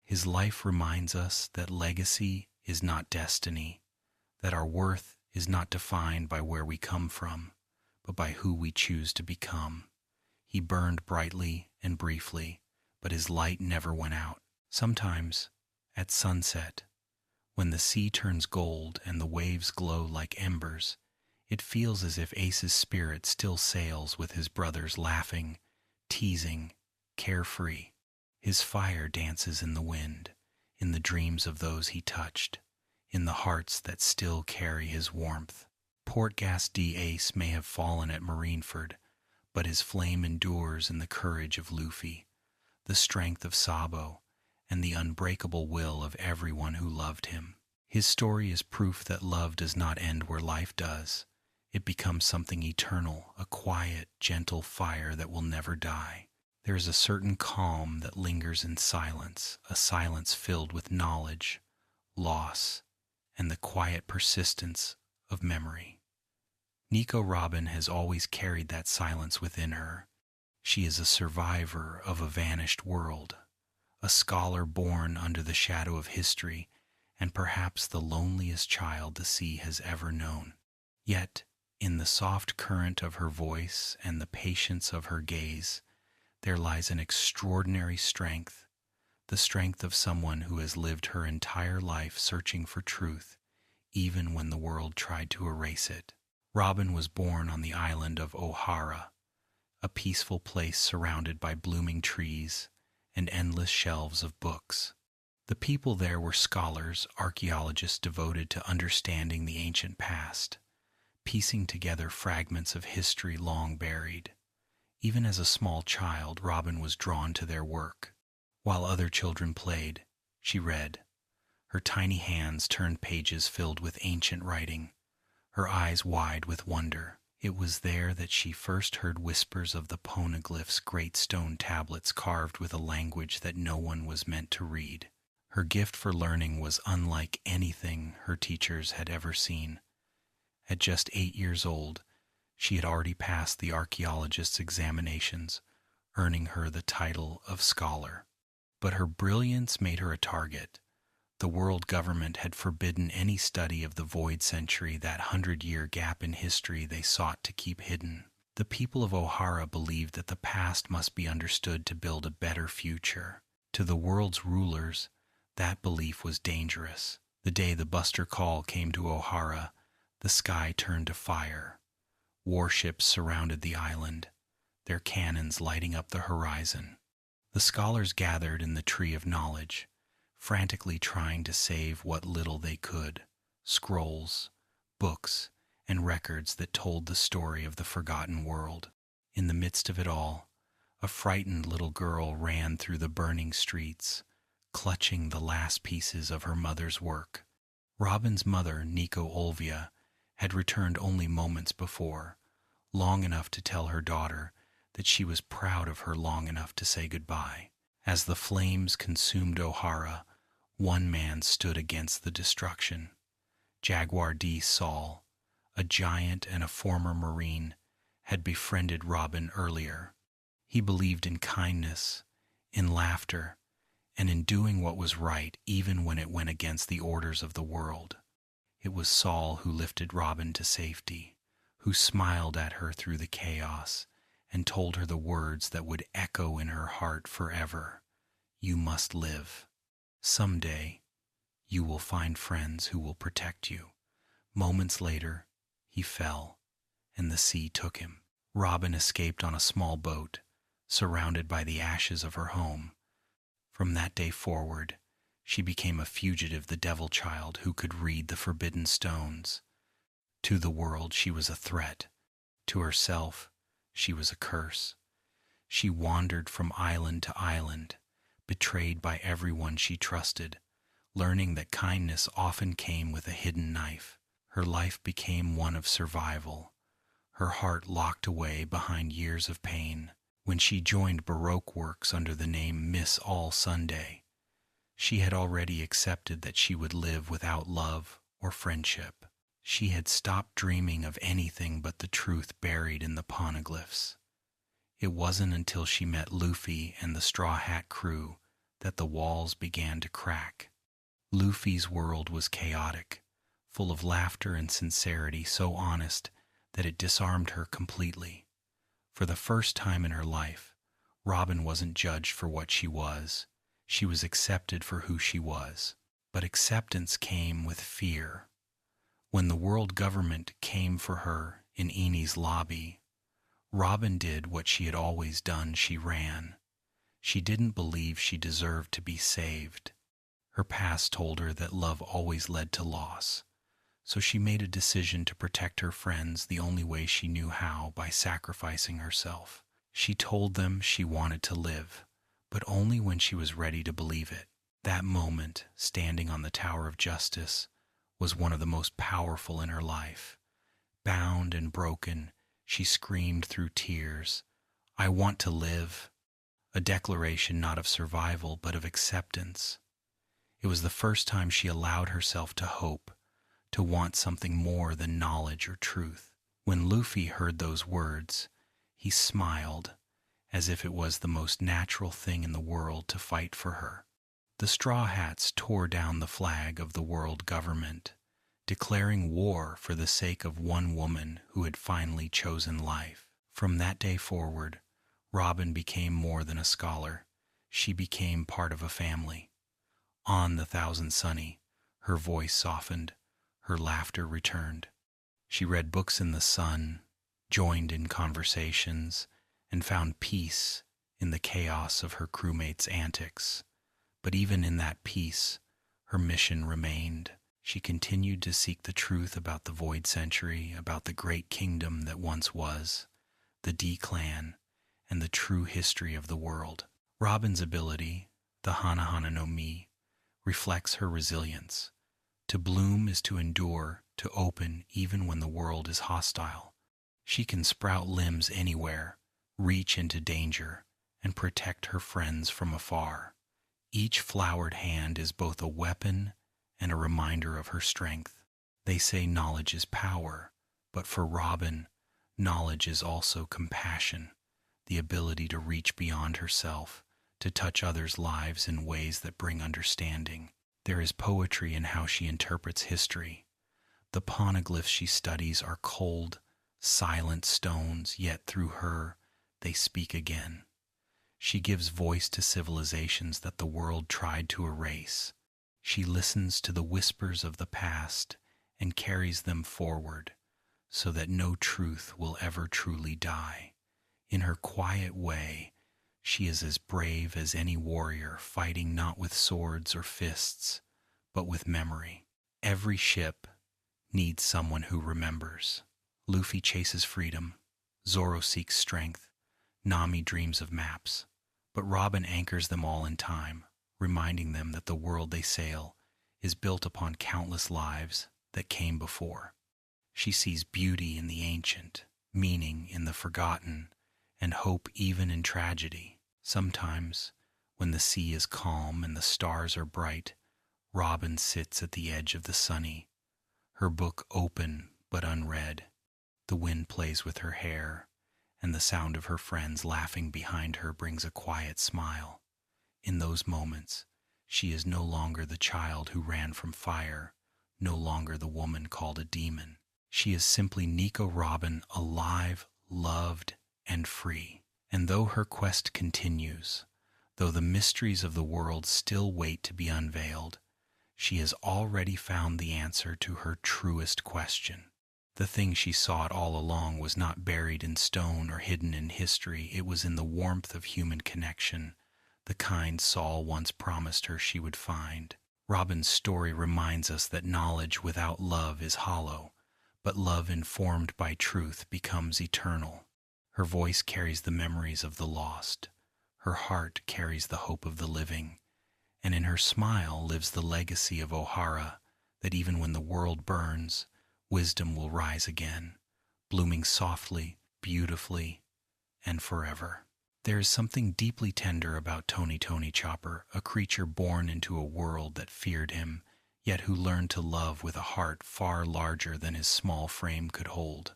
[SPEAKER 1] His life reminds us that legacy is not destiny, that our worth is not defined by where we come from, but by who we choose to become. He burned brightly and briefly, but his light never went out. Sometimes, at sunset, when the sea turns gold and the waves glow like embers, it feels as if Ace's spirit still sails with his brothers, laughing, teasing, carefree. His fire dances in the wind, in the dreams of those he touched, in the hearts that still carry his warmth. Portgas D. Ace may have fallen at Marineford, but his flame endures in the courage of Luffy, the strength of Sabo, and the unbreakable will of everyone who loved him. His story is proof that love does not end where life does. It becomes something eternal, a quiet, gentle fire that will never die. There is a certain calm that lingers in silence, a silence filled with knowledge, loss, and the quiet persistence of memory. Nico Robin has always carried that silence within her. She is a survivor of a vanished world, a scholar born under the shadow of history, and perhaps the loneliest child the sea has ever known. Yet, in the soft current of her voice and the patience of her gaze, there lies an extraordinary strength, the strength of someone who has lived her entire life searching for truth, even when the world tried to erase it. Robin was born on the island of Ohara, a peaceful place surrounded by blooming trees and endless shelves of books. The people there were scholars, archaeologists devoted to understanding the ancient past, piecing together fragments of history long buried. Even as a small child, Robin was drawn to their work. While other children played, she read. Her tiny hands turned pages filled with ancient writing, her eyes wide with wonder. It was there that she first heard whispers of the poneglyphs, great stone tablets carved with a language that no one was meant to read. Her gift for learning was unlike anything her teachers had ever seen. At just 8 years old, she had already passed the archaeologist's examinations, earning her the title of scholar. But her brilliance made her a target. The world government had forbidden any study of the void century, that 100-year gap in history they sought to keep hidden. The people of Ohara believed that the past must be understood to build a better future. To the world's rulers, that belief was dangerous. The day the Buster Call came to Ohara, the sky turned to fire. Warships surrounded the island, their cannons lighting up the horizon. The scholars gathered in the Tree of Knowledge, frantically trying to save what little they could: scrolls, books, and records that told the story of the forgotten world. In the midst of it all, a frightened little girl ran through the burning streets, clutching the last pieces of her mother's work. Robin's mother, Nico Olvia, had returned only moments before, long enough to tell her daughter that she was proud of her long enough to say goodbye. As the flames consumed O'Hara, one man stood against the destruction. Jaguar D. Saul, a giant and a former Marine, had befriended Robin earlier. He believed in kindness, in laughter, and in doing what was right even when it went against the orders of the world. It was Saul who lifted Robin to safety, who smiled at her through the chaos and told her the words that would echo in her heart forever. You must live. Someday, you will find friends who will protect you. Moments later, he fell, and the sea took him. Robin escaped on a small boat, surrounded by the ashes of her home. From that day forward, she became a fugitive, the devil child who could read the forbidden stones. To the world, she was a threat. To herself, she was a curse. She wandered from island to island, betrayed by everyone she trusted, learning that kindness often came with a hidden knife. Her life became one of survival, her heart locked away behind years of pain. When she joined Baroque works under the name Miss All Sunday, she had already accepted that she would live without love or friendship. She had stopped dreaming of anything but the truth buried in the poneglyphs. It wasn't until she met Luffy and the Straw Hat crew that the walls began to crack. Luffy's world was chaotic, full of laughter and sincerity so honest that it disarmed her completely. For the first time in her life, Robin wasn't judged for what she was. She was accepted for who she was. But acceptance came with fear. When the world government came for her in Eni's lobby, Robin did what she had always done. She ran. She didn't believe she deserved to be saved. Her past told her that love always led to loss. So she made a decision to protect her friends the only way she knew how, by sacrificing herself. She told them she wanted to live, but only when she was ready to believe it. That moment, standing on the Tower of Justice, was one of the most powerful in her life. Bound and broken, she screamed through tears, "I want to live," a declaration not of survival but of acceptance. It was the first time she allowed herself to hope, to want something more than knowledge or truth. When Luffy heard those words, he smiled, as if it was the most natural thing in the world to fight for her. The Straw Hats tore down the flag of the world government, declaring war for the sake of one woman who had finally chosen life. From that day forward, Robin became more than a scholar. She became part of a family. On the Thousand Sunny, her voice softened, her laughter returned. She read books in the sun, joined in conversations, and found peace in the chaos of her crewmates' antics. But even in that peace, her mission remained. She continued to seek the truth about the Void Century, about the great kingdom that once was, the D-Clan, and the true history of the world. Robin's ability, the Hana no Mi, reflects her resilience. To bloom is to endure, to open even when the world is hostile. She can sprout limbs anywhere, reach into danger, and protect her friends from afar. Each flowered hand is both a weapon and a reminder of her strength. They say knowledge is power, but for Robin, knowledge is also compassion, the ability to reach beyond herself, to touch others' lives in ways that bring understanding. There is poetry in how she interprets history. The poneglyphs she studies are cold, silent stones, yet through her they speak again. She gives voice to civilizations that the world tried to erase. She listens to the whispers of the past and carries them forward, so that no truth will ever truly die. In her quiet way, she is as brave as any warrior, fighting not with swords or fists, but with memory. Every ship, needs someone who remembers. Luffy chases freedom, Zoro seeks strength, Nami dreams of maps, but Robin anchors them all in time, reminding them that the world they sail is built upon countless lives that came before. She sees beauty in the ancient, meaning in the forgotten, and hope even in tragedy. Sometimes, when the sea is calm and the stars are bright, Robin sits at the edge of the sunny, her book open but unread. The wind plays with her hair, and the sound of her friends laughing behind her brings a quiet smile. In those moments, she is no longer the child who ran from fire, no longer the woman called a demon. She is simply Nico Robin, alive, loved, and free. And though her quest continues, though the mysteries of the world still wait to be unveiled, she has already found the answer to her truest question. The thing she sought all along was not buried in stone or hidden in history. It was in the warmth of human connection, the kind Saul once promised her she would find. Robin's story reminds us that knowledge without love is hollow, but love informed by truth becomes eternal. Her voice carries the memories of the lost, her heart carries the hope of the living, and in her smile lives the legacy of Ohara, that even when the world burns, wisdom will rise again, blooming softly, beautifully, and forever. There is something deeply tender about Tony Chopper, a creature born into a world that feared him, yet who learned to love with a heart far larger than his small frame could hold.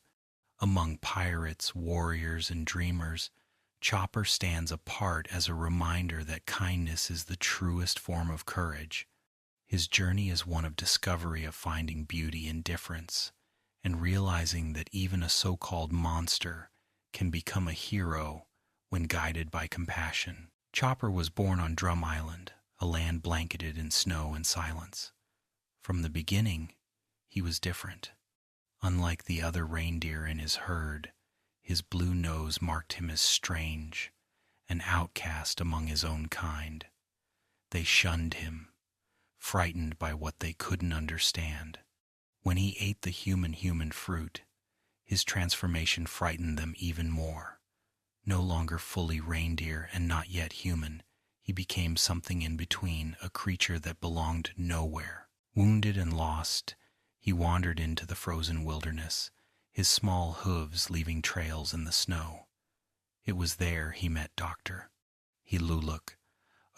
[SPEAKER 1] Among pirates, warriors, and dreamers, Chopper stands apart as a reminder that kindness is the truest form of courage. His journey is one of discovery, of finding beauty in difference, and realizing that even a so-called monster can become a hero when guided by compassion. Chopper was born on Drum Island, a land blanketed in snow and silence. From the beginning, he was different. Unlike the other reindeer in his herd, his blue nose marked him as strange, an outcast among his own kind. They shunned him, frightened by what they couldn't understand. When he ate the human fruit, his transformation frightened them even more. No longer fully reindeer and not yet human, he became something in between, a creature that belonged nowhere. Wounded and lost, he wandered into the frozen wilderness, his small hooves leaving trails in the snow. It was there he met Dr. Hiluluk,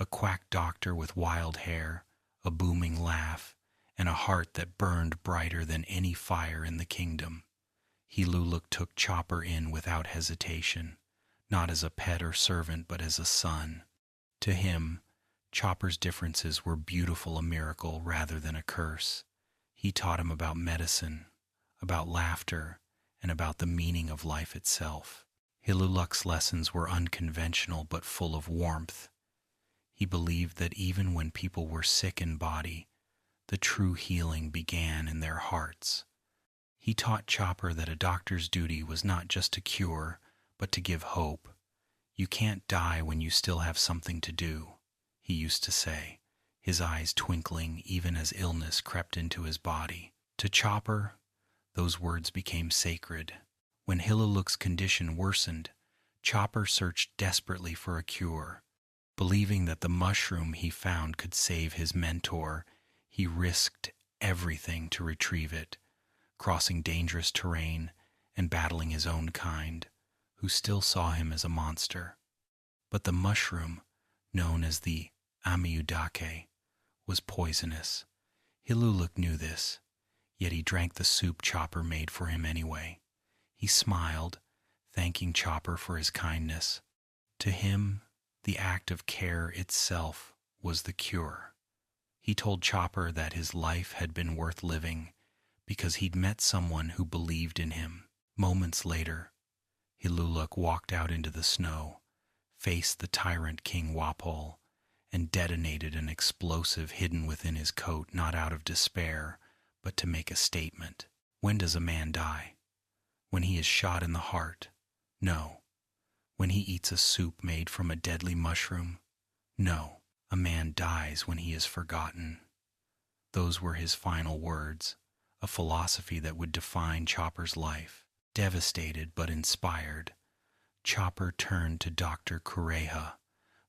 [SPEAKER 1] a quack doctor with wild hair, a booming laugh, and a heart that burned brighter than any fire in the kingdom. Hiluluk took Chopper in without hesitation, not as a pet or servant but as a son. To him, Chopper's differences were beautiful, a miracle rather than a curse. He taught him about medicine, about laughter, and about the meaning of life itself. Hiluluk's lessons were unconventional but full of warmth. He believed that even when people were sick in body, the true healing began in their hearts. He taught Chopper that a doctor's duty was not just to cure, but to give hope. You can't die when you still have something to do, he used to say, his eyes twinkling even as illness crept into his body. To Chopper, those words became sacred. When Hiluluk's condition worsened, Chopper searched desperately for a cure. Believing that the mushroom he found could save his mentor, he risked everything to retrieve it, crossing dangerous terrain and battling his own kind, who still saw him as a monster. But the mushroom, known as the Amiyudake, was poisonous. Hiluluk knew this, yet he drank the soup Chopper made for him anyway. He smiled, thanking Chopper for his kindness. To him, the act of care itself was the cure. He told Chopper that his life had been worth living because he'd met someone who believed in him. Moments later, Hiluluk walked out into the snow, faced the tyrant King Wapol, and detonated an explosive hidden within his coat, not out of despair, but to make a statement. When does a man die? When he is shot in the heart? No. When he eats a soup made from a deadly mushroom? No. A man dies when he is forgotten. Those were his final words, a philosophy that would define Chopper's life. Devastated but inspired, Chopper turned to Dr. Kureha,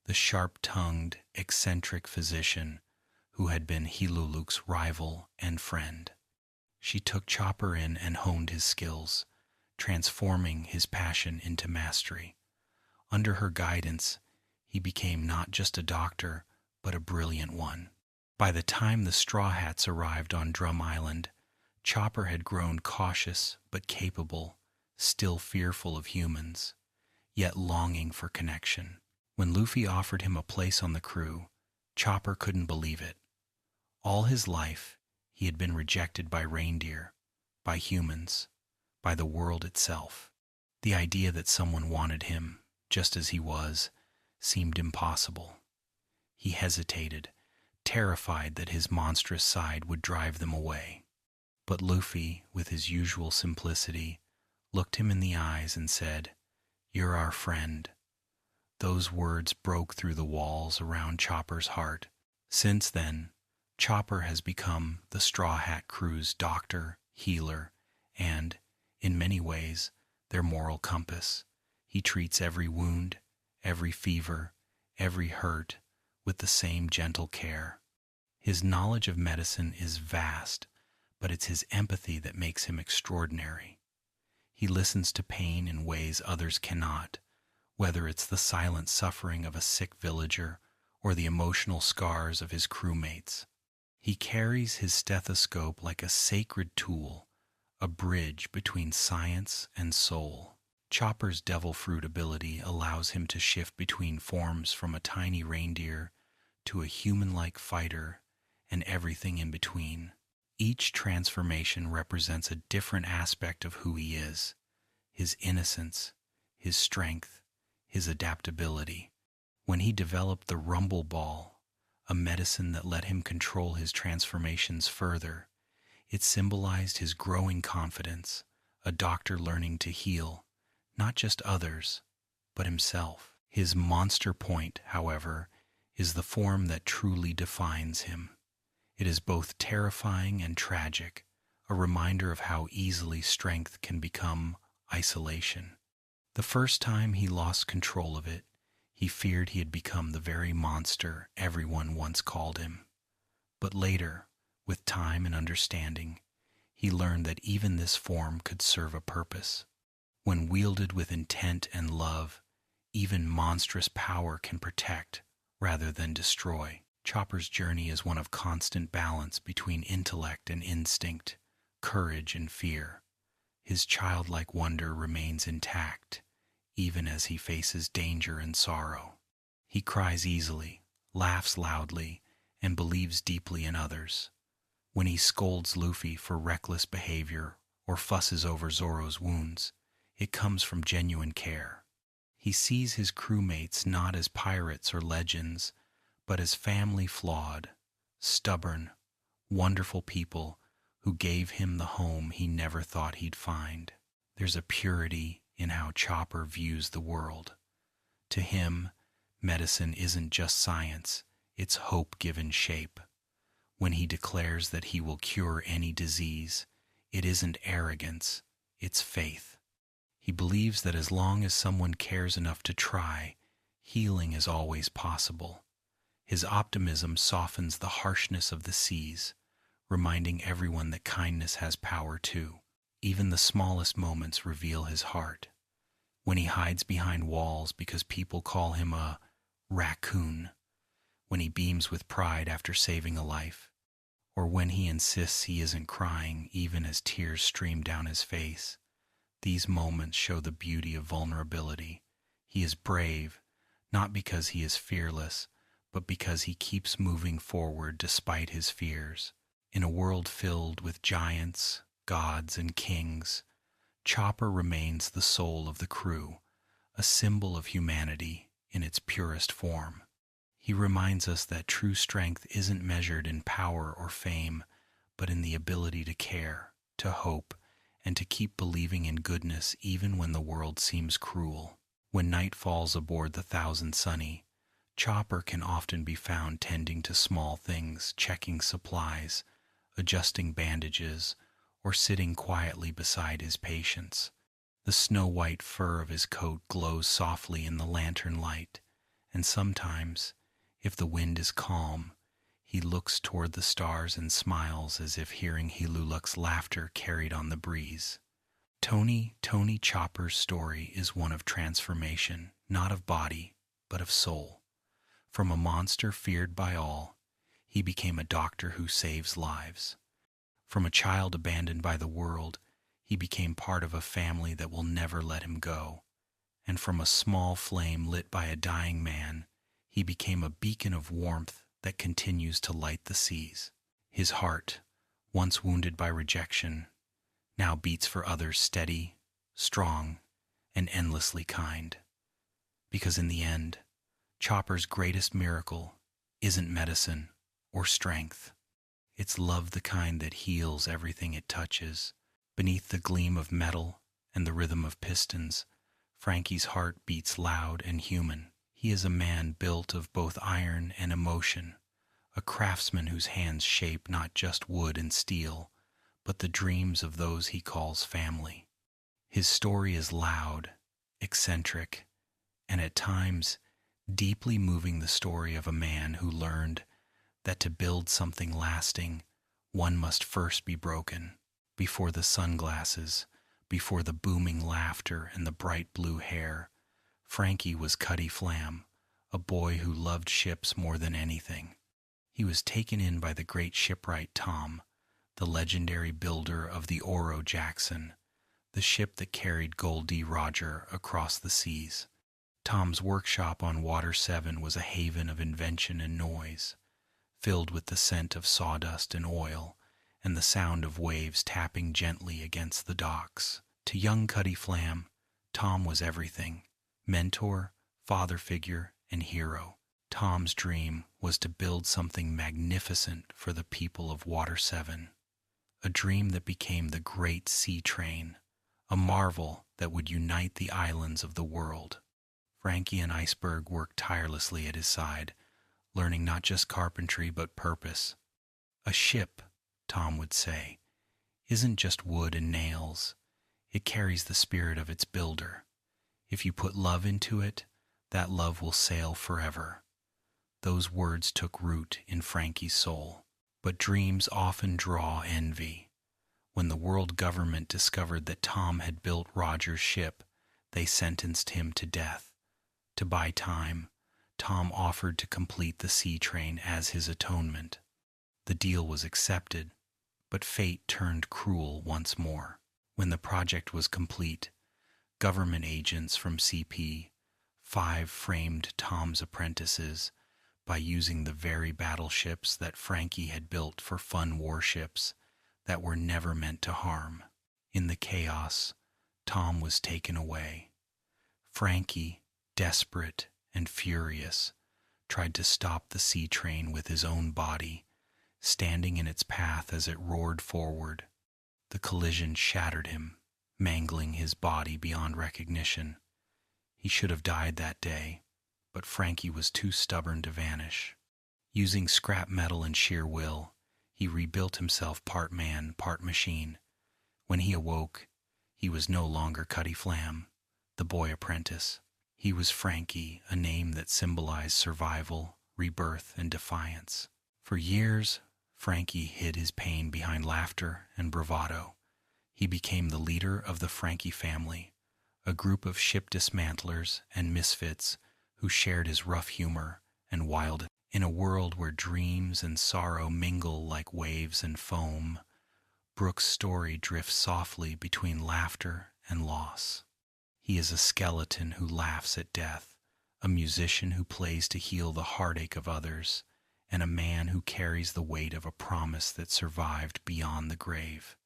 [SPEAKER 1] the sharp-tongued, eccentric physician who had been Hiluluk's rival and friend. She took Chopper in and honed his skills, transforming his passion into mastery. Under her guidance, he became not just a doctor, but a brilliant one. By the time the Straw Hats arrived on Drum Island, Chopper had grown cautious but capable, still fearful of humans, yet longing for connection. When Luffy offered him a place on the crew, Chopper couldn't believe it. All his life, he had been rejected by reindeer, by humans, by the world itself. The idea that someone wanted him, just as he was, seemed impossible. He hesitated, terrified that his monstrous side would drive them away. But Luffy, with his usual simplicity, looked him in the eyes and said, "You're our friend." Those words broke through the walls around Chopper's heart. Since then, Chopper has become the Straw Hat crew's doctor, healer, and, in many ways, their moral compass. He treats every wound, every fever, every hurt with the same gentle care. His knowledge of medicine is vast, but it's his empathy that makes him extraordinary. He listens to pain in ways others cannot, whether it's the silent suffering of a sick villager or the emotional scars of his crewmates. He carries his stethoscope like a sacred tool, a bridge between science and soul. Chopper's devil fruit ability allows him to shift between forms from a tiny reindeer to a human-like fighter and everything in between. Each transformation represents a different aspect of who he is: his innocence, his strength, his adaptability. When he developed the Rumble Ball, a medicine that let him control his transformations further, it symbolized his growing confidence, a doctor learning to heal, not just others, but himself. His monster point, however, is the form that truly defines him. It is both terrifying and tragic, a reminder of how easily strength can become isolation. The first time he lost control of it, he feared he had become the very monster everyone once called him. But later, with time and understanding, he learned that even this form could serve a purpose. When wielded with intent and love, even monstrous power can protect rather than destroy. Chopper's journey is one of constant balance between intellect and instinct, courage and fear. His childlike wonder remains intact, even as he faces danger and sorrow. He cries easily, laughs loudly, and believes deeply in others. When he scolds Luffy for reckless behavior or fusses over Zoro's wounds, it comes from genuine care. He sees his crewmates not as pirates or legends, but as family flawed, stubborn, wonderful people who gave him the home he never thought he'd find. There's a purity in how Chopper views the world. To him, medicine isn't just science, it's hope given shape. When he declares that he will cure any disease, it isn't arrogance, it's faith. He believes that as long as someone cares enough to try, healing is always possible. His optimism softens the harshness of the seas, reminding everyone that kindness has power too. Even the smallest moments reveal his heart. When he hides behind walls because people call him a raccoon, when he beams with pride after saving a life, or when he insists he isn't crying even as tears stream down his face. These moments show the beauty of vulnerability. He is brave, not because he is fearless, but because he keeps moving forward despite his fears. In a world filled with giants, gods, and kings, Chopper remains the soul of the crew, a symbol of humanity in its purest form. He reminds us that true strength isn't measured in power or fame, but in the ability to care, to hope, and to keep believing in goodness even when the world seems cruel. When night falls aboard the Thousand Sunny, Chopper can often be found tending to small things, checking supplies, adjusting bandages, or sitting quietly beside his patients. The snow-white fur of his coat glows softly in the lantern light, and sometimes, if the wind is calm, he looks toward the stars and smiles as if hearing Hiluluk's laughter carried on the breeze. Tony Chopper's story is one of transformation, not of body, but of soul. From a monster feared by all, he became a doctor who saves lives. From a child abandoned by the world, he became part of a family that will never let him go. And from a small flame lit by a dying man, he became a beacon of warmth that continues to light the seas. His heart, once wounded by rejection, now beats for others steady, strong, and endlessly kind. Because in the end, Chopper's greatest miracle isn't medicine or strength. It's love, the kind that heals everything it touches. Beneath the gleam of metal and the rhythm of pistons, Frankie's heart beats loud and human. He is a man built of both iron and emotion, a craftsman whose hands shape not just wood and steel, but the dreams of those he calls family. His story is loud, eccentric, and at times deeply moving, the story of a man who learned that to build something lasting, one must first be broken. Before the sunglasses, before the booming laughter and the bright blue hair, Frankie was Cutty Flam, a boy who loved ships more than anything. He was taken in by the great shipwright Tom, the legendary builder of the Oro Jackson, the ship that carried Goldie Roger across the seas. Tom's workshop on Water 7 was a haven of invention and noise, filled with the scent of sawdust and oil and the sound of waves tapping gently against the docks. To young Cutty Flam, Tom was everything: mentor, father figure, and hero. Tom's dream was to build something magnificent for the people of Water 7, a dream that became the Great Sea Train, a marvel that would unite the islands of the world. Frankie and Iceberg worked tirelessly at his side, learning not just carpentry but purpose. A ship, Tom would say, isn't just wood and nails. It carries the spirit of its builder. If you put love into it, that love will sail forever. Those words took root in Frankie's soul. But dreams often draw envy. When the world government discovered that Tom had built Roger's ship, they sentenced him to death. To buy time, Tom offered to complete the sea train as his atonement. The deal was accepted, but fate turned cruel once more. When the project was complete, government agents from CP-5 framed Tom's apprentices by using the very battleships that Frankie had built for fun warships that were never meant to harm. In the chaos, Tom was taken away. Frankie, desperate and furious, tried to stop the sea train with his own body, standing in its path as it roared forward. The collision shattered him, mangling his body beyond recognition. He should have died that day, but Frankie was too stubborn to vanish. Using scrap metal and sheer will, he rebuilt himself part man, part machine. When he awoke, he was no longer Cutty Flam, the boy apprentice. He was Frankie, a name that symbolized survival, rebirth, and defiance. For years, Frankie hid his pain behind laughter and bravado. He became the leader of the Frankie family, a group of ship dismantlers and misfits who shared his rough humor and wild. In a world where dreams and sorrow mingle like waves and foam, Brooke's story drifts softly between laughter and loss. He is a skeleton who laughs at death, a musician who plays to heal the heartache of others, and a man who carries the weight of a promise that survived beyond the grave.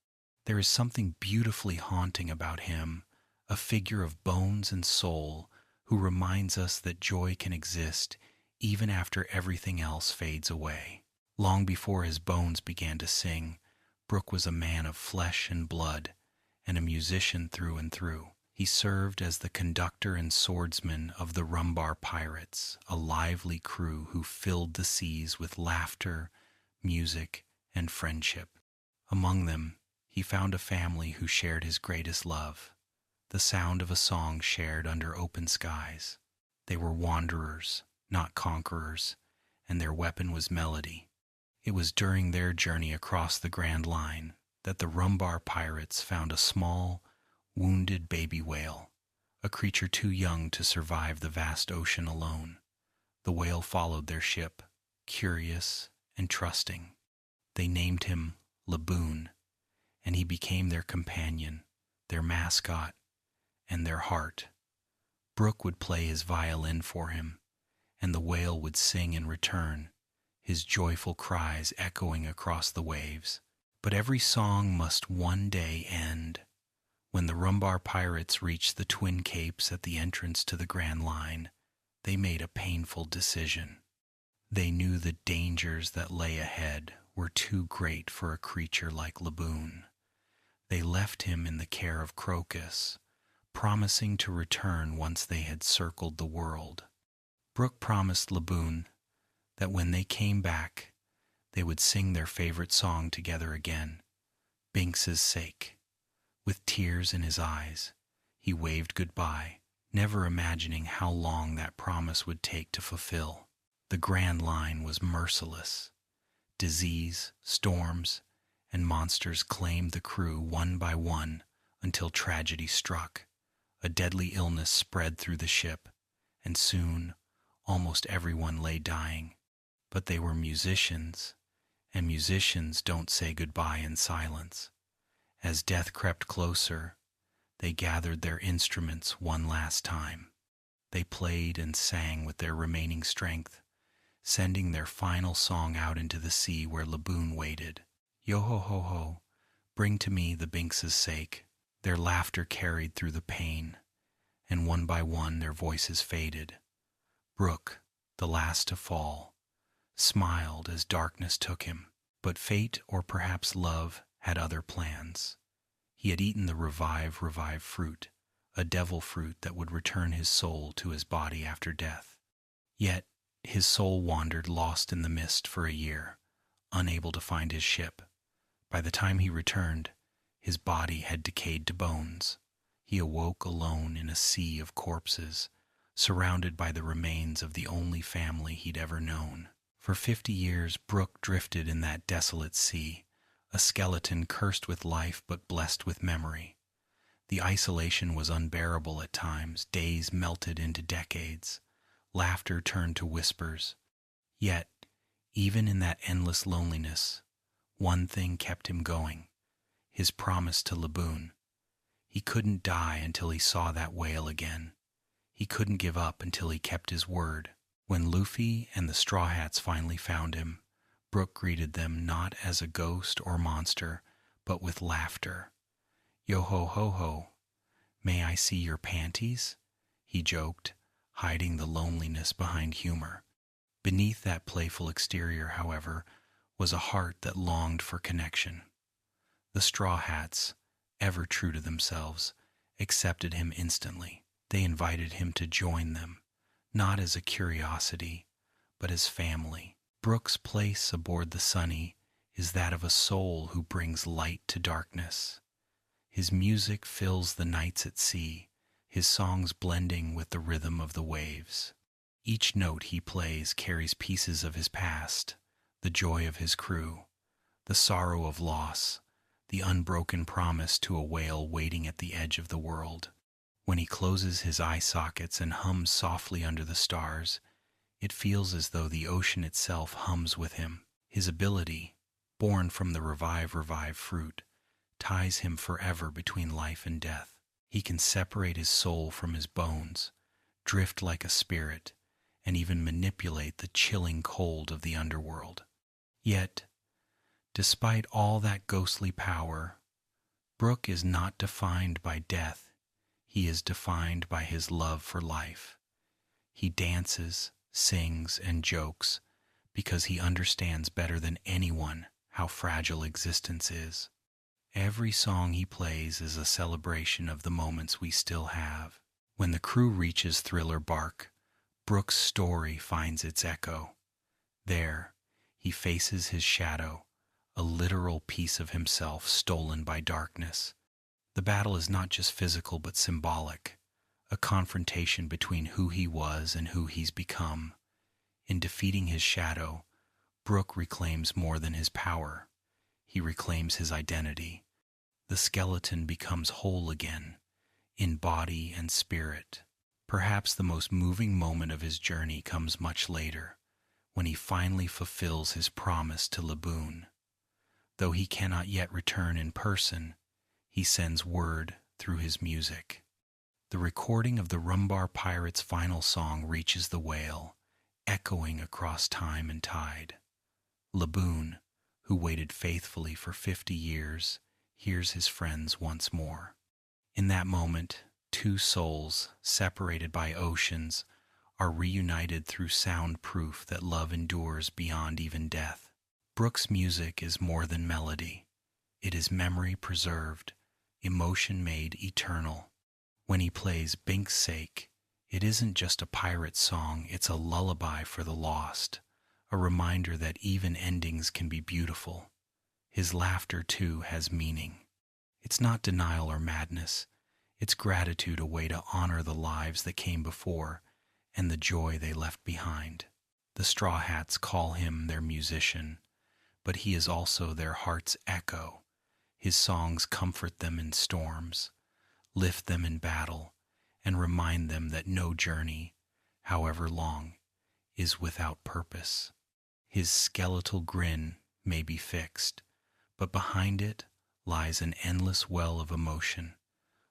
[SPEAKER 1] There is something beautifully haunting about him, a figure of bones and soul who reminds us that joy can exist even after everything else fades away. Long before his bones began to sing, Brooke was a man of flesh and blood, and a musician through and through. He served as the conductor and swordsman of the Rumbar Pirates, a lively crew who filled the seas with laughter, music, and friendship. Among them, he he found a family who shared his greatest love, the sound of a song shared under open skies. They were wanderers, not conquerors, and their weapon was melody. It was during their journey across the Grand Line that the Rumbar pirates found a small, wounded baby whale, a creature too young to survive the vast ocean alone. The whale followed their ship, curious and trusting. They named him Laboon, and he became their companion, their mascot, and their heart. Brook would play his violin for him, and the whale would sing in return, his joyful cries echoing across the waves. But every song must one day end. When the Rumbar pirates reached the Twin Capes at the entrance to the Grand Line, they made a painful decision. They knew the dangers that lay ahead were too great for a creature like Laboon. They left him in the care of Crocus, promising to return once they had circled the world. Brook promised Laboon that when they came back, they would sing their favorite song together again, Binks's sake. With tears in his eyes, he waved goodbye, never imagining how long that promise would take to fulfill. The Grand Line was merciless. Disease, storms, and monsters claimed the crew one by one until tragedy struck. A deadly illness spread through the ship, and soon almost everyone lay dying. But they were musicians, and musicians don't say goodbye in silence. As death crept closer, they gathered their instruments one last time. They played and sang with their remaining strength, sending their final song out into the sea where Laboon waited. Yo-ho-ho-ho, bring to me the Binks's sake. Their laughter carried through the pain, and one by one their voices faded. Brook, the last to fall, smiled as darkness took him. But fate, or perhaps love, had other plans. He had eaten the revive fruit, a devil fruit that would return his soul to his body after death. Yet his soul wandered lost in the mist for a year, unable to find his ship. By the time he returned, his body had decayed to bones. He awoke alone in a sea of corpses, surrounded by the remains of the only family he'd ever known. For 50 years, Brook drifted in that desolate sea, a skeleton cursed with life but blessed with memory. The isolation was unbearable at times. Days melted into decades. Laughter turned to whispers. Yet, even in that endless loneliness, one thing kept him going: his promise to Laboon. He couldn't die until he saw that whale again. He couldn't give up until he kept his word. When Luffy and the Straw Hats finally found him, Brook greeted them not as a ghost or monster, but with laughter. Yo-ho-ho-ho, may I see your panties? He joked, hiding the loneliness behind humor. Beneath that playful exterior, however, was a heart that longed for connection. The Straw Hats, ever true to themselves, accepted him instantly. They invited him to join them, not as a curiosity, but as family. Brook's place aboard the Sunny is that of a soul who brings light to darkness. His music fills the nights at sea, his songs blending with the rhythm of the waves. Each note he plays carries pieces of his past, the joy of his crew, the sorrow of loss, the unbroken promise to a whale waiting at the edge of the world. When he closes his eye sockets and hums softly under the stars, it feels as though the ocean itself hums with him. His ability, born from the revive fruit, ties him forever between life and death. He can separate his soul from his bones, drift like a spirit, and even manipulate the chilling cold of the underworld. Yet, despite all that ghostly power, Brook is not defined by death. He is defined by his love for life. He dances, sings, and jokes because he understands better than anyone how fragile existence is. Every song he plays is a celebration of the moments we still have. When the crew reaches Thriller Bark, Brook's story finds its echo. There, he faces his shadow, a literal piece of himself stolen by darkness. The battle is not just physical but symbolic, a confrontation between who he was and who he's become. In defeating his shadow, Brook reclaims more than his power. He reclaims his identity. The skeleton becomes whole again, in body and spirit. Perhaps the most moving moment of his journey comes much later, when he finally fulfills his promise to Laboon. Though he cannot yet return in person, he sends word through his music. The recording of the Rumbar Pirate's final song reaches the whale, echoing across time and tide. Laboon, who waited faithfully for 50 years, hears his friends once more. In that moment, two souls, separated by oceans, are reunited through sound proof that love endures beyond even death. Brook's music is more than melody. It is memory preserved, emotion made eternal. When he plays Bink's Sake, it isn't just a pirate song, it's a lullaby for the lost, a reminder that even endings can be beautiful. His laughter, too, has meaning. It's not denial or madness. It's gratitude, a way to honor the lives that came before and the joy they left behind. The Straw Hats call him their musician, but he is also their heart's echo. His songs comfort them in storms, lift them in battle, and remind them that no journey, however long, is without purpose. His skeletal grin may be fixed, but behind it lies an endless well of emotion,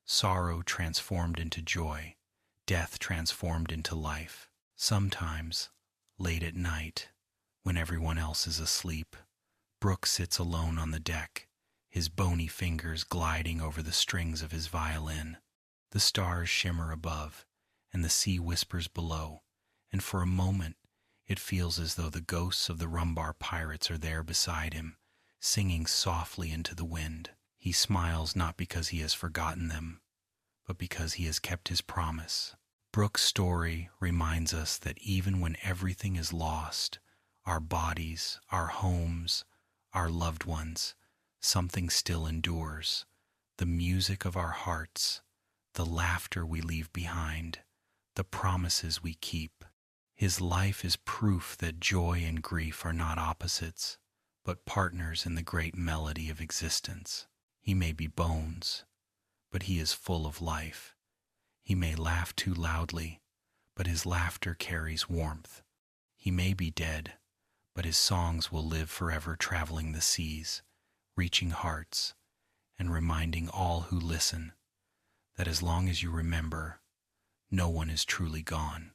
[SPEAKER 1] sorrow transformed into joy, death transformed into life. Sometimes, late at night, when everyone else is asleep, Brook sits alone on the deck, his bony fingers gliding over the strings of his violin. The stars shimmer above, and the sea whispers below, and for a moment it feels as though the ghosts of the Rumbar pirates are there beside him, singing softly into the wind. He smiles not because he has forgotten them, but because he has kept his promise. Brook's story reminds us that even when everything is lost, our bodies, our homes, our loved ones, something still endures. The music of our hearts, the laughter we leave behind, the promises we keep. His life is proof that joy and grief are not opposites, but partners in the great melody of existence. He may be bones, but he is full of life. He may laugh too loudly, but his laughter carries warmth. He may be dead, but his songs will live forever, traveling the seas, reaching hearts, and reminding all who listen that as long as you remember, no one is truly gone.